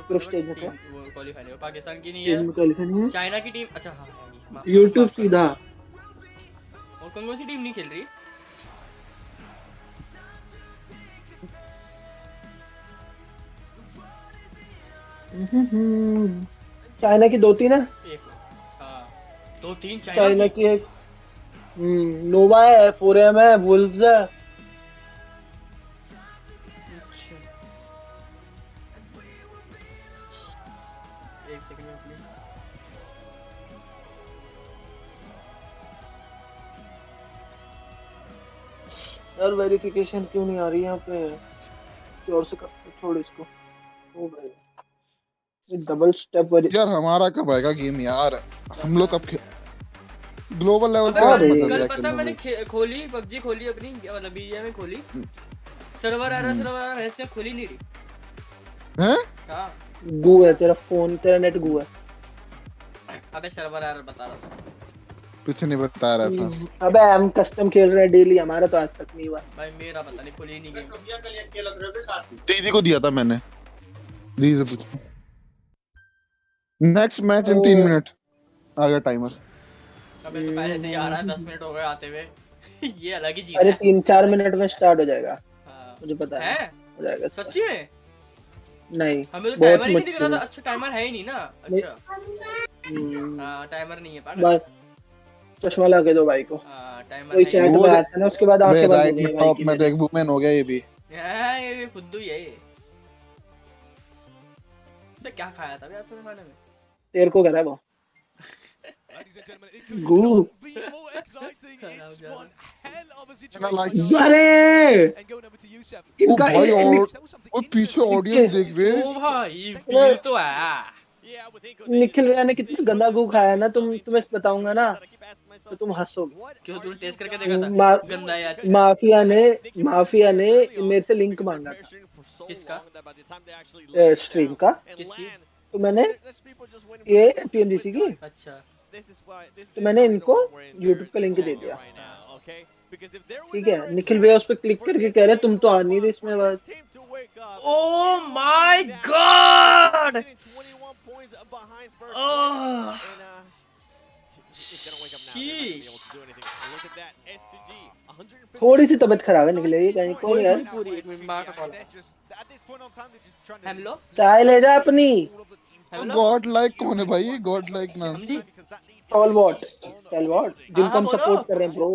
ग्रुप स्टेज में थे. वो क्वालीफाई नहीं हुआ. पाकिस्तान की नहीं है. चाइना की टीम. अच्छा हाँ यूट्यूब सीधा. और कौन सी टीम नहीं खेल रही? चाइना की 2-3 है. हाँ 2-3 चाइना की एक नोवा है, 4M है, वुल्व्स है. एक सेकंड में प्लीज. यार वेरिफिकेशन क्यों नहीं आ रही यहाँ पे? और से छोड़ इसको. ओ भाई ये डबल स्टेप यार हमारा कब आएगा गेम यार? हम लोग कब ग्लोबल लेवल पे कल पता मैंने खोली पबजी खोली अपनी मतलब बीजीएम में खोली. सर्वर आ रहा ऐसे खोली नहीं रही. हैं? हां गू है तेरा फोन, तेरा नेट गू है. अबे सर्वर आ रहा बता रहा था. कुछ नहीं बता रहा था. अबे हम कस्टम खेल रहे हैं डेली. हमारा तो आज तक नहीं हुआ भाई. मेरा पता नहीं खोली नहीं गेम. दीदी को दिया था मैंने. जी से पूछो। नेक्स्ट मैच इन 3 मिनट आ गया टाइमर। अबे तो पहले से ही आ रहा है, 10 मिनट हो गए आते हुए। ये अलग ही चीज अरे है। 3-4 मिनट में स्टार्ट हो जाएगा, हाँ। मुझे पता है है? हो जाएगा सच्ची में? नहीं, हमें तो बहुत टाइमर ही नहीं दिख रहा था। मुश्किल। अच्छा टाइमर है ही नहीं ना। अच्छा हाँ टाइमर नहीं है पागल। बस चश्मा लगा दो भाई को। हाँ टाइमर कोई नहीं चैट वो में आता है ना, उसके बाद आंखें बंद राइट होनी में है भाई टॉप की में मेरे। तो एक वुमेन हो गया ये भी। हाँ, ये फुद्दू ही है ये। तो क्या खाया था यार तूने खाने में? तेरे को करा वो Ladies and gentlemen, it could Goo. not be more exciting. It's one hell of a situation. अरे And going over to Yusuf. ओ इनका भाई और That was something और पीछे interesting. ऑडियंस देख वे। ओ भाई फील तो है। Yeah, with Inco, निखिल भैया ने कितना गंदा गू खाया ना, तुम्हें बताऊंगा ना तो तुम हंसोगे। क्यों तूने टेस्ट करके देखा था? मा- गंदा है यार। माफिया ने मेरे से लिंक मांगा था किसका? स्ट्रीम का, किसकी? तो मैंने ये PMGC की, अच्छा तो मैंने इनको YouTube का लिंक दे दिया। ठीक है, निखिल भैया उस पर क्लिक करके कह रहे तुम तो आ नहीं रही इसमें बात। Oh my God. थोड़ी सी तबीयत खराब है निकलेगी कहीं को यार। पूरी एक मिनट मां का कॉल। हेलो चाय ले जा अपनी। हेलो गॉड लाइक कौन है भाई? गॉड लाइक ना टॉलवॉट जिनको हम सपोर्ट कर रहे हैं ब्रो।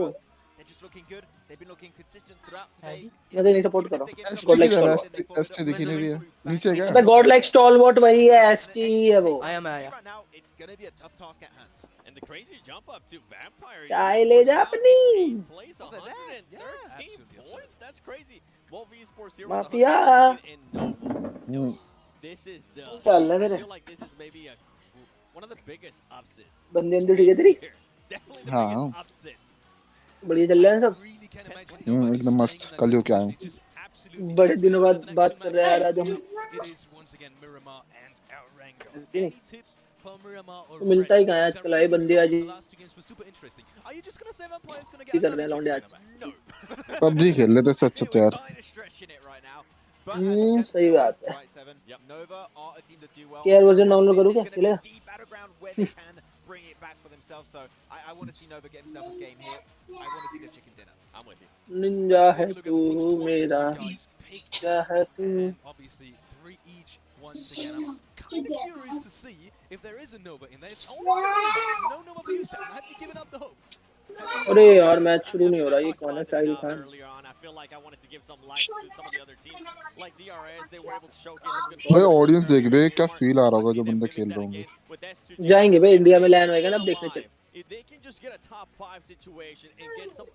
मुझे नहीं सपोर्ट करो। गॉड लाइक स्टॉलवॉट एसटी दिख ही नहीं रही है नीचे क्या? अबे गॉड लाइक स्टॉलवॉट वही है, एसटी है वो। आया मैं आया। And the crazy jump up to Vampire. चाय ले जा अपनी। Plays 113 points. That's crazy. Well, eSports here mafia. This is the. चल ना I मेरे। feel like this is maybe one of the biggest upsets. बंदे अंदर ठीक है तेरी? Definitely the हाँ। biggest upset. बढ़िया चल रहे हैं सब। एकदम मस्त। कल क्या है? बड़े दिनों बाद बात कर रहे हैं यार आज हम। It is once again Miramar and Arango. Any tips for Miramar or तो मिलता ही कहाँ है आजकल, आए बंदे आज ही The last two games were super interesting. Are you just gonna say Vampire is gonna कर get रहे हैं लौंडे आज। पबजी खेल लेते सच सच यार। सही बात है। यार वर्जन डाउनलोड करूँ क्या? चलेगा? Bring it back for themselves, so I want to see Nova get himself a game here. I want to see the chicken dinner. I'm with you. Ninja है तू मेरा, क्या है तू? Obviously, 3 each once again. I'm kind of curious to see if there is a Nova in there. It's only no Nova for you, Sam. Have you given up the hope? अरे यार match शुरू नहीं हो रहा, ये कौन है? Sahil Khan. Earlier on, I feel like I wanted to give some light to some of the other teams, like DRS. They were able to showcase some good. भाई ऑडियंस देख वे क्या फील आ रहा होगा जो बंदे खेल रहे होंगे। जाएंगे भाई, इंडिया में लैंड होएगा ना, अब देखने चल। If they can just get a top 5 situation and get some,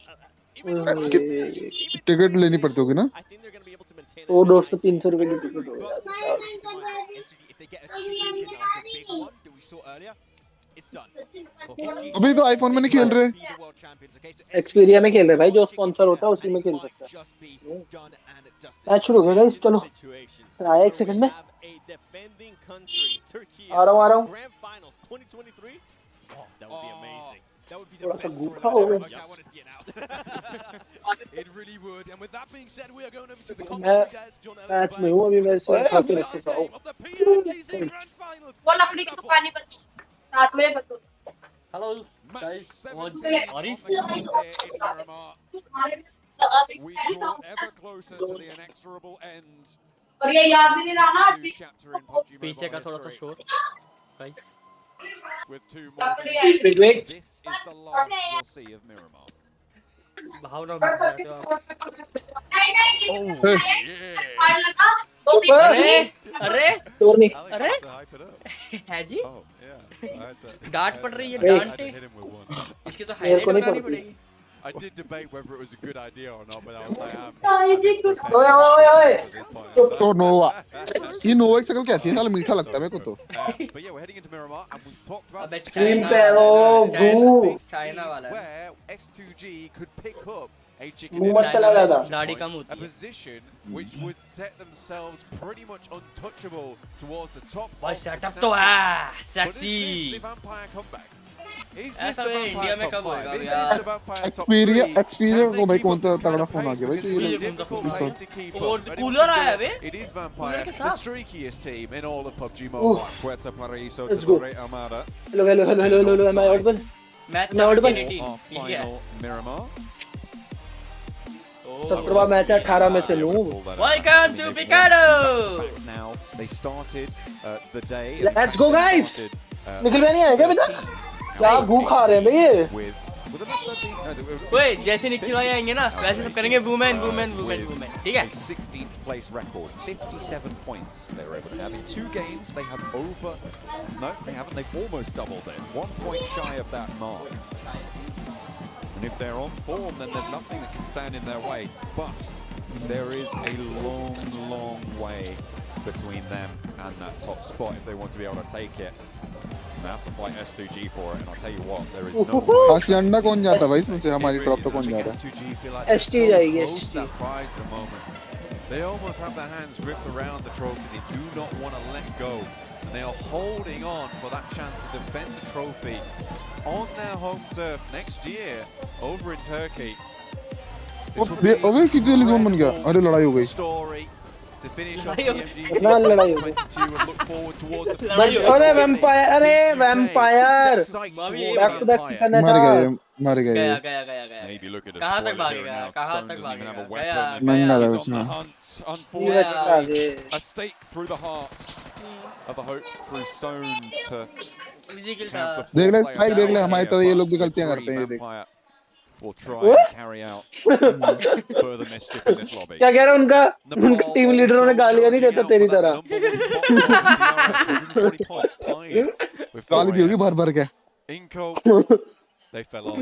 ticket लेनी पड़ती होगी ना? I think they're going to be able to maintain. वो 200-300 रुपए की टिकट होगा। If they get a chicken dinner like a big one that we saw earlier, it's done. अभी तो आईफोन में नहीं खेल रहे। एक्सपीरिया में खेल रहे भाई, जो स्पॉन्सर होता है उसी में खेल सकता है। मैच शुरू हो गया गाइस, चलो आया 1 सेकंड में। आ रहा हूँ। Grand Finals 2023. Oh, that would be amazing. That would be the थोड़ा सा best भूखा हो गया। I want to see it now. It really would. And with that being said, we are going over to the मैं commentary desk. John match में हूँ अभी, मैं सिर खा के रखता हूँ। of the PMGC Grand Finals. बोल अपनी को पानी पर 7 बजे बतो। Hello guys, what's Boris? We draw ever closer to the inexorable end. और ये याद नहीं रहा of this chapter in PUBG पीछे का Mobile थोड़ा सा history. शोर guys. With 2 more games, Wait. this is the last we'll see of Miramar. भावना में बैठे हो तो आप। अरे शोर नहीं। अरे To hype it up. है जी, Oh, yeah. I had to, डांट पड़ रही है, I had to डांटे। hit him with one. इसकी तो मेरे को हाईलाइट नहीं बनानी पड़ती। पड़ेगी। I did debate whether it was a good idea or not, but I was like, ओए। तो नोवा ये नोवा की शक्ल कैसी है? साला मीठा लगता है मेरे को तो। But yeah, we're heading into Miramar, and we've talked about अबे this चाइना पे वो वाला गू। चाइना वाला है। where S2G could pick up a chicken मुंह dinner मत चला ज्यादा। दाढ़ी कम a होती है। position which would set themselves pretty much untouchable towards the top. भाई of the सेटअप तो standings. है, But is sexy. this the Vampire comeback? ऐसा वे इंडिया में कब होएगा यार? एक्सपीरिया को भाई कौन सा तगड़ा फोन आ गया भाई तो ये और कूलर आया बे? It is कूलर Vampire, के the साथ? streakiest team in all of PUBG Mobile. Puerto Paraíso to Torre Armada. Hello, am I audible? Match Now audible? 17-18 Our final Miramar. सत्रहवां मैच है 18 में से लूं। Welcome to Picado. Now they started the day. Let's go, guys. निकल नहीं आएगा बेटा? क्या भूख खा रहे हैं भैया? ओए जैसे निखिल भाई आएंगे ना वैसे सब करेंगे वुमेन ठीक है? 16th place record, 57 points they were able to have in 2 games. They have over, no, they haven't. They've almost doubled it, 1 point shy of that mark. And if they're on form, then there's nothing that can stand in their way. But there is a long way between them and that top spot if they want to be able to take it. They have to fight S2G for it, and I'll tell you what, there is no way. हाशियांडा कौन जाता है भाई इसमें से हमारी drop पे कौन जा रहा है? ST जाएगी ST. They almost have their hands gripped around the trophy. They do not want to let go. And they are holding on for that chance to defend the trophy on their home turf next year over in Turkey. ओए कितने zone बन गया? अरे लड़ाई हो गई। Story to finish off PMGC कितना लड़ाई हो गई? 22 and look forward towards the अरे वैम्पायर बैक टू बैक करना था। मर गए। गया। Maybe look at कहाँ तक spoiler here भागेगा? now. कहाँ Stone तक doesn't even have a भागेगा? weapon. मंगा रहा He's on the है। hunt. Unfortunately, a stake through the heart of the hopes through Stone to Easy kill था। have the देख ले 4 player भाई देख ले down हमारी here, तरह ये but लोग भी the गलतियां 3 करते हैं ये देख। Vampire will try and carry out further mischief in this lobby. क्या कह रहा है उनका टीम लीडरों ने गालियां नहीं देता तेरी तरह। गाली भी होगी भर के। They fell off.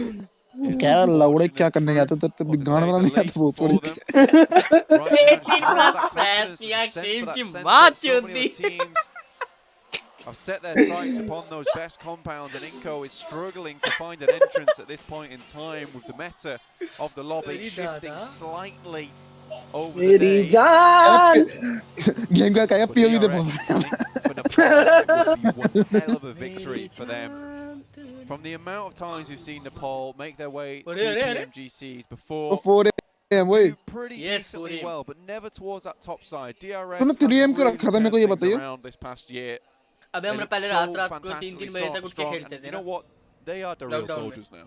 क्या लौड़े क्या करने गया था तो गाना बनाने गया था वो छोड़ी। 18+ टीम की मां चोदी। I've set their sights upon those best compounds, and Inco is struggling to find an entrance at this point in time with the meta of the lobby shifting slightly over the days. Game का क्या POV दे बोल। One hell of a victory for them. From the amount of times we've seen Nepal make their way to PMGCs before, 4 AM वही। do pretty decently well, but never towards that top side. DRS तूने 3 AM क्यों रखा था मेरे को ये बताइए? around this past year. अबे हम पहले रात को 3-3 बजे तक उठ के खेलते थे You ना। know what? They are the real Lockdown में। soldiers now.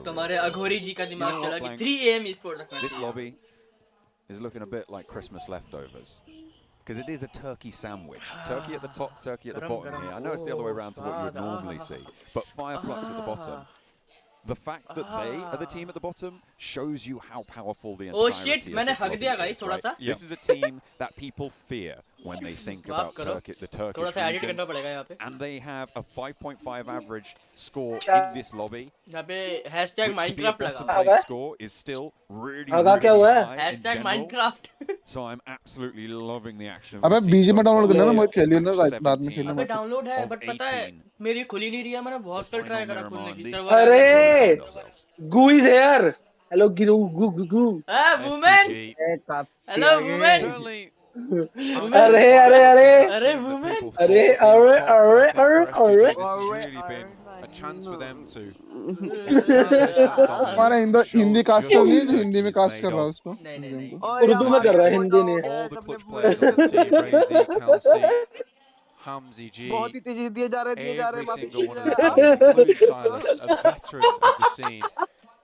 तुम्हारे अघोरी जी का दिमाग चला कि 3 AM eSports रखना This चाहिए। lobby is looking a bit like Christmas leftovers. Because it is a turkey sandwich. Turkey at the top, turkey at the bottom here. I know it's the other way around to what you would normally see. But Fireflux at the bottom. The fact that they are the team at the bottom shows you how powerful the entirety Oh shit, of मैंने this हक lobby दिया is, guys थोड़ा सा। This is a team that people fear when they think about the थोड़ा Turkish सा edit region. करना पड़ेगा यहाँ पे। And they have a 5.5 average score in this lobby. यहाँ पे # Which to be a Minecraft bottom लगा। place score is still really, क्या really हुआ है? high in # general. Minecraft। So I'm absolutely loving the action. अबे बीजी में download करना ना मैं खेलिए ना रात में खेलना अबे मत। डाउनलोड है बट पता है मेरी खुली नहीं रही है। मैंने बहुत बार ट्राई करा खोलने की। अरे गू इज हियर। हेलो गिरू गू गू गू। वुमेन। Hello women. अरे अरे अरे अरे वुमेन। अरे अरे अरे अरे अरे। It's really been a chance for them to. हमारा हिंदी कास्टर नहीं है जो हिंदी में कास्ट कर रहा है उसको। उर्दू में कर रहा है हिंदी में। All the clutch players on this team, Razy, Kelsey, Hamzy G, बहुत ही तेजी दिए जा रहे every single one of them, including Silas, a veteran of the scene.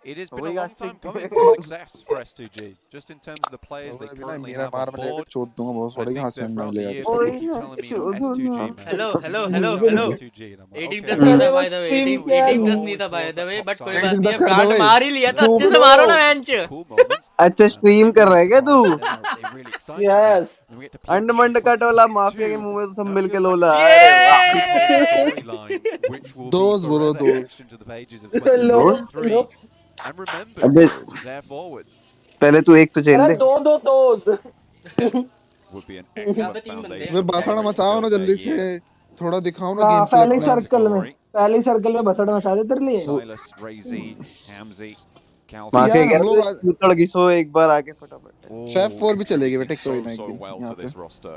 It has been a long time coming for success for S2G, just in terms of the players they currently मेरा have bar on में लेके board. चोद दूंगा बहुत I छोड़ेगा think हासिल that में throughout the ले year, जाके। people keep telling me S2G, man. Hello hello hello S2G, hello. and I'm like, 18+ okay. नहीं था बाय द वे। 18+ नहीं था बाय द वे बट कोई बात नहीं। अब गांड मार ही लिया तो अच्छे से मारो ना बेंच। Cool moments. अच्छा स्ट्रीम कर रहे हैं क्या तू? They're really excited. Yes. And we get to अंड मंड कट वाला माफिया के मुंह में तो सब मिलके लोला। storyline, which will Those be were forever those. etched into the pages of It's a low. 2023. And remember, अबे their forwards पहले तू एक तो झेल अरे ले। दो दोस्त। Would be an excellent way foundation. बासड़ मचाओ ना जल्दी से थोड़ा दिखाओ ना हाँ गेम पहले प्ले सर्कल में बसड़ मचा दे तेरे लिए। Silas, Razy, Hamzy, Kelsey. Mafia यार, हम लोग के चढ़ घिसो एक बार आके फटाफट। शेफ 4 भी चलेगी बेटे So, कोई ना एक so दिन well यहाँ for पे। this roster.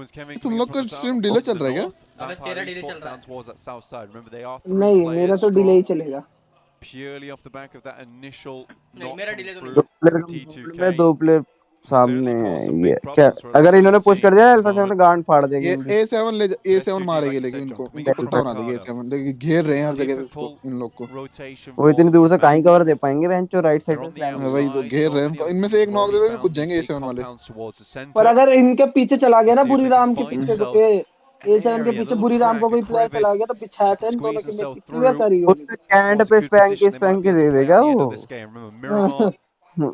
Everyone's coming तुम in लोग from का the south, stream from delay the चल रहा है क्या? north. अबे Vampire तेरा डिले eSports चल रहा down है। towards that south side. Remember, they are 3 नहीं मेरा players तो डिले ही strong, चलेगा। purely off the back of that initial नहीं knock मेरा from डिले तो नहीं दो through प्लेयर T2K. दो प्लेयर सामने Certainly है caused some ये big क्या problems for a lot अगर of इन्होंने these पुश कर teams दिया at the अल्फा 7 moment. गांड फाड़ देंगे ये इनकी। A7 मारेगी like you लेकिन said, इनको John, coming इनको in from फटा बना देगी Jakarta. A7 देखिए घेर रहे हैं हर जगह से इसको Difficult इन लोग को। rotation वो इतनी for दूर से कहीं कवर दे Vampire. पाएंगे बेंचो राइट साइड They're में on the प्लान वही तो outside. घेर So रहे हैं many तो other इनमें teams से एक have नॉक already दे देंगे कुछ found जाएंगे these big A7 वाले। compounds towards the पर center. अगर इनके पीछे चला गया ना See if बुरी they can राम के find पीछे themselves A7 an के area, a पीछे little बुरी राम crack, को a कोई प्लेयर चला crevice. गया तो पिछाते They can हैं दोनों squeeze की themselves नेट क्लियर through. करी वो होगी। कैंड Towards a पे good स्पैम position, के they might be able they to play देगा out the end वो। of this game. Remember, Miramar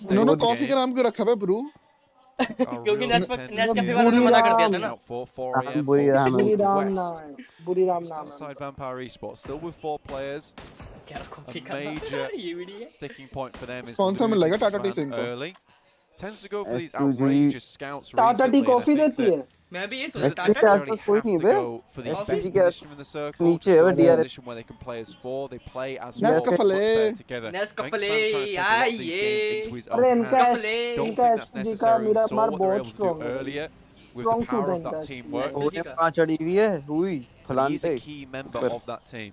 mistake. इन्होंने of the कॉफी game. का नाम क्यों रखा है ब्रू? क्योंकि नेस्कैफे वालों ने मना कर दिया था ना। Out for 4 AM. बुरी राम बुरी West. राम नाम है, बुरी राम नाम है। Outside Vampire eSports, still with 4 players. क्या कॉफी A का major ये वीडियो है। sticking point for them is Sponsor losing मिलेगा टाटा टी से Fran इनको। early. Tends to go for these SUG outrageous scouts Tata recently. T and I coffee think देती that है। मैं भी ये सोच doesn't रहा SUG के था। necessarily आसपास कोई have नहीं to bay. go for the best SUG के position in the circle. नीचे Just है go वो for a DRS। position where they can play as 4. They play as Nescafé। 4. What's better together? Nescafé, Thanks, fans trying to take a lot of these games into his अरे own इनका hands. Don't इनका think that's SG का necessary. We मेरा saw मार what they were बहुत able to do strong है। earlier with Strong the power shoot of that है teamwork. ओरे कहाँ चढ़ी हुई है हुई He फलान is a पे key member ऊपर। of that team.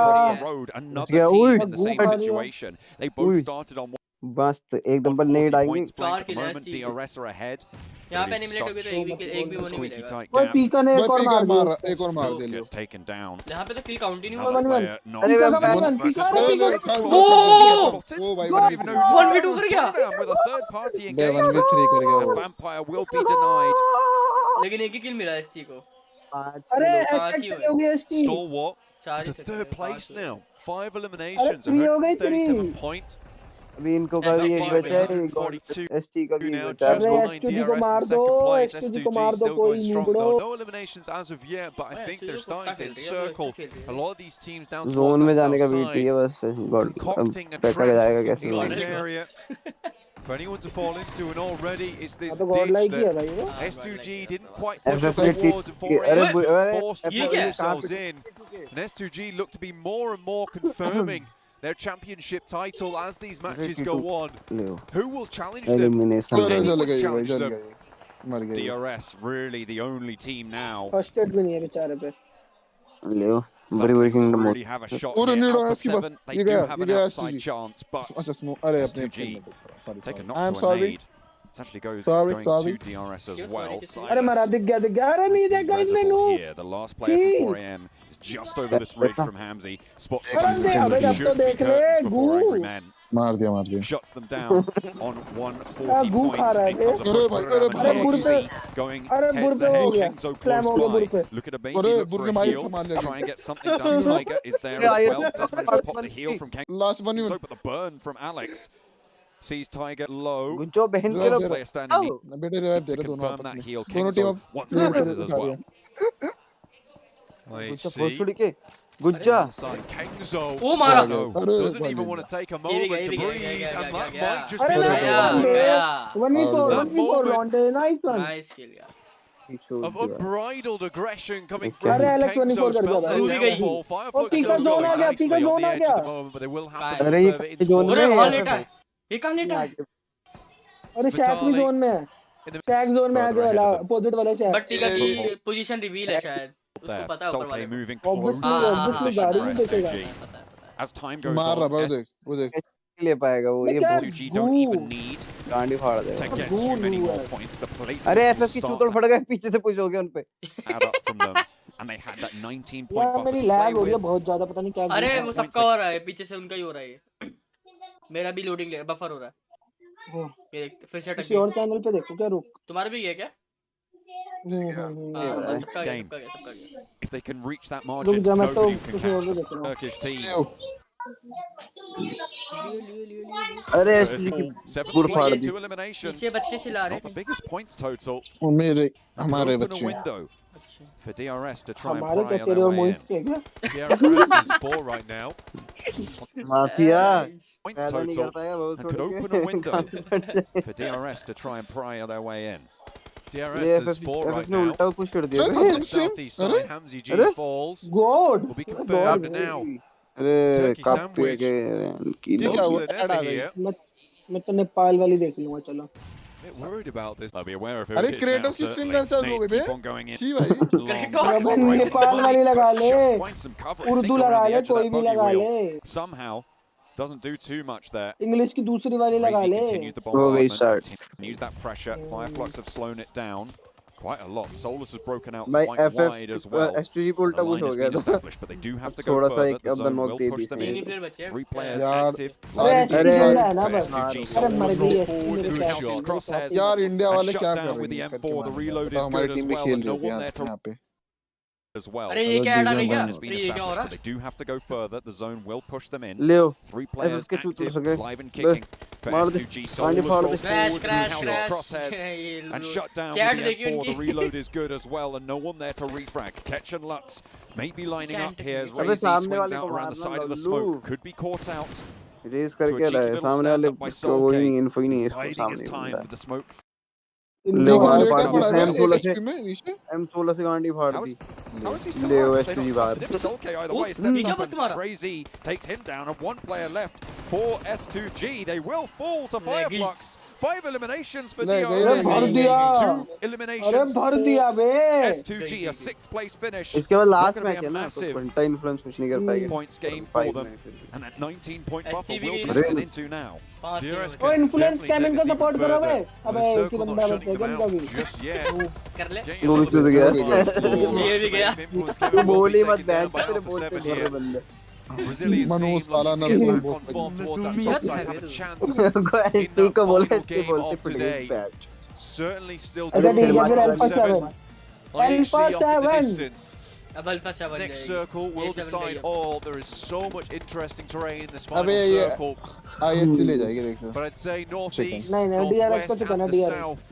across the road. Another team in the same situation. They both started on बस एकदम पर नेड आएंगे. 4 किल है DRS are ahead. यहाँ पे एनिमिलेट हो गए तो एक भी वो नहीं मिलेगा. ओए पीका ने एक और मार दिया. एक और मार दे लियो. Taken down. यहाँ पे तो किल काउंट ही नहीं हुआ. अरे ओ भाई 1v2 कर गया. With a third party engagement. 1v3 कर गया. And Vampire will be denied. लेकिन एक ही किल मिला एसटी को. अरे एसटी हो गया ST. Stalwart to third place now. 5 eliminations. 137 points. अभी इनको का भी एक बचा है. एसटी का भी एक बचा है. अरे एसटी को मार दो. एसटी को मार दो कोई नीबड़ो. No eliminations as of yet, but I think they're starting to encircle a lot of these teams down zone में जाने का वेट है बस. गॉड पैसा जाएगा कैसे. for anyone to fall into, and already it's this तो ditch godlike ही है that भाई वो S2G didn't quite push FF towards, and 4AM forced to ये put क्या? themselves in. And S2G look to be more and more confirming their championship title as these matches go on. Who will challenge them? Elimination. Will anyone चल गई भाई challenge चल them? गई मर गई DRS really the only team now first aid भी नहीं है बेचारे पे Leo, that very could working the mode. really have a shot और here. नहीं Alpha इसकी बस 7, they ये do गया have ये an गया outside chance, but अच्छा स्मो अरे अपने S2G take a knock I am to a sorry nade. It actually goes Sorry, going sorry. to DRS as well. अरे मरा दिख गया अरे नहीं देखा इसने no Here, the last player from 4AM is just over this ridge from Hamzy. Spots the अरे दे अबे अब तो देख ले for 4 angry men. मार दिया Shuts them down on 140 गू खा रहा है points. अरे भाई अरे अरे बुर पे Going अरे बुर पे हो गया Kenzo स्लैम हो गया बुर पे Look at a baby, अरे look बुर for के a माइक heal, संभाल ले try and get something done. Tiger is there as well. Does manage to pop the heal from Kenzo, last one but the burn from Alex sees Tiger low. गुंजो बहन के Last लोग player standing मैं बेटे revive they to रहे दोनों confirm आपस that में heal. दोनों team Kenzo wants the raises as well. गुंजो बहुत छुड़ी के गुंजा Kenzo वो मारा doesn't even want to take a moment to breathe, and that might just अरे be nice the one result one four लॉन्डे नाइस वन नाइस किल यार of unbridled aggression coming अरे from Alex 24 Kenzo. कर Spelled दिया their भाई। downfall. Fireflux पीका still zone going आ गया, nicely पीका on जोन the आ edge गया। at the moment, but they will have to अरे move ये further into जोन the अरे में कहाँ है। लेटा है ये कहाँ लेटा है अरे शैक भी जोन में है in the शैक जोन में Further आगे ahead वाला of them. अपोजिट वाला शैक बट्टी का की पोजीशन रिवील है शायद उसको There. पता है ऊपर Sulky वाले को moving Obviously, closer to obviously, position गाड़ी for में देखेगा। S2G. As time goes मार रहा on, है वो देख ले पाएगा वो ये बहुत S2G don't even need गांडी फाड़ to देगा get too many more points. The place अरे will एफएफ की start चूतड़ to फट गए पीछे से पुश हो गया उन पे add up from them, and they had that 19 point यार buffer मेरी to play लैग हो रही है with. बहुत ज्यादा पता नहीं क्या अरे वो सबका हो रहा है पीछे से उनका ही हो रहा है मेरा भी लोडिंग बफर हो रहा है ये देख फिर से अटक किसी और गया चैनल पे देखो क्या रुक तुम्हारा भी है क्या हाँ, सबका गया If they can reach that रुक margin, जा मैं तो nobody can कुछ और भी catch देख the रहा हूँ Turkish team. अरे So एसटी की it's 7 बुर फाड़ points दी to eliminations. पीछे बच्चे चिल्ला Not रहे the हैं biggest points total. वो मेरे हमारे Open a बच्चे window for DRS to try and हमारे क्या pry तेरे their और way मोहित in. के क्या DRS is 4 right now. Mafia Points पैदा नहीं कर total पाएगा बहुत and could छोड़ open a के window for DRS to try and pry their way in. DRS ये is 4 right एफएफ ने now. उल्टा पुश कर दिया अरे बे। खत्म से Southeast side, Hamzy G अरे? falls. गोड Will be confirmed now. अरे Turkey कप sandwich. के की ये क्या Looks हुआ to the ऐड आ nether गई here. मैं तो नेपाल वाली देख लूंगा चलो A bit worried about this. I'll be aware of who अरे it is now, क्रेटोस की certainly. सिंगल चार्ज हो Nades गई keep बे on going in. सी भाई Long Kratos! distance अबे break. नेपाल वाली लगा ले Just find some cover. I Urdu think लगा around the ले edge of कोई that भी buggy लगा wheel. ले Somehow doesn't do too much there. English की दूसरी वाली लगा Crazy ले continues the हो गई bombardment. start Continues that pressure. Fireflux have slowed it down quite a lot. Solus has broken out भाई quite wide as well. STG को The उल्टा पुश line हो has गया been तो established, but they do have to go थोड़ा सा further. एक The अब zone knock will they push the them सही in. प्लेयर बचे हैं 3 players यार active. अरे अरे जिंदा है ना For बस S2G, अरे मर Solus गई rolled है forward मेरे with ख्याल his से crosshairs यार इंडिया and वाले shut क्या down कर with रहे the हैं M4. The reload बताओ is हमारी good as टीम भी well. खेल And no रही थी one there to यहाँ पे as well. अरे ये क्या ऐड आ गई क्या Has been ये क्या हो established, रहा but they do have to go further. The zone will push them in. ले 3 players एफएफ के चूतड़ active, से गए live and kicking. For मार दे S2G, पानी Solus फाड़ rolls they crash forward crash with his crash crosshairs and shut down chat with the देखिए M4. The उनकी reload is good as well, and no one there to refrag. Ketch and Lutz may be lining up Chant here as देखिए। अबे Razy सामने swings वाले out को around the मारना side of the लल्लू smoke. Could be caught out. Race To a करके cheeky रहा है little सामने वाले stand-up by को वो ही Sulky. इन्फो ही नहीं है He's इसको biding his सामने time बंदा with the smoke. ले बाहर लेटा फाड़ पड़ा दी है M16 से एचपी में नीचे M16 से गांडी फाड़ How the is he still ले alive? एसटीजी They're not बाहर positive. Sulky either way ये steps क्या up बस and तुम्हारा Razy takes him down, and 1 player left for S2G. They will fall to Fireflux. 5 eliminations for नहीं, DRS. नहीं, भर दिया 2 अरे eliminations भर for दिया बे S2G, a 6th place finish. इसके बाद It's not last gonna be match a है ना तो massive घंटा इन्फ्लुएंस कुछ नहीं कर पाएगा points game for 5 them, match and that 19-point buffer STV will की be put into now. DRS O influence definitely caiman take का this सपोर्ट even करो further. बे Well, अबे the एक ही circle बंदा not बच shutting गया them का out भी just yet. कर ले Getting a गोली little से bit गया more ये भी गया influence Kevin will बोल be ही मत taken down बैठ by तेरे Alpha बोलते 7 भर here. बंदे Brazilian मनोज team वाला looking to नजर get बहुत back on form towards that Zoom top याद side, है have a मेरे chance को in एसटी that को बोला final एसटी game बोलते of पड़ today. गई बैच Certainly still अच्छा ठीक है doing फिर well alpha 7 IHC alpha off in the 7 distance. अब alpha 7 Next circle will A7 decide गई all. There is so much interesting terrain in this final अबे ये circle. आईएससी ले जाएगी देखो But I'd say northeast, नहीं, नहीं, DRS को northwest, चुकाना, and the DRS। south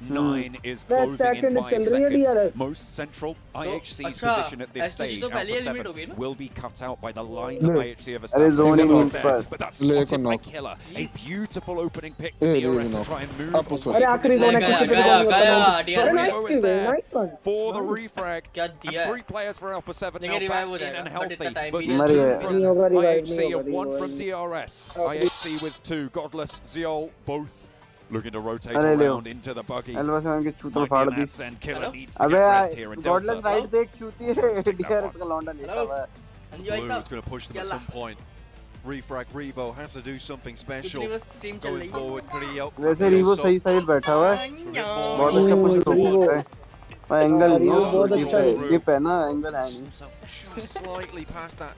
9 is closing in 5 seconds. Most central, IHC's position at this stage, Alpha 7, will be cut out by the line that IHC have established. But that's spotted by Killer. A beautiful opening pick for DRS to try and move for the refrag. 3 players for Alpha 7 now back in and healthy. Versus 2 from IHC and 1 from DRS. IHC with 2, Godless, Ziol, both looking to rotate around into the buggy. And Killer needs to get rest here in Delta. Godless right देख चूती है DRS का लौंडा लेटा हुआ है. Blue is going to push them at some point. refrag. Revo has to do something special team चल going रही forward. Creo. वैसे रिवो सही साइड बैठा हुआ है, बहुत अच्छा पुश रोकता है। एंगल बहुत अच्छा है। स्किप है ना, एंगल है नहीं। Slightly past that.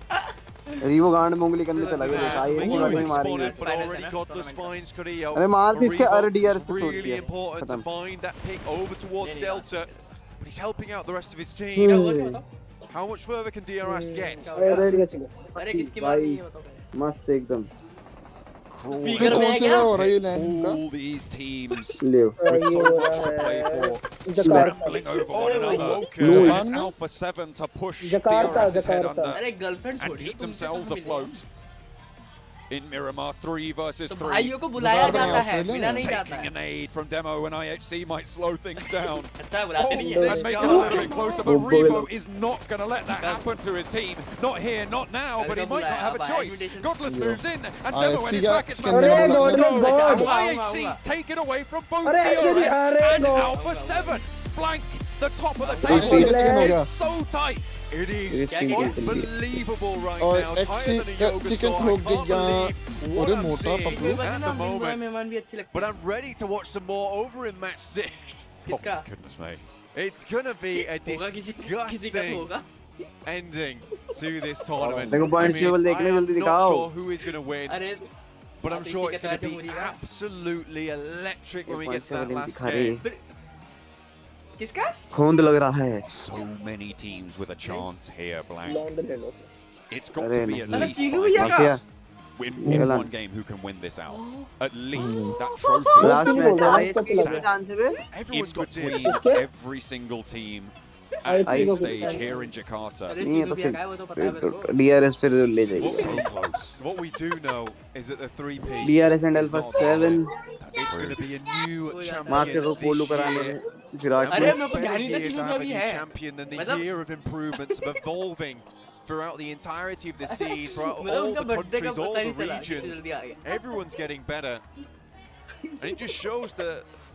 रिवो गांड में उंगली करने चला गया, आई एक वाले में मारेंगे। But already godless finds Creo. अरे मार दी इसके, अरे डीआर इसको छोड़ Really दिया। important to find that pick over towards Delta, but he's helping out the rest of his team. How much further can DRS get? अरे किसकी मारी है बताओ पहले। मस्त एकदम। फिगर में है क्या? हो रहा है लाइन का? All these teams ले with so much to play for, scrambling over one another. Japan It's में? Alpha 7 to push Jakarta, DRS's head Jakarta. under अरे गर्लफ्रेंड and छोड़िए keep तुमसे themselves तो मिलेगा। afloat. In Miramar, 3 versus तो 3. भाइयों को बुलाया Jakarta जाता में है, Australia मिला में? नहीं जाता Taking है। an aid from Demo and IHC might slow things down. अच्छा बुलाते नहीं है। And make it a little bit closer, but Revo is not going to let that happen to his team. Not here, not now, but he might not have a choice. Godless moves in, and Demo in his brackets. IHC take it away from both DRS and Alpha 7. Blank the top of the table. It's so tight. It is unbelievable right now. और chicken ठोक दिया। अरे मोटा Paplu. At the moment. मेहमान भी अच्छे लगते But I'm ready to watch some more over in match 6. किसका? Oh, goodness me. It's going to be a होगा किसी का तो disgusting होगा। ending to this tournament. देखो points table देखने जल्दी I'm not दिखाओ। sure who is going to win, अरे but I'm sure it's going to be होगा। absolutely electric when we get points to that table last दिखा रहे game. हैं। किसका? खूंद लग रहा है। So many teams with a chance here, Blank. It's got अरे to be at नहीं। least चीनू 5 भैया का? teams in Milan. one game who can win this out. At least that trophy. Last match आए किसी चांस पे? Everyone's got wins every single team at this stage here in Jakarta. अरे नहीं है चीनू तो भैया का है वो तो पता है मेरे को। डीआरएस फिर ले जाएगी। So close. What we do know is that the 3P DRS and alpha 7 it's going to be a new March champion को कोलू कराने this year. में विराट अरे में मेरे को ध्यान ही था Year to चीनू have का a भी new है। champion than the मतलब- year of improvements of evolving throughout the entirety of the seed, throughout मतलब all उनका the बर्थडे का countries, all पता the नहीं चला कितनी regions. जल्दी आ गया। Everyone's getting better. And it just shows the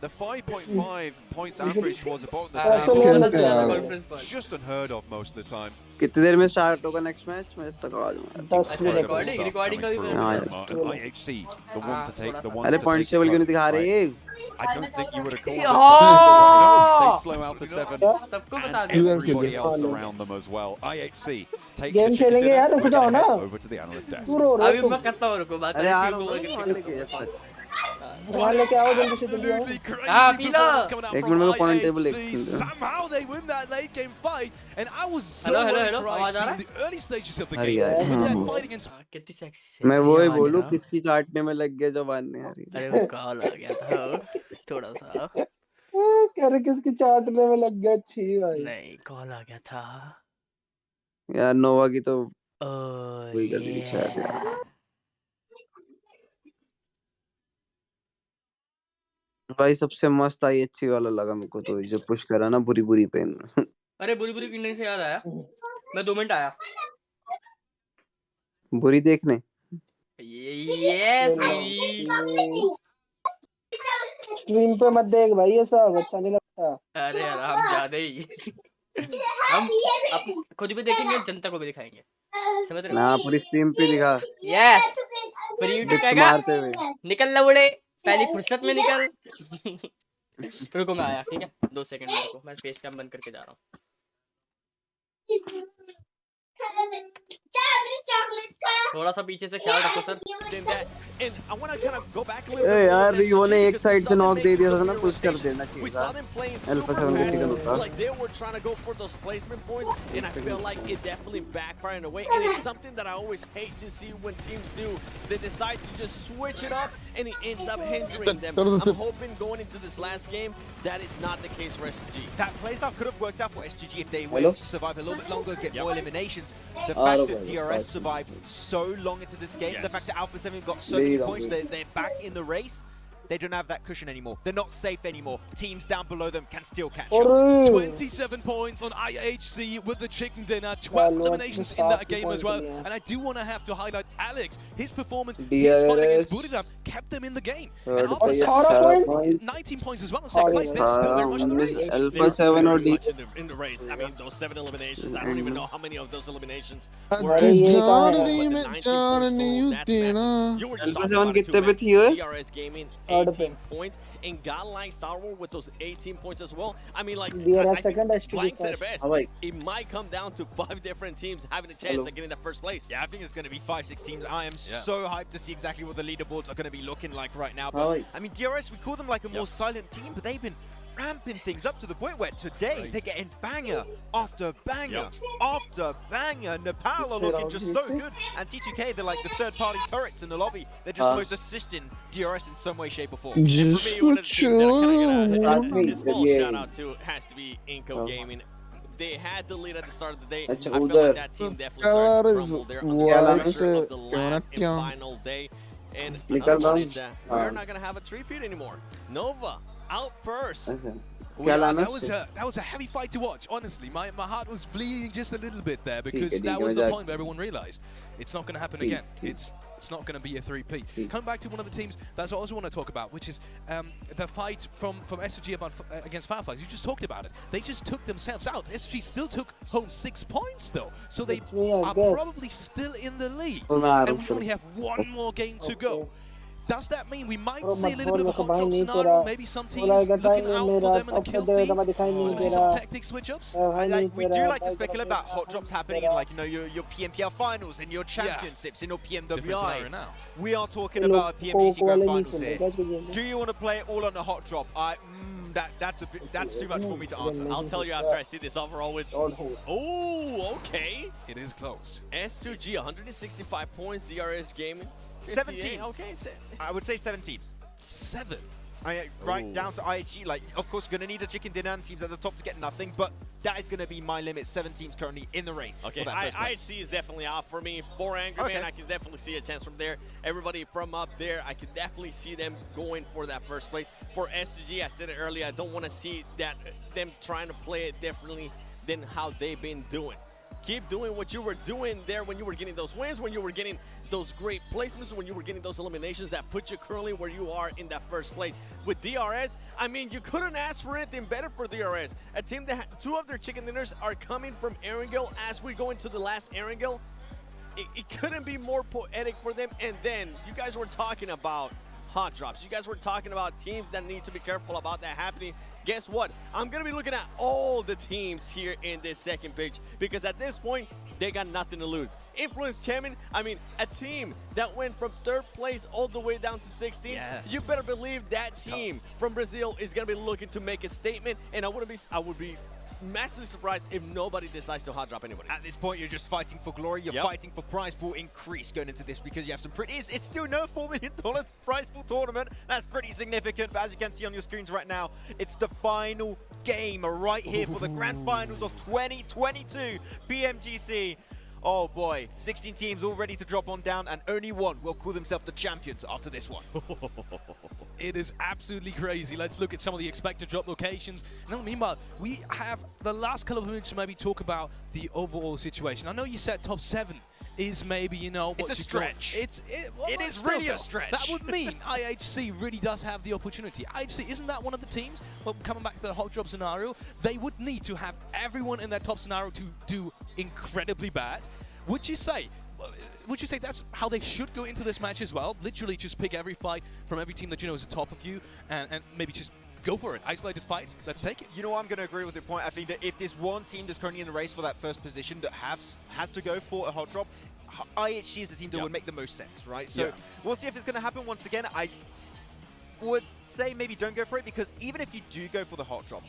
5.5 points average towards the bottom of the table. It's just unheard of most of the time. कितनी देर में स्टार्ट होगा नेक्स्ट मैच? मैं जब तक आ जाऊंगा। 10 मिनट। रिकॉर्डिंग का भी हाँ IHC, the one to take, the one अरे to पॉइंट take टेबल क्यों नहीं the दिखा right. रहे? I don't think you would have called it. Oh! They slow out the 7 सबको बता and they. everybody else around them as well. IHC take Game the chicken खेलेंगे यार, dinner, रुक जाओ ना। over to the analyst desk. तू रो रहा अभी है मैं करता हूँ रुको बात। अरे यार वहाँ लेके आओ जल्दी से जल्दी आओ। हाँ पी लो। एक मिनट में पॉइंट टेबल देख। Somehow they win that late game fight, and I was so Hello, आवाज आ surprised रहा in है? the early stages of the अरे game. यार, With that हाँ। fight against कितनी सेक्सी मैं वो ही आवाज है बोलूं ना। किसकी चाटने में लग गया जब आने आ रही। अरे वो कॉल आ गया था थोड़ा सा। कह रहे किसकी चाटने में लग गया। छी भाई। नहीं कॉल आ गया था। यार नोवा की तो ओह वही कर दी शायद यार। भाई सबसे मस्त आई अच्छी वाला लगा मेरे को तो, जो पुश करा ना बुरी बुरी पेन। अरे बुरी बुरी किन्ने से याद आया। मैं 2 मिनट आया। बुरी देखने यस बेबी। स्क्रीन पे मत देख भाई, ये सब अच्छा नहीं लगता। अरे यार हम ज्यादा ही हम खुद भी देखेंगे, जनता को भी दिखाएंगे, समझ रहे हो? ना पूरी स्ट्रीम पे दिखा। यस पर यूट्यूब कहेगा मारते हुए निकल लवड़े पहली फुर्सत में निकल। रुको मैं आया, ठीक है 2 सेकंड मेरे को, मैं फेस कैम बंद करके जा रहा हूँ। थोड़ा सा पीछे से ख्याल रखो सर। ए यार रियो ने एक साइड से नॉक दे दिया था ना, पुश कर देना चाहिए था। अल्फा 7 का चिकन होता। Like they were trying to go for those placement points, and I feel like it definitely backfired in a way. And it's something that I always hate to see when teams do. They decide to just switch it up, and it ends up hindering them. I'm hoping going into this last game that is not the case for SG. That playstyle could have worked out for SGG if they were to survive a little bit longer, get more eliminations. The fact that DRS survived so long into this game, the fact that Alpha 7 got so many points, they're back in the race. they don't have that cushion anymore. They're not safe anymore. Teams down below them can still catch up. 27 points on IHC with the chicken dinner. 12 eliminations in that game as well. And I do want to have to highlight Alex. His performance, his fight against Buridam kept them in the game. And Alpha 7, 19 points as well in second place. They're still very much in the race. Alpha 7 or D. In the race. I mean, those 7 eliminations, I don't even know how many of those eliminations Alpha were. 7 कितने पे थी वो? DRS Gaming 18 points and godlike Star Wars with those 18 points as well. I mean, like, DRS second, Blank said it best. It might come down to 5 different teams having a chance at getting that first place. Yeah, I think it's going to be 5-6 teams. I am so hyped to see exactly what the leaderboards are going to be looking like right now. But I mean, DRS, we call them like a more silent team, but they've been ramping things up to the point where today they're getting banger after banger after banger. Nepal are looking just so good, and T2K, they're like the third-party turrets in the lobby. They're just almost assisting DRS in some way, shape, or form. For me, one of the teams that are kind of a small shout out to has to be Inco Gaming. They had the lead at the start of the day. I feel like that team definitely started to crumble. They're under the pressure of the last and final day. And we're not going to have a three-peat anymore. Nova out first. That was a heavy fight to watch, honestly. My heart was bleeding just a little bit there because that was the point where everyone realized it's not going to happen again. It's not going to be a 3P. Coming back to one of the teams that's I also want to talk about, which is the fight from SG against Fireflies. You just talked about it. They just took themselves out. SG still took home 6 points though, so they are probably still in the lead. And we only have one more game to go. Does that mean we might see a little bit of a hot drop scenario? Maybe some teams looking out for them in the kill feed? Or see some tactic switch-ups? We do like to speculate about hot drops happening in, like, you know, your PMPL finals and your championships in your PMWI. We are talking about a PMGC Grand Finals here. Do you want to play it all on a hot drop? That's too much for me to answer. I'll tell you after I see this overall with. Oh, okay. It is close. S2G 165 points. DRS Gaming 7 teams. Okay, I would say 7 teams. 7. Right down to IHG. Like, of course, going to need a chicken dinner and teams at the top to get nothing, but that is going to be my limit. 7 teams currently in the race. Okay, IHG is definitely off for me. For Angry Man, I can definitely see a chance from there. Everybody from up there, I can definitely see them going for that first place. For SG, I said it earlier, I don't want to see them trying to play it differently than how they've been doing. Keep doing what you were doing there when you were getting those wins, when you were getting those great placements, when you were getting those eliminations that put you currently where you are in that first place. With DRS, I mean, you couldn't ask for anything better for DRS. A team that 2 of their chicken dinners are coming from Erangel as we go into the last Erangel. It couldn't be more poetic for them. And then you guys were talking about hot drops. You guys were talking about teams that need to be careful about that happening. Guess what? I'm going to be looking at all the teams here in this second pitch because at this point, they got nothing to lose. Influence Chairman, I mean, a team that went from 3rd place all the way down to 16th. You better believe that team from Brazil is going to be looking to make a statement, and I would be massively surprised if nobody decides to hot drop anybody. At this point, you're just fighting for glory. You're fighting for prize pool increase going into this because you have some pretty... It's still no $4 million prize pool tournament. That's pretty significant. But as you can see on your screens right now, it's the final game right here for the grand finals of 2022 PMGC. Oh boy, 16 teams all ready to drop on down, and only one will call themselves the champions after this one. It is absolutely crazy. Let's look at some of the expected drop locations. And meanwhile, we have the last couple of minutes to maybe talk about the overall situation. I know you said top 7 is maybe, you know, what it's a stretch. It is really a stretch. That would mean IHC really does have the opportunity. IHC, isn't that one of the teams? Well, coming back to the hot drop scenario, they would need to have everyone in that top scenario to do incredibly bad. Would you say that's how they should go into this match as well? Literally just pick every fight from every team that you know is the top of you and maybe just go for it. Isolated fight. Let's take it. You know, I'm going to agree with your point. I think that if there's one team that's currently in the race for that first position that has to go for a hot drop, IHG is the team that would make the most sense, right? So we'll see if it's going to happen once again. I would say maybe don't go for it because even if you do go for the hot drop,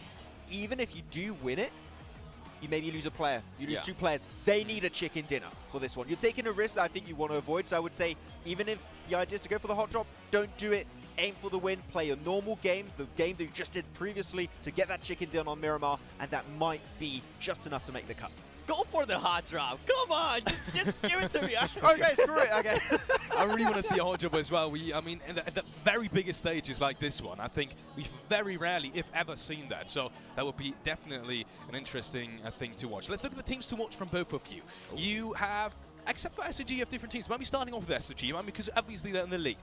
even if you do win it, you maybe lose a player, you lose 2 players. They need a chicken dinner for this one. You're taking a risk that I think you want to avoid. So I would say, even if the idea is to go for the hot drop, don't do it. Aim for the win, play a normal game, the game that you just did previously to get that chicken dinner on Miramar, and that might be just enough to make the cut. Go for the hot drop. Come on, just give it to me. Okay, screw it. Okay. I really want to see a hot drop as well. I mean, at the very biggest stages like this one, I think we've very rarely, if ever, seen that. So that would be definitely an interesting thing to watch. Let's look at the teams to watch from both of you. You have, except for SCG, you have different teams. Maybe starting off with SCG, because obviously they're in the league.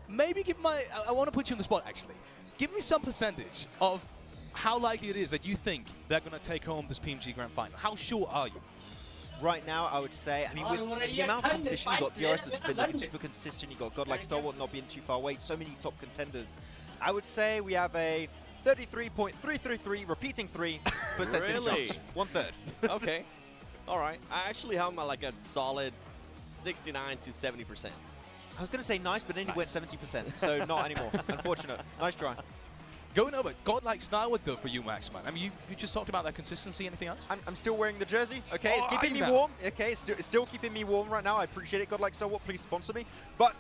Maybe I want to put you on the spot, actually. Give me some percentage of how likely it is that you think they're going to take home this PMG Grand Final. How sure are you? Right now, I would say, I mean, with the amount of competition, you've got DRS that's been looking super consistent, you've got God like Stalwart not being too far away, so many top contenders. I would say we have a 33.333 repeating 3% Really? chance. 1/3. Okay. All right. I actually have my like a solid 69 to 70%. I was going to say nice, but then he went 70%, so not anymore. Unfortunate. Nice try. Going over, godlike Stalwart though for you, Max, man. I mean, you just talked about that consistency. Anything else? I'm still wearing the jersey. Okay, it's keeping me warm. Okay, it's still keeping me warm right now. I appreciate it. Godlike Stalwart, please sponsor me. But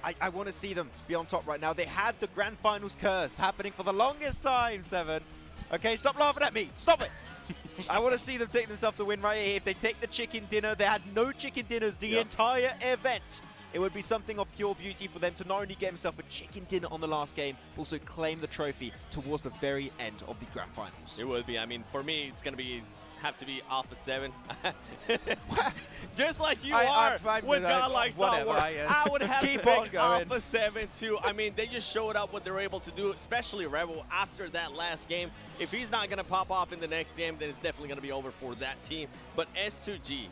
I want to see them be on top right now. They had the Grand Finals curse happening for the longest time, Seven. Okay, stop laughing at me. Stop it. I want to see them take themselves the win right here. If they take the chicken dinner, they had no chicken dinners the entire event. It would be something of pure beauty for them to not only get himself a chicken dinner on the last game, but also claim the trophy towards the very end of the Grand Finals. It would be. I mean, for me, it's going to have to be Alpha 7. Just like you are with godlike Stalwart. I would have to pick Alpha 7 too. I mean, they just showed up what they're able to do, especially Rebel after that last game. If he's not going to pop off in the next game, then it's definitely going to be over for that team. But S2G,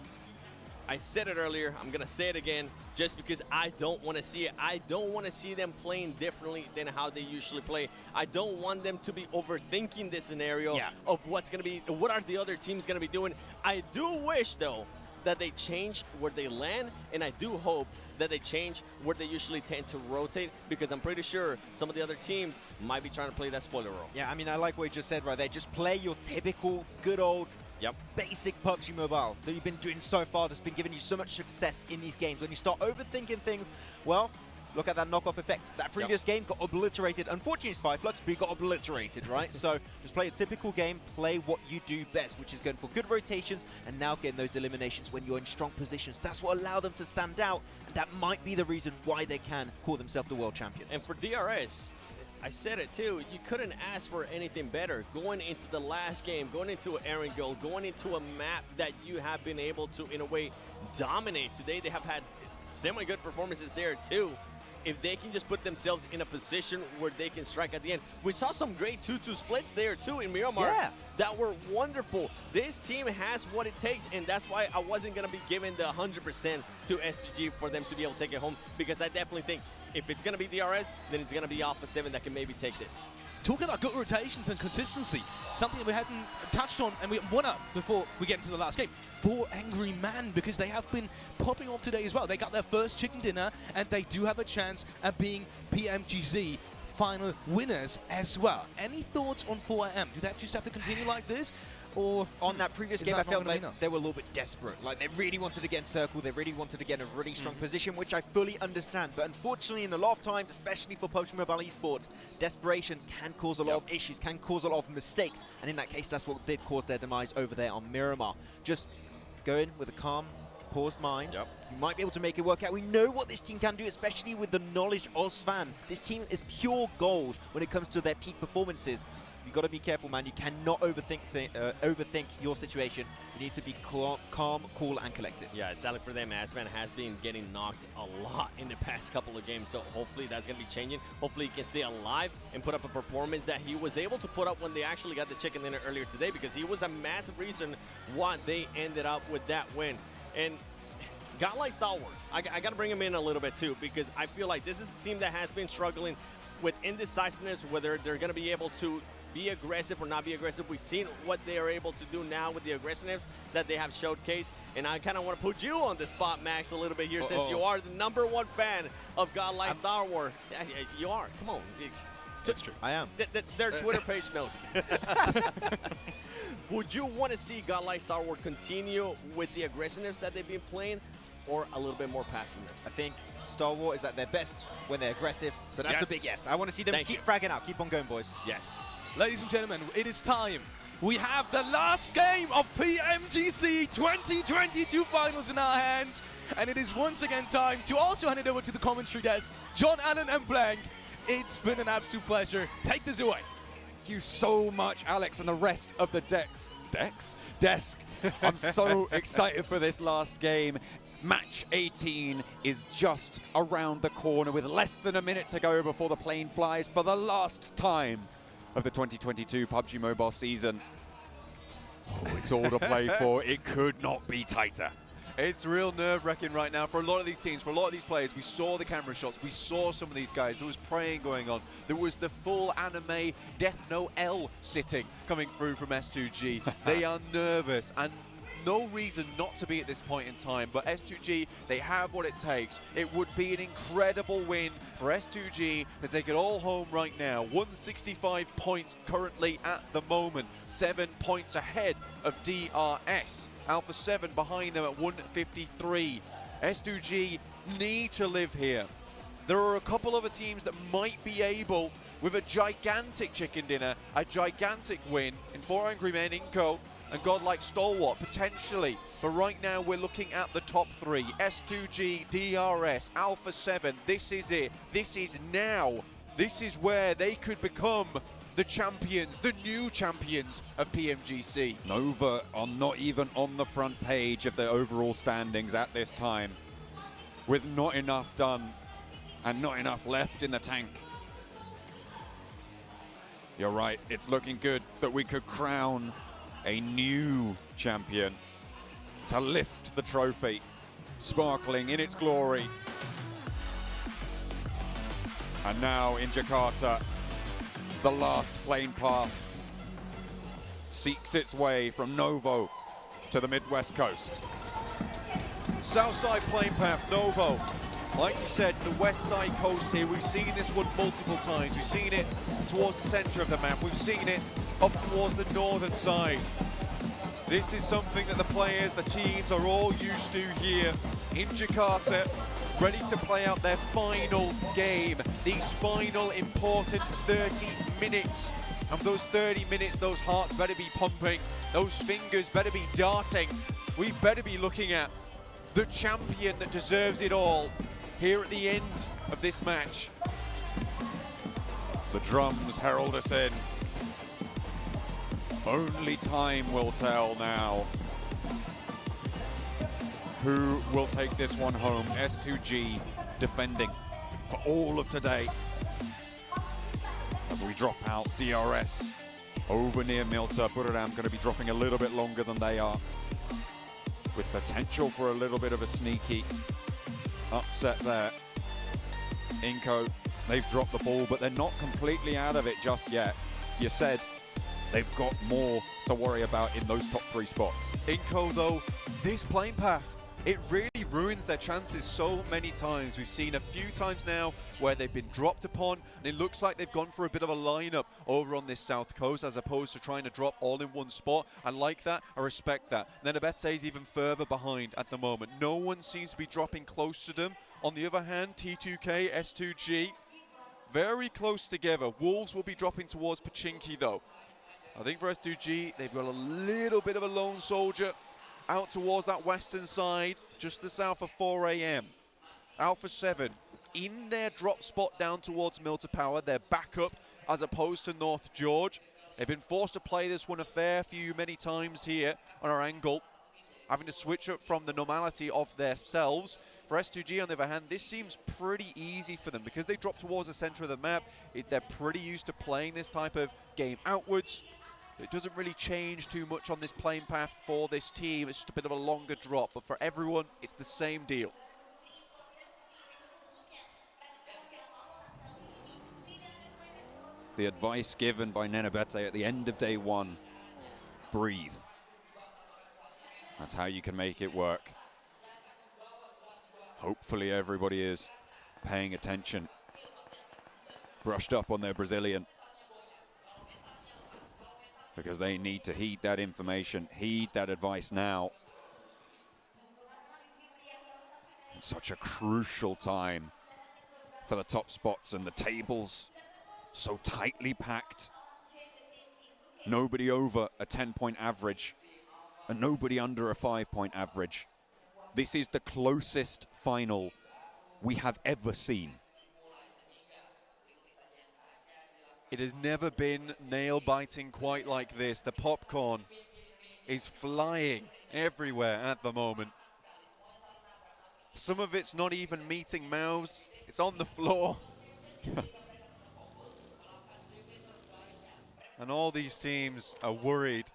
I said it earlier, I'm going to say it again, just because I don't want to see it. I don't want to see them playing differently than how they usually play. I don't want them to be overthinking this scenario of what are the other teams going to be doing. I do wish, though, that they change where they land, and I do hope that they change where they usually tend to rotate, because I'm pretty sure some of the other teams might be trying to play that spoiler role. Yeah, I mean, I like what you just said right there. Just play your typical, good old, basic PUBG Mobile that you've been doing so far, that's been giving you so much success in these games. When you start overthinking things, well, look at that knockoff effect. That previous game got obliterated. Unfortunately, it's 5 flux, but he got obliterated, right? So just play a typical game, play what you do best, which is going for good rotations and now getting those eliminations when you're in strong positions. That's what allowed them to stand out, and that might be the reason why they can call themselves the world champions. And for DRS, I said it too, you couldn't ask for anything better. Going into the last game, going into Erangel, going into a map that you have been able to, in a way, dominate. Today they have had semi-good performances there too. If they can just put themselves in a position where they can strike at the end. We saw some great 2-2 splits there too in Miramar that were wonderful. This team has what it takes, and that's why I wasn't going to be giving the 100% to SGG for them to be able to take it home, because I definitely think if it's going to be DRS, then it's going to be Alpha 7 that can maybe take this. Talking about good rotations and consistency, something we hadn't touched on, and we won up before we get into the last game. For Angry Man, because they have been popping off today as well. They got their first chicken dinner, and they do have a chance at being PMGC final winners as well. Any thoughts on 4AM? Do they just have to continue like this? Or on that previous game, I felt like they were a little bit desperate. Like, they really wanted to get in circle, they really wanted to get in a really strong position, which I fully understand. But unfortunately, in a lot of times, especially for PUBG Mobile eSports, desperation can cause a lot of issues, can cause a lot of mistakes. And in that case, that's what did cause their demise over there on Miramar. Just go in with a calm, paused mind. You might be able to make it work out. We know what this team can do, especially with the knowledge of Svan. This team is pure gold when it comes to their peak performances. You've got to be careful, man. You cannot overthink your situation. You need to be calm, cool, and collected. Yeah, sadly for them, Asman has been getting knocked a lot in the past couple of games, so hopefully that's going to be changing. Hopefully he can stay alive and put up a performance that he was able to put up when they actually got the chicken dinner earlier today, because he was a massive reason why they ended up with that win. And godlike Stalwart, I got to bring him in a little bit too, because I feel like this is a team that has been struggling with indecisiveness, whether they're going to be able to be aggressive or not be aggressive. We've seen what they are able to do now with the aggressiveness that they have showcased. And I kind of want to put you on the spot, Max, a little bit here, since you are the #1 fan of godlike Stalwart. You are. Come on. That's true. I am. Their Twitter page knows. Would you want to see godlike Stalwart continue with the aggressiveness that they've been playing, or a little bit more passiveness? I think Stalwart is at their best when they're aggressive, so that's a big yes. I want to see them keep fragging out. Keep on going, boys. Yes. Ladies and gentlemen, it is time We have the last game of PMGC 2022 finals in our hands, and it is once again time to also hand it over to the commentary desk, John Allen and Blank. It's been an absolute pleasure. Take this away. Thank you so much, Alex, and the rest of the desk. I'm so excited for this last game. Match 18 is just around the corner with less than a minute to go before the plane flies for the last time of the 2022 PUBG Mobile season. Oh, it's all to play for. It could not be tighter. It's real nerve-wracking right now for a lot of these teams, for a lot of these players. We saw the camera shots, we saw some of these guys. There was praying going on. There was the full anime Death Note L sitting coming through from S2G. They are nervous and no reason not to be at this point in time, but S2G, they have what it takes. It would be an incredible win for S2G to take it all home right now. 165 points currently at the moment, 7 points ahead of DRS. Alpha 7 behind them at 153. S2G need to live here. There are a couple other teams that might be able, with a gigantic chicken dinner, a gigantic win in 4 Angry Men, Inco, and Godlike Stalwart, potentially. But right now, we're looking at the top 3. S2G, DRS, Alpha 7. This is it. This is now. This is where they could become the champions, the new champions of PMGC. Nova are not even on the front page of the overall standings at this time, with not enough done and not enough left in the tank. You're right, it's looking good that we could crown a new champion to lift the trophy, sparkling in its glory. And now in Jakarta, the last plane path seeks its way from Novo to the Midwest coast. Southside plane path, Novo. Like you said, the west side coast here, we've seen this one multiple times. We've seen it towards the center of the map. We've seen it up towards the northern side. This is something that the players, the teams are all used to here in Jakarta, ready to play out their final game. These final important 30 minutes. And those 30 minutes, those hearts better be pumping. Those fingers better be darting. We better be looking at the champion that deserves it all here at the end of this match. The drums herald us in. Only time will tell now. Who will take this one home? S2G defending for all of today. As we drop out DRS over near Milta. Buriram going to be dropping a little bit longer than they are, with potential for a little bit of a sneaky upset there. Inco, they've dropped the ball, but they're not completely out of it just yet. You said they've got more to worry about in those top 3 spots. Inco, though, this plane path, it really ruins their chances so many times. We've seen a few times now where they've been dropped upon, and it looks like they've gone for a bit of a lineup over on this south coast as opposed to trying to drop all in one spot. I like that, I respect that. Nenabete is even further behind at the moment. No one seems to be dropping close to them. On the other hand, T2K, S2G, very close together. Wolves will be dropping towards Pachinki though. I think for S2G, they've got a little bit of a lone soldier out towards that western side, just the south of 4 AM. Alpha 7 in their drop spot down towards Milta Power, their backup as opposed to North George. They've been forced to play this one a fair few many times here on our angle, having to switch up from the normality of themselves. For S2G, on the other hand, this seems pretty easy for them because they drop towards the center of the map. They're pretty used to playing this type of game outwards. It doesn't really change too much on this plane path for this team. It's just a bit of a longer drop, but for everyone, it's the same deal. The advice given by Nenabete at the end of day 1, breathe. That's how you can make it work. Hopefully everybody is paying attention, brushed up on their Brazilian, because they need to heed that information, heed that advice now. It's such a crucial time for the top spots, and the tables so tightly packed. Nobody over a 10-point average and nobody under a 5-point average. This is the closest final we have ever seen. It has never been nail-biting quite like this. The popcorn is flying everywhere at the moment. Some of it's not even meeting mouths. It's on the floor. And all these teams are worried.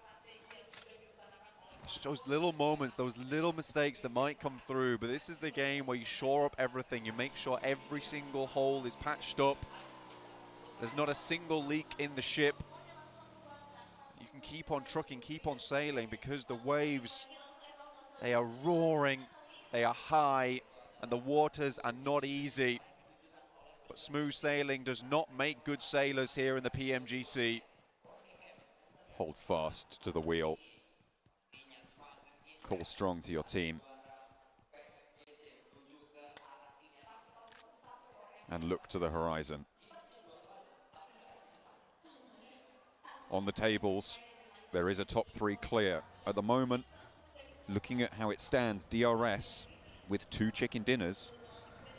Just those little moments, those little mistakes that might come through, but this is the game where you shore up everything. You make sure every single hole is patched up. There's not a single leak in the ship. You can keep on trucking, keep on sailing, because the waves, they are roaring, they are high, and the waters are not easy. But smooth sailing does not make good sailors here in the PMGC. Hold fast to the wheel. Call strong to your team. And look to the horizon. On the tables, there is a top 3 clear. At the moment, looking at how it stands, DRS with 2 chicken dinners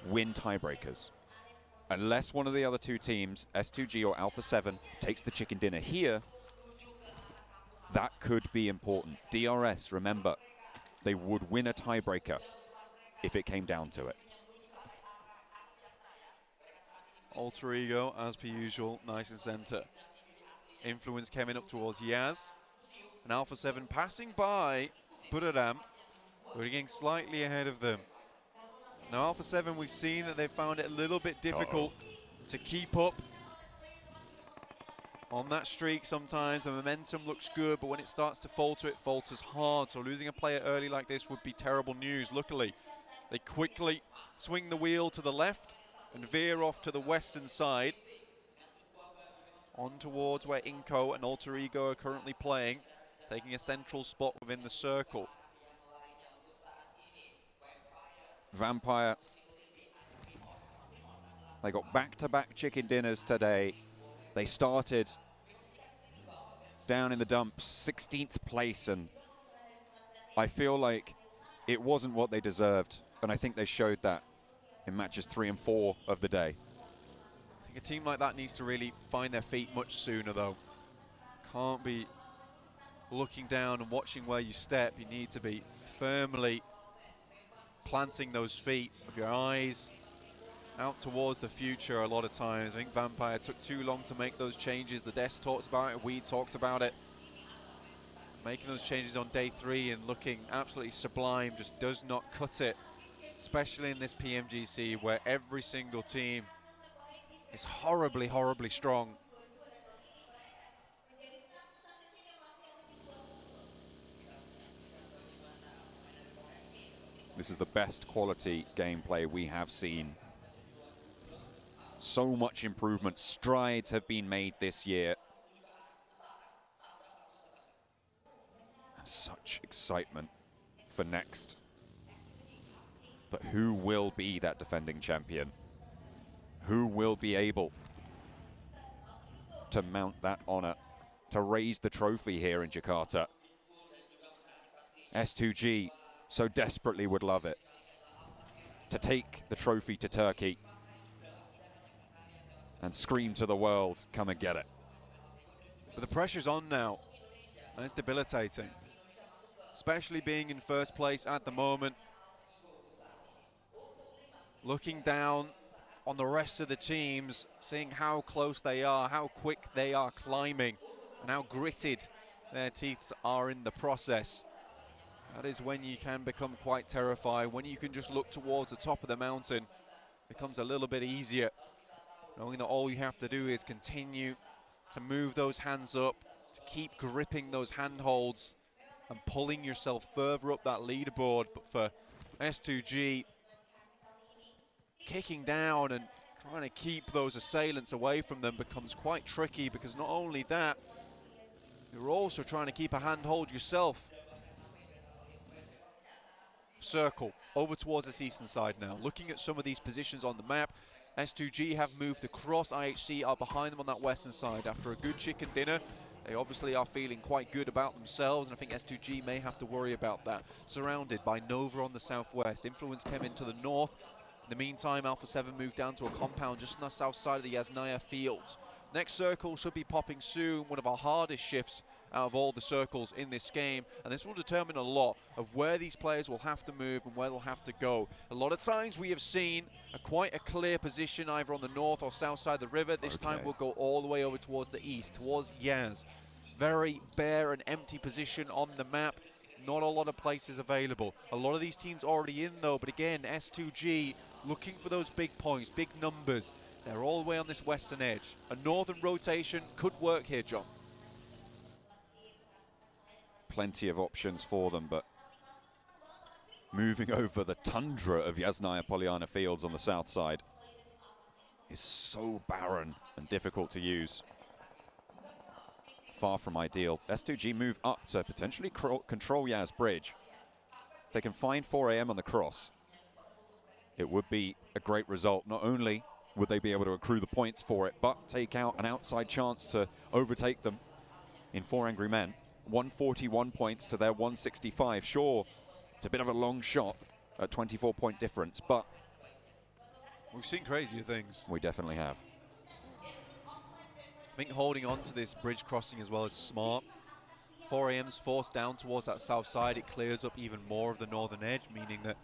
win tiebreakers. Unless one of the other 2 teams, S2G or Alpha 7, takes the chicken dinner here, that could be important. DRS, remember, they would win a tiebreaker if it came down to it. Alter Ego, as per usual, nice and center. Influence coming up towards Yaz. And Alpha 7 passing by Buradam, but getting slightly ahead of them. Now Alpha 7, we've seen that they've found it a little bit difficult to keep up on that streak sometimes. The momentum looks good, but when it starts to falter, it falters hard. So losing a player early like this would be terrible news. Luckily, they quickly swing the wheel to the left and veer off to the western side, on towards where Inco and Alter Ego are currently playing, taking a central spot within the circle. Vampire, they got back-to-back chicken dinners today. They started down in the dumps, 16th place, and I feel like it wasn't what they deserved, and I think they showed that in matches 3 and 4 of the day. I think a team like that needs to really find their feet much sooner, though. Can't be looking down and watching where you step. You need to be firmly planting those feet with your eyes out towards the future a lot of times. I think Vampire took too long to make those changes. The desk talked about it, we talked about it. Making those changes on day 3 and looking absolutely sublime just does not cut it, especially in this PMGC where every single team is horribly, horribly strong. This is the best quality gameplay we have seen. So much improvement, strides have been made this year. And such excitement for next. But who will be that defending champion? Who will be able to mount that honor, to raise the trophy here in Jakarta? S2G so desperately would love it, to take the trophy to Turkey and scream to the world, come and get it. But the pressure's on now, and it's debilitating, especially being in first place at the moment. Looking down on the rest of the teams, seeing how close they are, how quick they are climbing, and how gritted their teeth are in the process. That is when you can become quite terrified. When you can just look towards the top of the mountain, it becomes a little bit easier, knowing that all you have to do is continue to move those hands up, to keep gripping those handholds and pulling yourself further up that leaderboard. But for S2G, kicking down and trying to keep those assailants away from them becomes quite tricky, because not only that, you're also trying to keep a handhold yourself. Circle over towards this eastern side now. Looking at some of these positions on the map, S2G have moved across. IHC are behind them on that western side after a good chicken dinner. They obviously are feeling quite good about themselves, and I think S2G may have to worry about that. Surrounded by Nova on the southwest. Influence came into the north. In the meantime, Alpha 7 moved down to a compound just on the south side of the Yasnaya fields. Next circle should be popping soon, one of our hardest shifts out of all the circles in this game, and this will determine a lot of where these players will have to move and where they'll have to go. A lot of times we have seen quite a clear position either on the north or south side of the river. This time we'll go all the way over towards the east, towards Yaz. Very bare and empty position on the map. Not a lot of places available. A lot of these teams already in though, but again, S2G looking for those big points, big numbers. They're all the way on this western edge. A northern rotation could work here, John. Plenty of options for them, but moving over the tundra of Yasnaya Polyana Fields on the south side is so barren and difficult to use. Far from ideal. S2G move up to potentially control Yaz Bridge. If they can find 4 AM on the cross, it would be a great result. Not only would they be able to accrue the points for it, but take out an outside chance to overtake them in 4 Angry Men. 141 points to their 165. Sure, it's a bit of a long shot at 24-point difference, but we've seen crazier things. We definitely have. I think holding on to this bridge crossing as well is smart. 4 AM's forced down towards that south side. It clears up even more of the northern edge, meaning that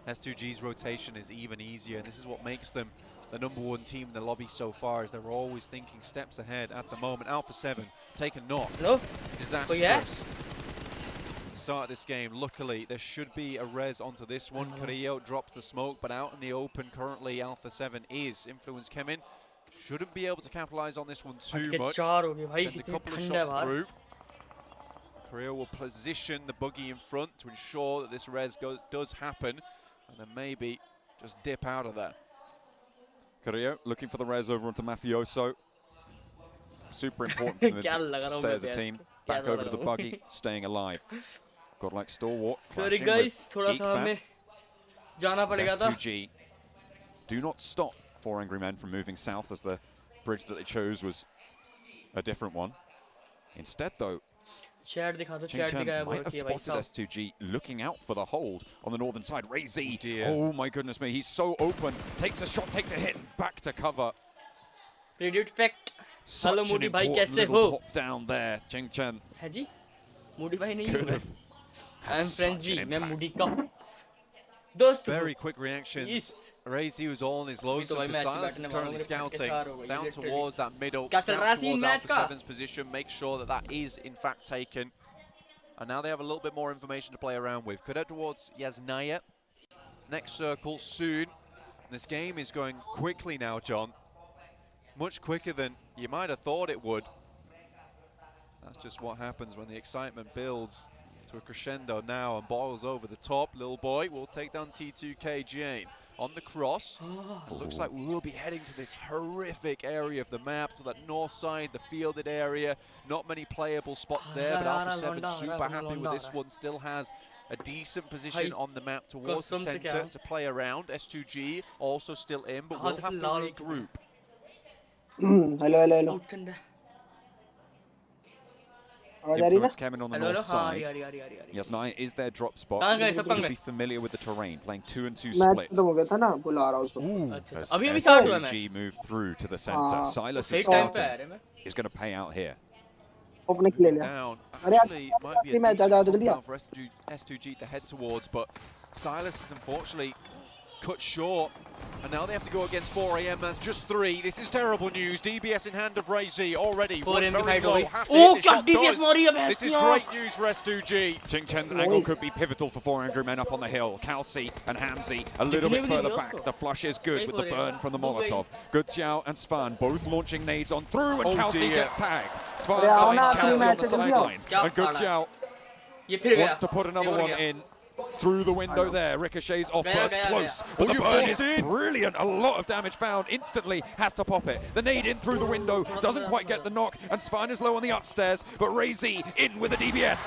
S2G's rotation is even easier. And this is what makes them the #1 team in the lobby so far, is they're always thinking steps ahead at the moment. Alpha 7 take a knock. Hello? Disastrous. Oh, yeah? Start of this game. Luckily, there should be a res onto this one. Carrillo drops the smoke, but out in the open currently Alpha 7 is. Influence came in. Shouldn't be able to capitalize on this one too much. Send a couple of shots through. Carrillo will position the buggy in front to ensure that this res does happen, and then maybe just dip out of there. Carrillo looking for the res over onto Mafioso. Super important for them to stay as a team. Back over to the buggy, staying alive. God like stalwart. Sorry guys, थोड़ा सा हमें जाना पड़ेगा था. S2G do not stop 4 Angry Men from moving south, as the bridge that they chose was a different one. Instead though, Chat दिखा दो, chat दिखाया might have spotted S2G looking out for the hold on the northern side. Ray Z, oh my goodness me, he's so open. Takes a shot, takes a hit, back to cover. Predicted fact. Hello Such an Moody bhai, important कैसे little हो? top down there, Cheng Chen. है जी? Moody भाई नहीं हूँ मैं. I'm Frenzy, मैं Moody का हूँ. दोस्त. Very quick reaction. Razy was all on his lonesome. Silas is currently scouting down towards that middle, towards Alpha 7's position, make sure that that is in fact taken. And now they have a little bit more information to play around with. Could head towards Yasnaya. Next circle soon. This game is going quickly now, John. Much quicker than you might have thought it would. That's just what happens when the excitement builds to a crescendo now and boils over the top. Little boy will take down T2K Jane on the cross. It looks like we will be heading to this horrific area of the map, to that north side, the fielded area. Not many playable spots there, but Alpha 7 super happy with this one. Still has a decent position on the map towards the center to play around. S2G also still in, but we'll have to regroup. Hello. Influence coming on the north side. Yasnaya is their drop spot. Should be familiar with the terrain, playing 2 and 2 split. As SG moved through to the center. Silas is starting. Is going to pay out here. Down. Actually, might be a decent compound for S2G to head towards, but Silas is unfortunately cut short, and now they have to go against 4 AM. That's just 3. This is terrible news. DBS in hand of Razy already. Very low. This is great news for S2G. Ching Chen's angle could be pivotal for 4 Angry Men up on the hill. Kalsi and Hamzi a little bit further back. The flush is good with the burn from the Molotov. Good Xiao and Svan both launching nades on through, and Kalsi gets tagged. Svan finds Kalsi on the sidelines, and Good Xiao wants to put another one in. Through the window there, ricochets off burst close, but the burn is brilliant. A lot of damage found, instantly has to pop it. The nade in through the window, doesn't quite get the knock, and Svan is low on the upstairs, but Razy in with a DBS.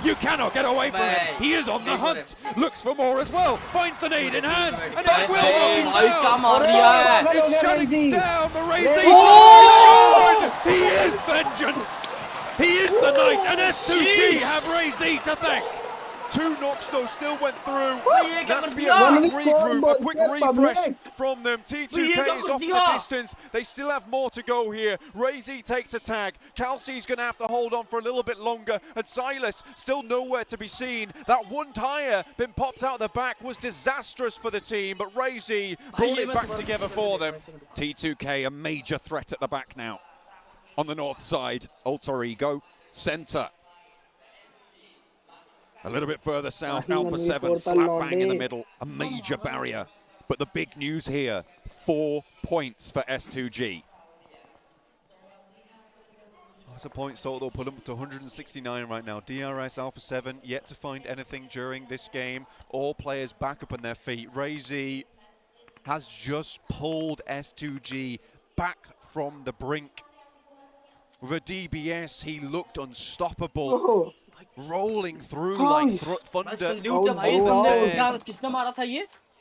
You cannot get away from him. He is on the hunt, looks for more as well, finds the nade in hand, and it will be It's shutting down the Razy. He is vengeance. He is the knight, and S2G have Ray Z to thank. 2 knocks though still went through. ये क्या That's कर be दिया? a quick regroup, a quick refresh from them. ये T2K क्या is कर off the दिया? distance. They still have more to go here. Ray Z takes a tag. Kelsey's going to have to hold on for a little bit longer. And Silas still nowhere to be seen. That one tire been popped out the back was disastrous for the team. But Ray Z brought it back together for them. T2K a major threat at the back now. On the north side, Alter Ego, center. A little bit further south, Alpha 7 slap bang in the middle, a major barrier. But the big news here, 4 points for S2G. That's a point total, they'll put them to 169 right now. DRS Alpha 7 yet to find anything during this game. All players back up on their feet. Ray Z has just pulled S2G back from the brink. With a DBS, he looked unstoppable. Rolling through like thunder.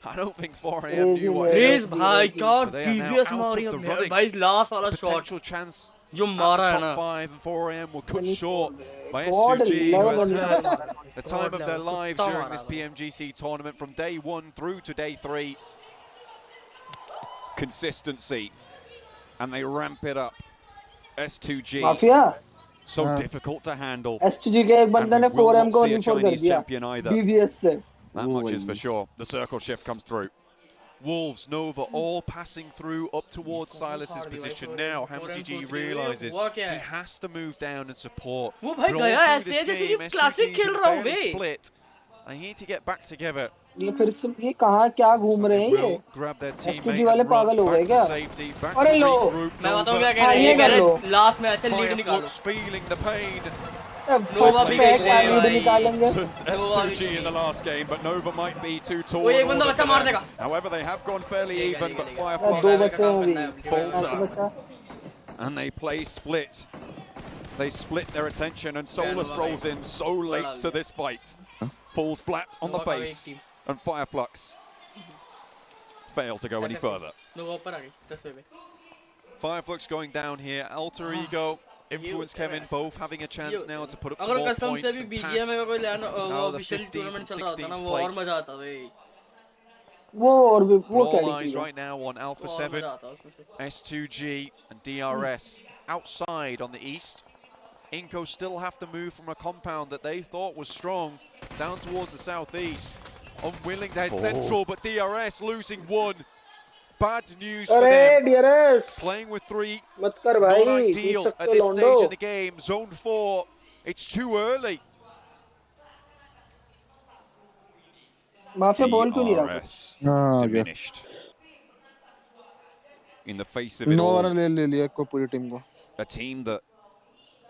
I don't think 4AM knew what Raze भाई क्या but they are now DBS out मारी of the हमने running. भाई last वाला shot Potential chance जो at मारा the है ना top 5 and 4AM were cut short by S2G, who has had the time of their lives during this PMGC tournament from day 1 through to day 3. Consistency, and they ramp it up. S2G. Mafia. So difficult to handle. S2G के एक बंदे ने 4M को inform कर दिया DBS से. That much is for sure. The circle shift comes through. Wolves, Nova, all passing through up towards Silas's position now. Hamzy G realizes he has to move down and support. वो भाई गया ऐसे है जैसे कि classic खेल रहा हूँ बे. Split. They need to get back together. ये फिर से ये कहाँ क्या घूम रहे हैं ये? Grab their S2G वाले पागल हो गए क्या? अरे लो मैं बताऊँ क्या कह रहे हैं लास्ट में अच्छा लीड निकालो. Feeling the pain. Nova भी निकालेंगे. S2G in the last game, but Nova might be too tall. वो एक बंदा बच्चा मार देगा. However, they have gone fairly even, but दो Firefly बच्चे हैं अभी. falls up, and they play split. They split their attention, and Solus rolls in so late to this fight. Falls flat on the face, and Fireflux fail to go any further. Fireflux going down here. Alter Ego, Influence Kevin, both having a chance now to put up some अगर more कसम points से भी and BGM में कोई land वो the official 15th tournament and चल रहा होता ना 16th वो और place. मजा आता भाई. वो क्या All eyes लिखी है? right now on Alpha 7, S2G and DRS outside on the east. Inco still have to move from a compound that they thought was strong down towards the southeast. Unwilling to head central, but DRS losing 1. Bad news for them. DRS. Playing with 3, मत कर not भाई. ideal at this stage in the game. Zone 4, it's too early. Mafia ball क्यों नहीं रहा? DRS diminished. In the face of it all, ले लिया को पूरी टीम को. a team that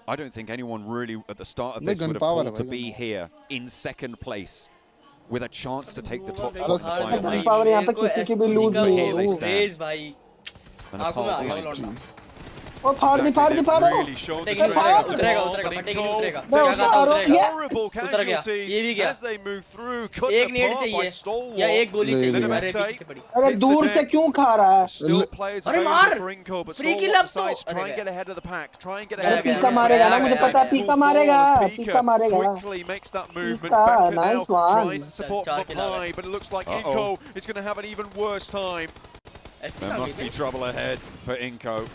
I don't think anyone really at the start of this would have thought to be here in second place with a chance to take the top spot in the final. Power यहाँ पे किसी की भी लूट नहीं है. Here they stand. Raise भाई. And a part ओ फाड़ दे Really showed the strength of the उतरेगा ball, उतरेगा but फटेगी Inco, उतरेगा. horrible उतर गया. casualties ये भी गया. as they move through. Cut एक नेट apart by चाहिए Stalwart. या एक गोली चाहिए. Then अरे Amete पीछे पड़ी. अरे दूर से क्यों खा रहा है? Still players अरे available मार. for Inco, but Free kill Stalwart अब तो. decides to try अरे and get ahead of the pack. Try and get गया, ahead of the गया, पीका pack. मारेगा ना मुझे पता है पीका मारेगा पीका मारेगा. Quickly makes that movement Pika, back and nice now one. tries to support Char from kill आ high, but it looks like Inco is going to have an even worse time. There must be trouble ahead for Inco,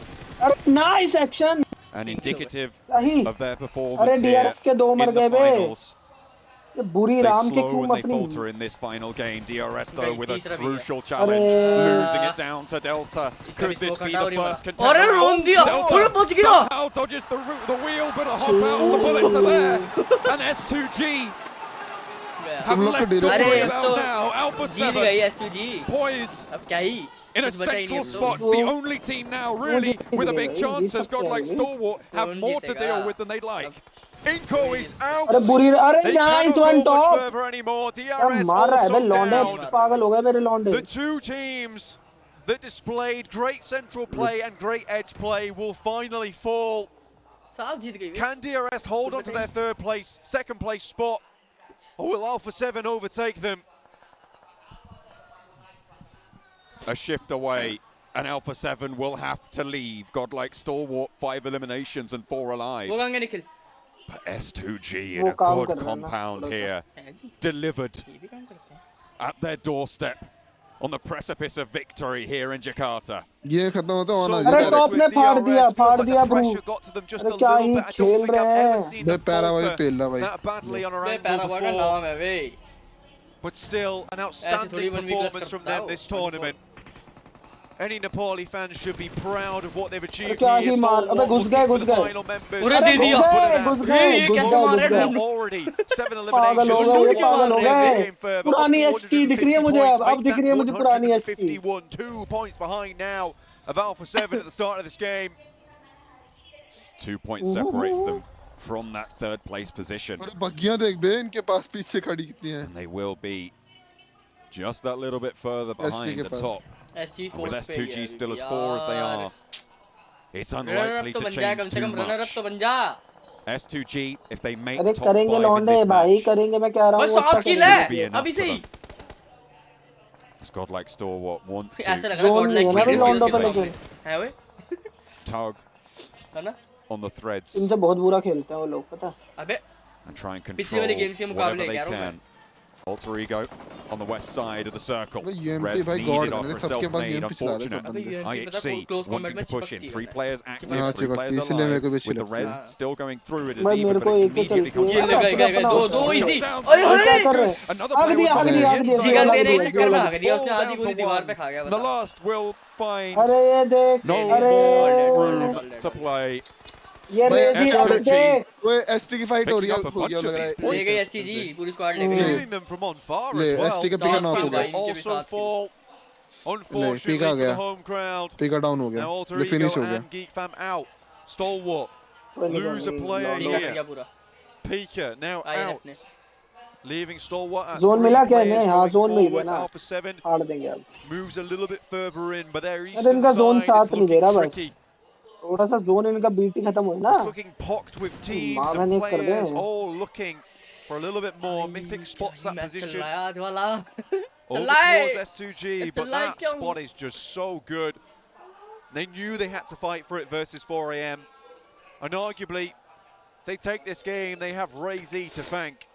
अरे nice action. and indicative सही. of their अरे performance here DRS के दो in मर the गए बे. finals. ये बुरी They Ram के slow क्यों and they अपनी. falter in this final game. DRS though with a तीसरा भी crucial challenge, अरे. losing it down to Delta. Could भी this smoke be हटा the और ये first मारा. contender? अरे रोन दिया. अरे बच गया. Somehow dodges the wheel, but a hop out and the bullets are there. And S2G have less to अरे worry अब about तो now. Alpha जीत 7 गई S2G. poised अब क्या ही in a कुछ बचा ही नहीं central अब तो. spot. The only team now really with a big chance has got like Stalwart have more to deal with than they'd like. Inco is out. अरे बुरी अरे They यहाँ cannot इस one go much top. further anymore. अब DRS मार रहा है बे also लौंडे down. पागल हो गए मेरे लौंडे. The two teams that displayed great central play and great edge play will finally fall. साहब जीत गई. Can DRS hold on to their second place spot? Or will Alpha 7 overtake them? A shift away, and Alpha 7 will have to leave. Godlike Stalwart, 5 eliminations and 4 alive. वो Gange Nikhil. But S2G वो in a काम good कर रहा है ना, compound थोड़ा सा। here, delivered at their doorstep on the precipice of victory here in Jakarta. ये खत्म होता होना अरे टॉप ने फाड़ दिया ब्रू। अरे क्या ही खेल रहे हैं। बे पैरा भाई पेल रहा भाई। बे पैरा भाई का नाम है भाई। But still, an outstanding performance from them this tournament. Any Nepali fans should be proud of what they've achieved क्या here. ही मार, अबे घुस गए पूरा दे दिया। ये कैसे मार रहे हैं? Already 7 पागल हो गए, eliminations. पागल हो गए। पुरानी एसटी दिख रही है मुझे अब दिख रही है मुझे पुरानी ST. 2 points behind now of Alpha 7 at the start of this game. 2 points separates them from that third place position. अरे बग्गियां देख बे इनके पास पीछे खड़ी कितनी हैं। And they will be just that little bit further behind the top. With S2G still as 4 as they are, it's unlikely to change too much. S2G, if they make अरे top 5 करेंगे in लौंडे this भाई match, करेंगे मैं कह रहा हूँ। बस 7 किल है अभी से ही। this godlike stalwart want ऐसा to लग रहा है godlike है ना भी लौंडों पे लेकिन। है वे? tug है ना? on the threads इनसे बहुत बुरा खेलते हैं वो लोग पता। अबे and try and पिछले वाले गेम से control मुकाबले whatever they कह रहा हूँ मैं। can. Alter Ego on the west side of the circle. UMP Res भाई needed God off है, for सबके पास self-made, UMP चला रहे हैं सब unfortunate. बंदे। IHC wanting to push in. 3 players active, हाँ, 3 players चिपकती, इसलिए मेरे को भी alive, with the चिपकती res है। still going through it as भाई even, मेरे but को it एक ही immediately चलती comes है। ये गए दो इजी। क्या कर रहे हैं? Another आग player दिया was आग दिया आग दिया। जिगल देने के आग चक्कर में दिया। आग दिया उसने आधी down पूरी to दीवार one. पे खा गया The बता। last will find अरे ये देख no अरे room to play. ये रेजी अब देख। वो एसटी की फाइट हो रही है हो गया लग रहा है। ले गई एसटीजी पूरी स्क्वाड ले गई। Stealing them from on far ले as well. एसटी का पिका नॉक हो गया। Also fall. Unfortunately Pika for गया। the home crowd. Pika down हो गया। Now Alter ले Ego फिनिश हो गया। and Geek Fam out. Stalwart. Lose a player here. Pika now out. Leaving Stalwart at zone मिला 3 क्या players नहीं? हाँ going जोन मिल गया forwards. ना। Alpha 7 फाड़ देंगे अब। moves a little bit further in, but their अरे eastern इनका जोन side साथ is नहीं दे रहा looking बस। tricky. थोड़ा सा जोन इनका बीटी खत्म हो ना। It's looking pocked with teams माँ and मैंने कर दे। players all looking for a little bit more. Mythic spots that position over towards S2G, but that spot is just so good. They knew they had to fight for it versus 4am. And arguably, if they take this game, they have Ray-Z to thank.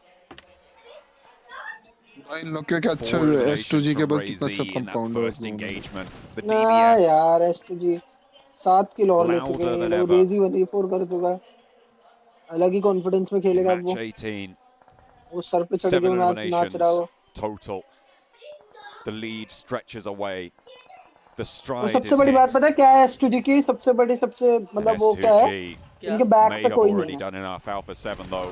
भाई लोग क्या अच्छा S2G के पास कितना अच्छा compound है first engagement. The ना DBS यार एसटी 7 किल और ले चुके louder हैं than लोग। ever. रेजी 1v4 कर चुका है। अलग ही कॉन्फिडेंस में खेलेगा वो। match 18. वो सर पे चढ़ के 7 नाच eliminations रहा हो। total. The lead stretches away. The और stride सबसे is बड़ी बात hit. पता है क्या है एसटी की सबसे बड़ी सबसे मतलब वो क्या है? S2G इनके बैक may पे have कोई already नहीं है। done enough. Alpha 7 though.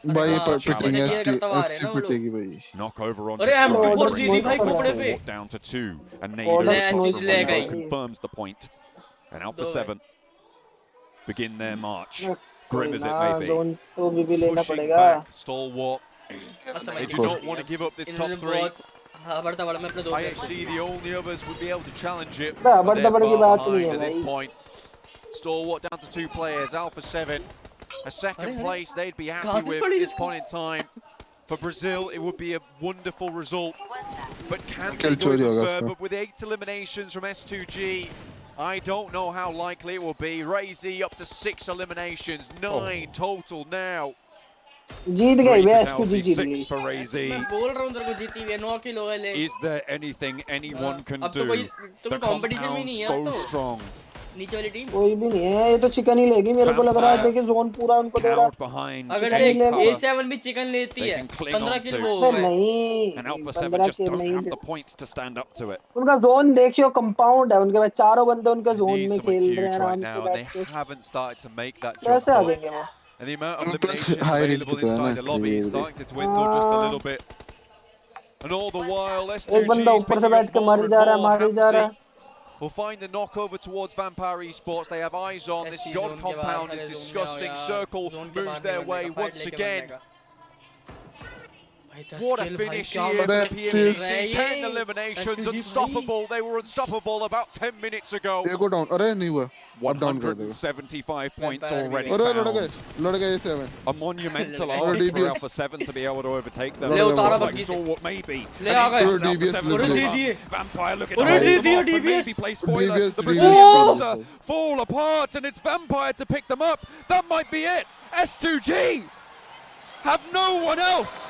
भाई challenge. पिटेंगे ऐसे एसटी करता हुआ आ रहे एसटी हैं ना वो लोग। पिटेगी भाई। Knock over onto अरे Stalwart, M24 brings दीदी भाई the कोपड़े पे। Stalwart down to 2. And और Nader ऐसे across the ले window गई। confirms the point. And Alpha दो 7 begin their march. कोई Grim as it ना may be. जोन तो भी लेना Pushing पड़ेगा। back, Stalwart. समझ They गया। do not want to give up this top 3. हाँ बढ़ता बढ़ा मैं अपने दो IHC, the only others, would be able to challenge it. बड़ा but they're बड़ी far बात नहीं behind है at this भाई। point. Stalwart down to 2 players. Alpha 7, a second place they'd be happy Cast it with for at it. this point in time. For Brazil, it would be a wonderful result. But can Kill they go चोरी even होगा further? इसका। But with 8 eliminations from S2G, I don't know how likely it will be. Ray-Z up to 6 eliminations, 9 total now. जीत गई वे Raise ST जीत गई। 6 for Ray-Z. मैं बोल रहा हूँ तेरे को जीती हुई है 9 किल हो गए ले। Is there anything anyone can अब तो do? कोई The कंपटीशन भी compound नहीं है so अब तो। strong. नीचे वाली टीम। कोई भी नहीं है ये तो चिकन ही लेगी मेरे को लग रहा है देखिए जोन पूरा उनको दे रहा Cowed behind. अगर चिकन देख ही लेगी। A7 भी चिकन लेती They है can cling 15 on kill to. वो हो है। गए। नहीं And Alpha 7 15 just kill don't नहीं have the points to stand up to it. उनका जोन देखियो कंपाउंड है उनके पास चारों बंदे उनके जोन Needs में something खेल huge रहे हैं right आराम now, से and they बैठ के। haven't started to make that jump. कैसे आ up. जाएंगे वो? And the amount of Plus eliminations high risk available तो है ना inside the lobby is इसलिए starting to dwindle just a little bit. And all the while, एक बंदा S2G is ऊपर से picking बैठ up के more मारी and जा रहा है more. मारी जा रहा है। Hamzy will find the knock over towards Vampire Esports. They have eyes on this SC god zone के compound. बाहर This खड़े zone में disgusting आओ यार। circle Zone के moves बाहर their निकलने way का, fight once लेके again. बनने का। What a finish here for PMGC. 10 eliminations, unstoppable. They were unstoppable about 10 minutes ago. Go down. अरे नहीं हुआ. 175 points already अरे लड़ गए 7. A monumental arc for Alpha 7 to be able to overtake them. Like Stalwart maybe. Vampire looking to maybe play spoiler. The Brazilian roster fall apart and it's Vampire to pick them up. That might be it. S2G have no one else.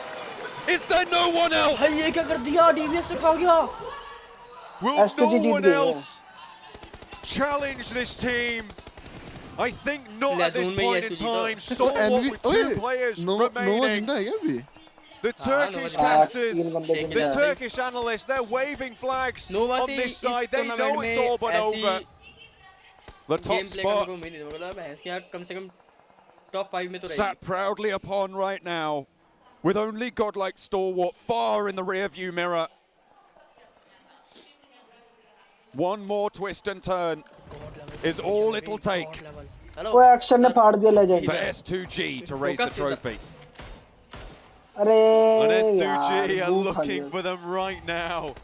Is there no one else? ये क्या कर दिया? DBS से खा गया. Will no one else challenge this team? I think not at this point in time. Stalwart with 2 players remaining. The Turkish casters, the Turkish analysts, they're waving flags on this side. They know it's all but over. The top spot top 5 में तो sat proudly upon right now, with only godlike Stalwart far in the rear-view mirror. One more twist and turn is all it'll take वो action ने फाड़ दिया legend. for S2G to raise the trophy. अरे And S2G are looking for them right now.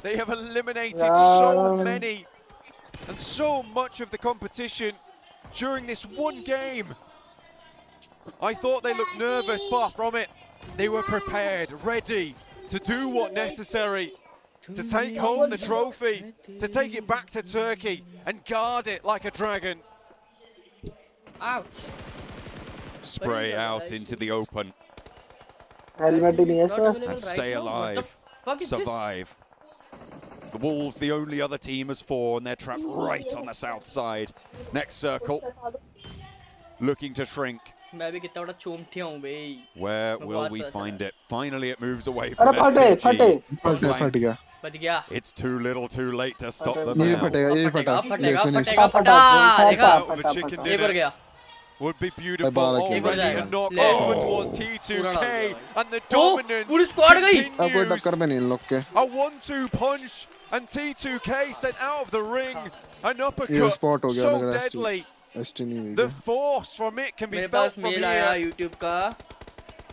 They have eliminated so many and so much of the competition during this one game. I thought they looked nervous, far from it. They were prepared, ready to do what necessary to take home the trophy, to take it back to Turkey and guard it like a dragon. Ouch. Spray out into the open helmet ही नहीं है इसमें. and stay alive, survive. The Wolves, the only other team, as 4, and they're trapped right on the south side. Next circle, looking to shrink. मैं भी कितना बड़ा चोमठिया हूँ भाई. Where will we find it? Finally, it moves away from अरे फटे S2G. फट गया. बच गया. It's too little, too late to stop them ये now. फटेगा फटा. Finish. देखा. Chicken ये कर गया. Would be beautiful. Already A knock over towards T2K, and the dominance पूरी स्क्वाड गई. अब कोई टक्कर में नहीं इन लोग के. A 1-2 punch, and T2K sent out of the ring. An ये uppercut स्पॉट हो गया so लग रहा है. deadly. एसटी नहीं हुई. The force from it can be मेरे felt पास from मेल आया here. YouTube का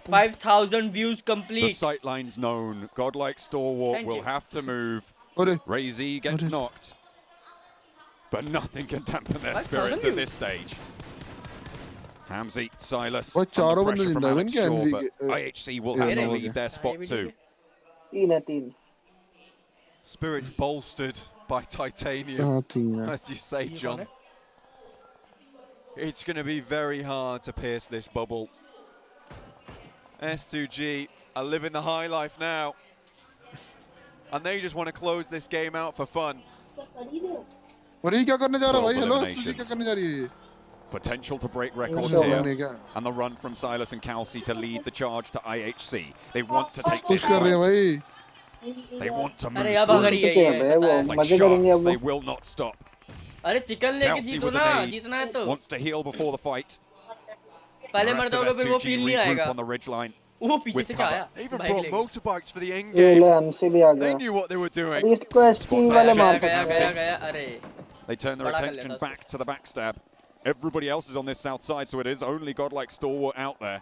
5,000 views The complete. sightline's known. Godlike Stalwart Thank will you. have to move. अरे Razy gets knocked. But nothing can dampen their 5,000 spirits at views. this stage. Hamzy, Silas, वो under चारों बंदे pressure from जिंदा है Alex क्या Shaw, NV but IHC will Yeah, have to no, leave their spot too. 3 Spirits bolstered by titanium, हाँ 3 है. as you say, John. It's going to be very hard to pierce this bubble. S2G are living the high life now, and they just want to close this game out for fun. और ये क्या करने जा रहा है भाई? Hello Eliminations. ST क्या करने जा रही है? Potential to break records Sure. here. And the run from Silas and Kelsey to lead the charge to IHC. They want to take push this कर रहे हैं point. भाई. They want to move अरे अब अगर through. ये है. Like मजे करेंगे sharks, अब they वो. will not stop. अरे चिकन लेके Kelsey जीतो with ना. an जीतना है तो. aid. Wants to heal before the fight. पहले The मर rest of जाओगे फिर वो S2G फील नहीं regroup आएगा. on the ridgeline. वो पीछे with से क्या cover. आया? They even बाइक brought लेके. motorbikes for the end ये game. ले हमसे भी आ They गया. knew what they were doing. इसको एसटी वाले मार गया सकते हैं. गया अरे. They turn their बड़ा कर attention लेता back to the backstab. Everybody else is on this south side, so it is only godlike Stalwart out there,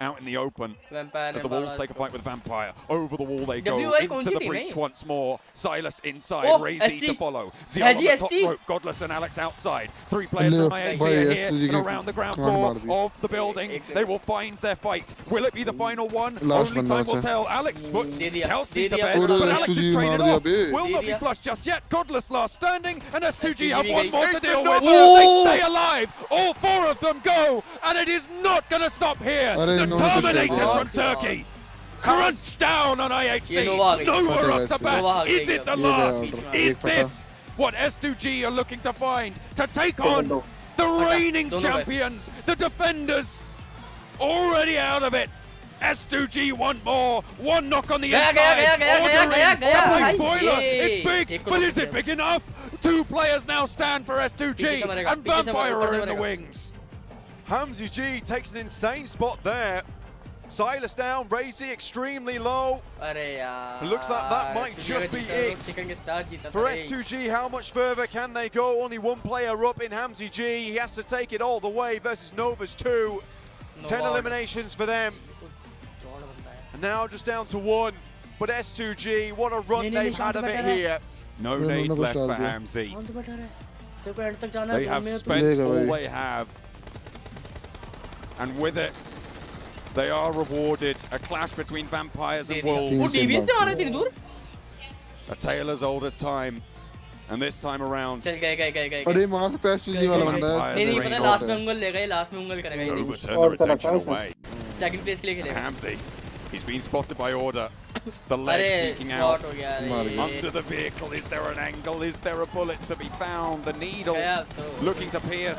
out in the open. Vampire As the ने Wolves बाला take a इसको. fight with Vampire. Over the wall they go, WI कौन into C the team है breach ये? once more. Silas inside, Oh, Razy ST. to follow. है Zion on ji, the top ST. rope, Godless and Alex outside. 3 players No, from IHC भाई, are here STG and के around the ground can't floor मार दी. of the building. They will find their fight. Will it be the final one? Last Only one time will बचा. tell. Alex puts दे दिया, Kelsey they to दिया. bed, और but Alex STG is traded मार दिया off. Bay. Will they not be दिया. flushed just yet. Godless last standing, and S2G have भी one गई. more to It's deal a with. no-brainer. They stay alive. All 4 of them go, and it is not going to stop here. अरे The no to Terminators shit. from Turkey crunch down on IHC. ये नोवा आ गई. Nowhere फटेगा up to इससे. bat. Nova uh Is गई it the अब. ये last? गया Is एक फटा. this what S2G are looking to find to take on the reigning दोनों गए. champions, the defenders? Already out of it. S2G one more, one knock on the गया, inside. गया, गया, Ordering, गया, गया. doubling हाय, spoiler. ये. It's big, एक को but knock is it किया. big enough? 2 players now stand for S2G, पीछे से मरेगा, and पीछे से Vampire मरेगा, are ऊपर in से the मरेगा. wings. Hamzy G takes an insane spot there. Silas down, Razy extremely low. अरे यार. It looks like that might just be it. Chicken के साथ जीता For था रे. S2G, how much further can they go? Only one player up in Hamzy G. He has to take it all the way versus Nova's 2. 10 Nova. eliminations for them. And now just down to 1. But S2G, what a run they've had of it here. No nades left for Hamzy. They have spent all they have. And with it, they are rewarded. A clash between vampires and wolves. A tale as old as time. And this time around, अरे मार सकता है S2G वाला बंदा है नहीं पता last में उंगल लेगा ये लास्ट में उंगल करेगा ये overturn the retention away. Second place के लिए खेलेगा Hamzy, he's been spotted by Order. The leg peeking out हो गया under the vehicle. Is there an angle? Is there a bullet to be found? The needle looking to pierce,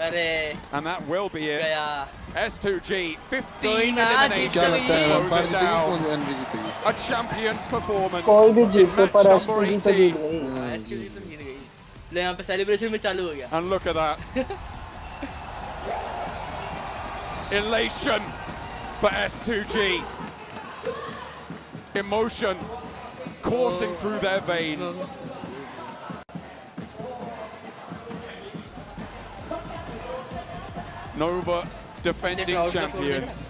and that will be it. S2G, 15 eliminations. A champion's performance. कोई भी जीते पर S2G तो जीत गई. ले यहाँ पे सेलिब्रेशन में चालू हो गया. And look at that. Elation for S2G. Emotion coursing through their veins. Nova, defending champions,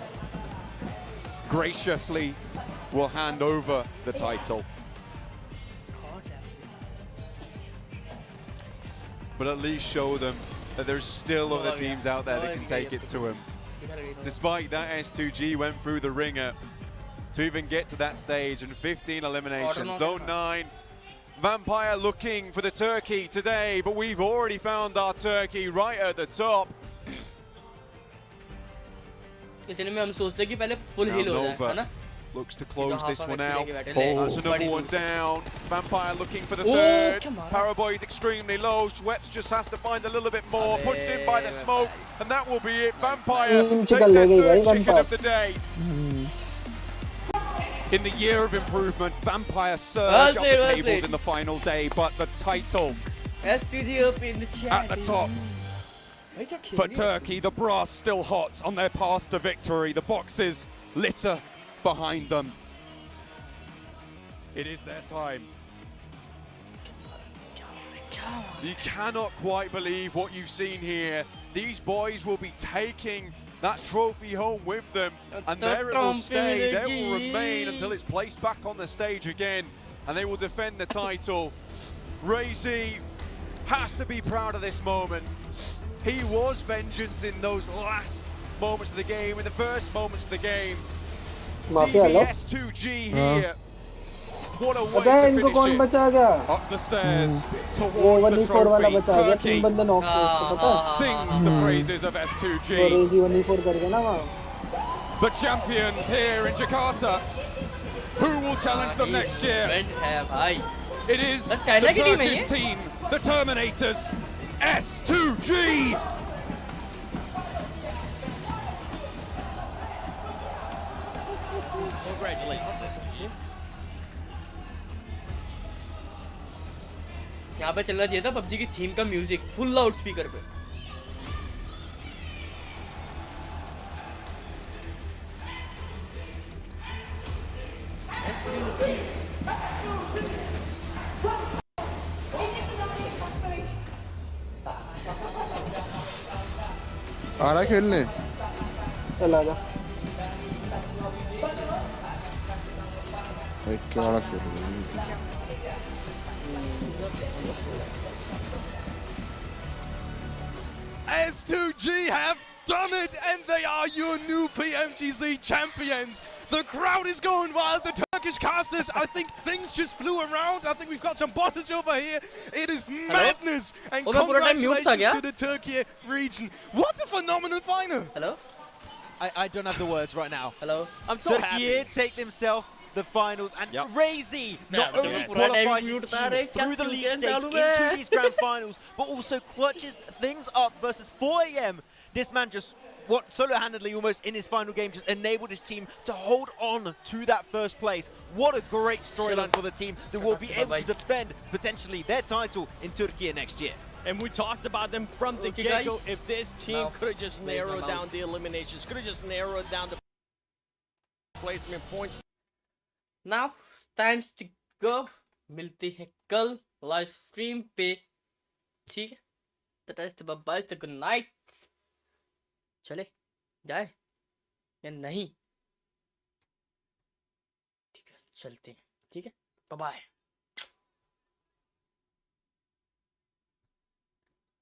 graciously will hand over the title. But at least show them that there's still other teams out there that can take it to them. Despite that, S2G went through the ringer to even get to that stage, and 15 eliminations. Zone 9, Vampire looking for the turkey today, but we've already found our turkey right at the top. इतने में हम सोचते कि पहले full heal हो जाए, है ना? Looks to close this one out. That's another one down. Vampire looking for the third. Paraboy is extremely low. Schweppes just has to find a little bit more. Pushed in by the smoke, and that will be it. Vampire take their third chicken of the day. In the year of improvement, Vampire surge up the tables in the final day, but the title S2G up in the chat at the top. For Turkey, the brass still hot on their path to victory. The boxes litter behind them. It is their time. You cannot quite believe what you've seen here. These boys will be taking that trophy home with them, and there it will stay. There will remain until it's placed back on the stage again, and they will defend the title. Razy has to be proud of this moment. He was vengeance in those last moments of the game, in the first moments of the game. DBS2G here. What a way to finish it. Up the stairs towards the trophy. Turkey sings the praises of S2G. The champions here in Jakarta. Who will challenge them next year? It is the Turkish team, the Terminators, S2G. Congratulations. यहाँ पे चलना चाहिए था PUBG की theme का music full loud speaker पे. आ रहा खेलने चला जा क्या वाला खेल S2G have done it, and they are your new PMGC champions. The crowd is going wild. The Turkish casters, I think things just flew around. I think we've got some bodies over here. It is madness. And congratulations to the Turkey region. What a phenomenal final. Hello? I don't have the words right now. Hello? I'm so happy. Take themselves the finals, and Razy not only qualifies his team through the league stage into these grand finals, but also clutches things up versus 4 AM. This man just, solo-handedly almost in his final game, just enabled his team to hold on to that first place. What a great storyline for the team that will be able to defend potentially their title in Turkey next year. And we talked about them from the get-go. If this team could have just narrowed down the eliminations, could have just narrowed down the placement points. Now, times to go. मिलती है कल live stream पे. ठीक है? तो bye bye, good night. चले जाए या नहीं? चलते हैं, ठीक है, बाय बाय।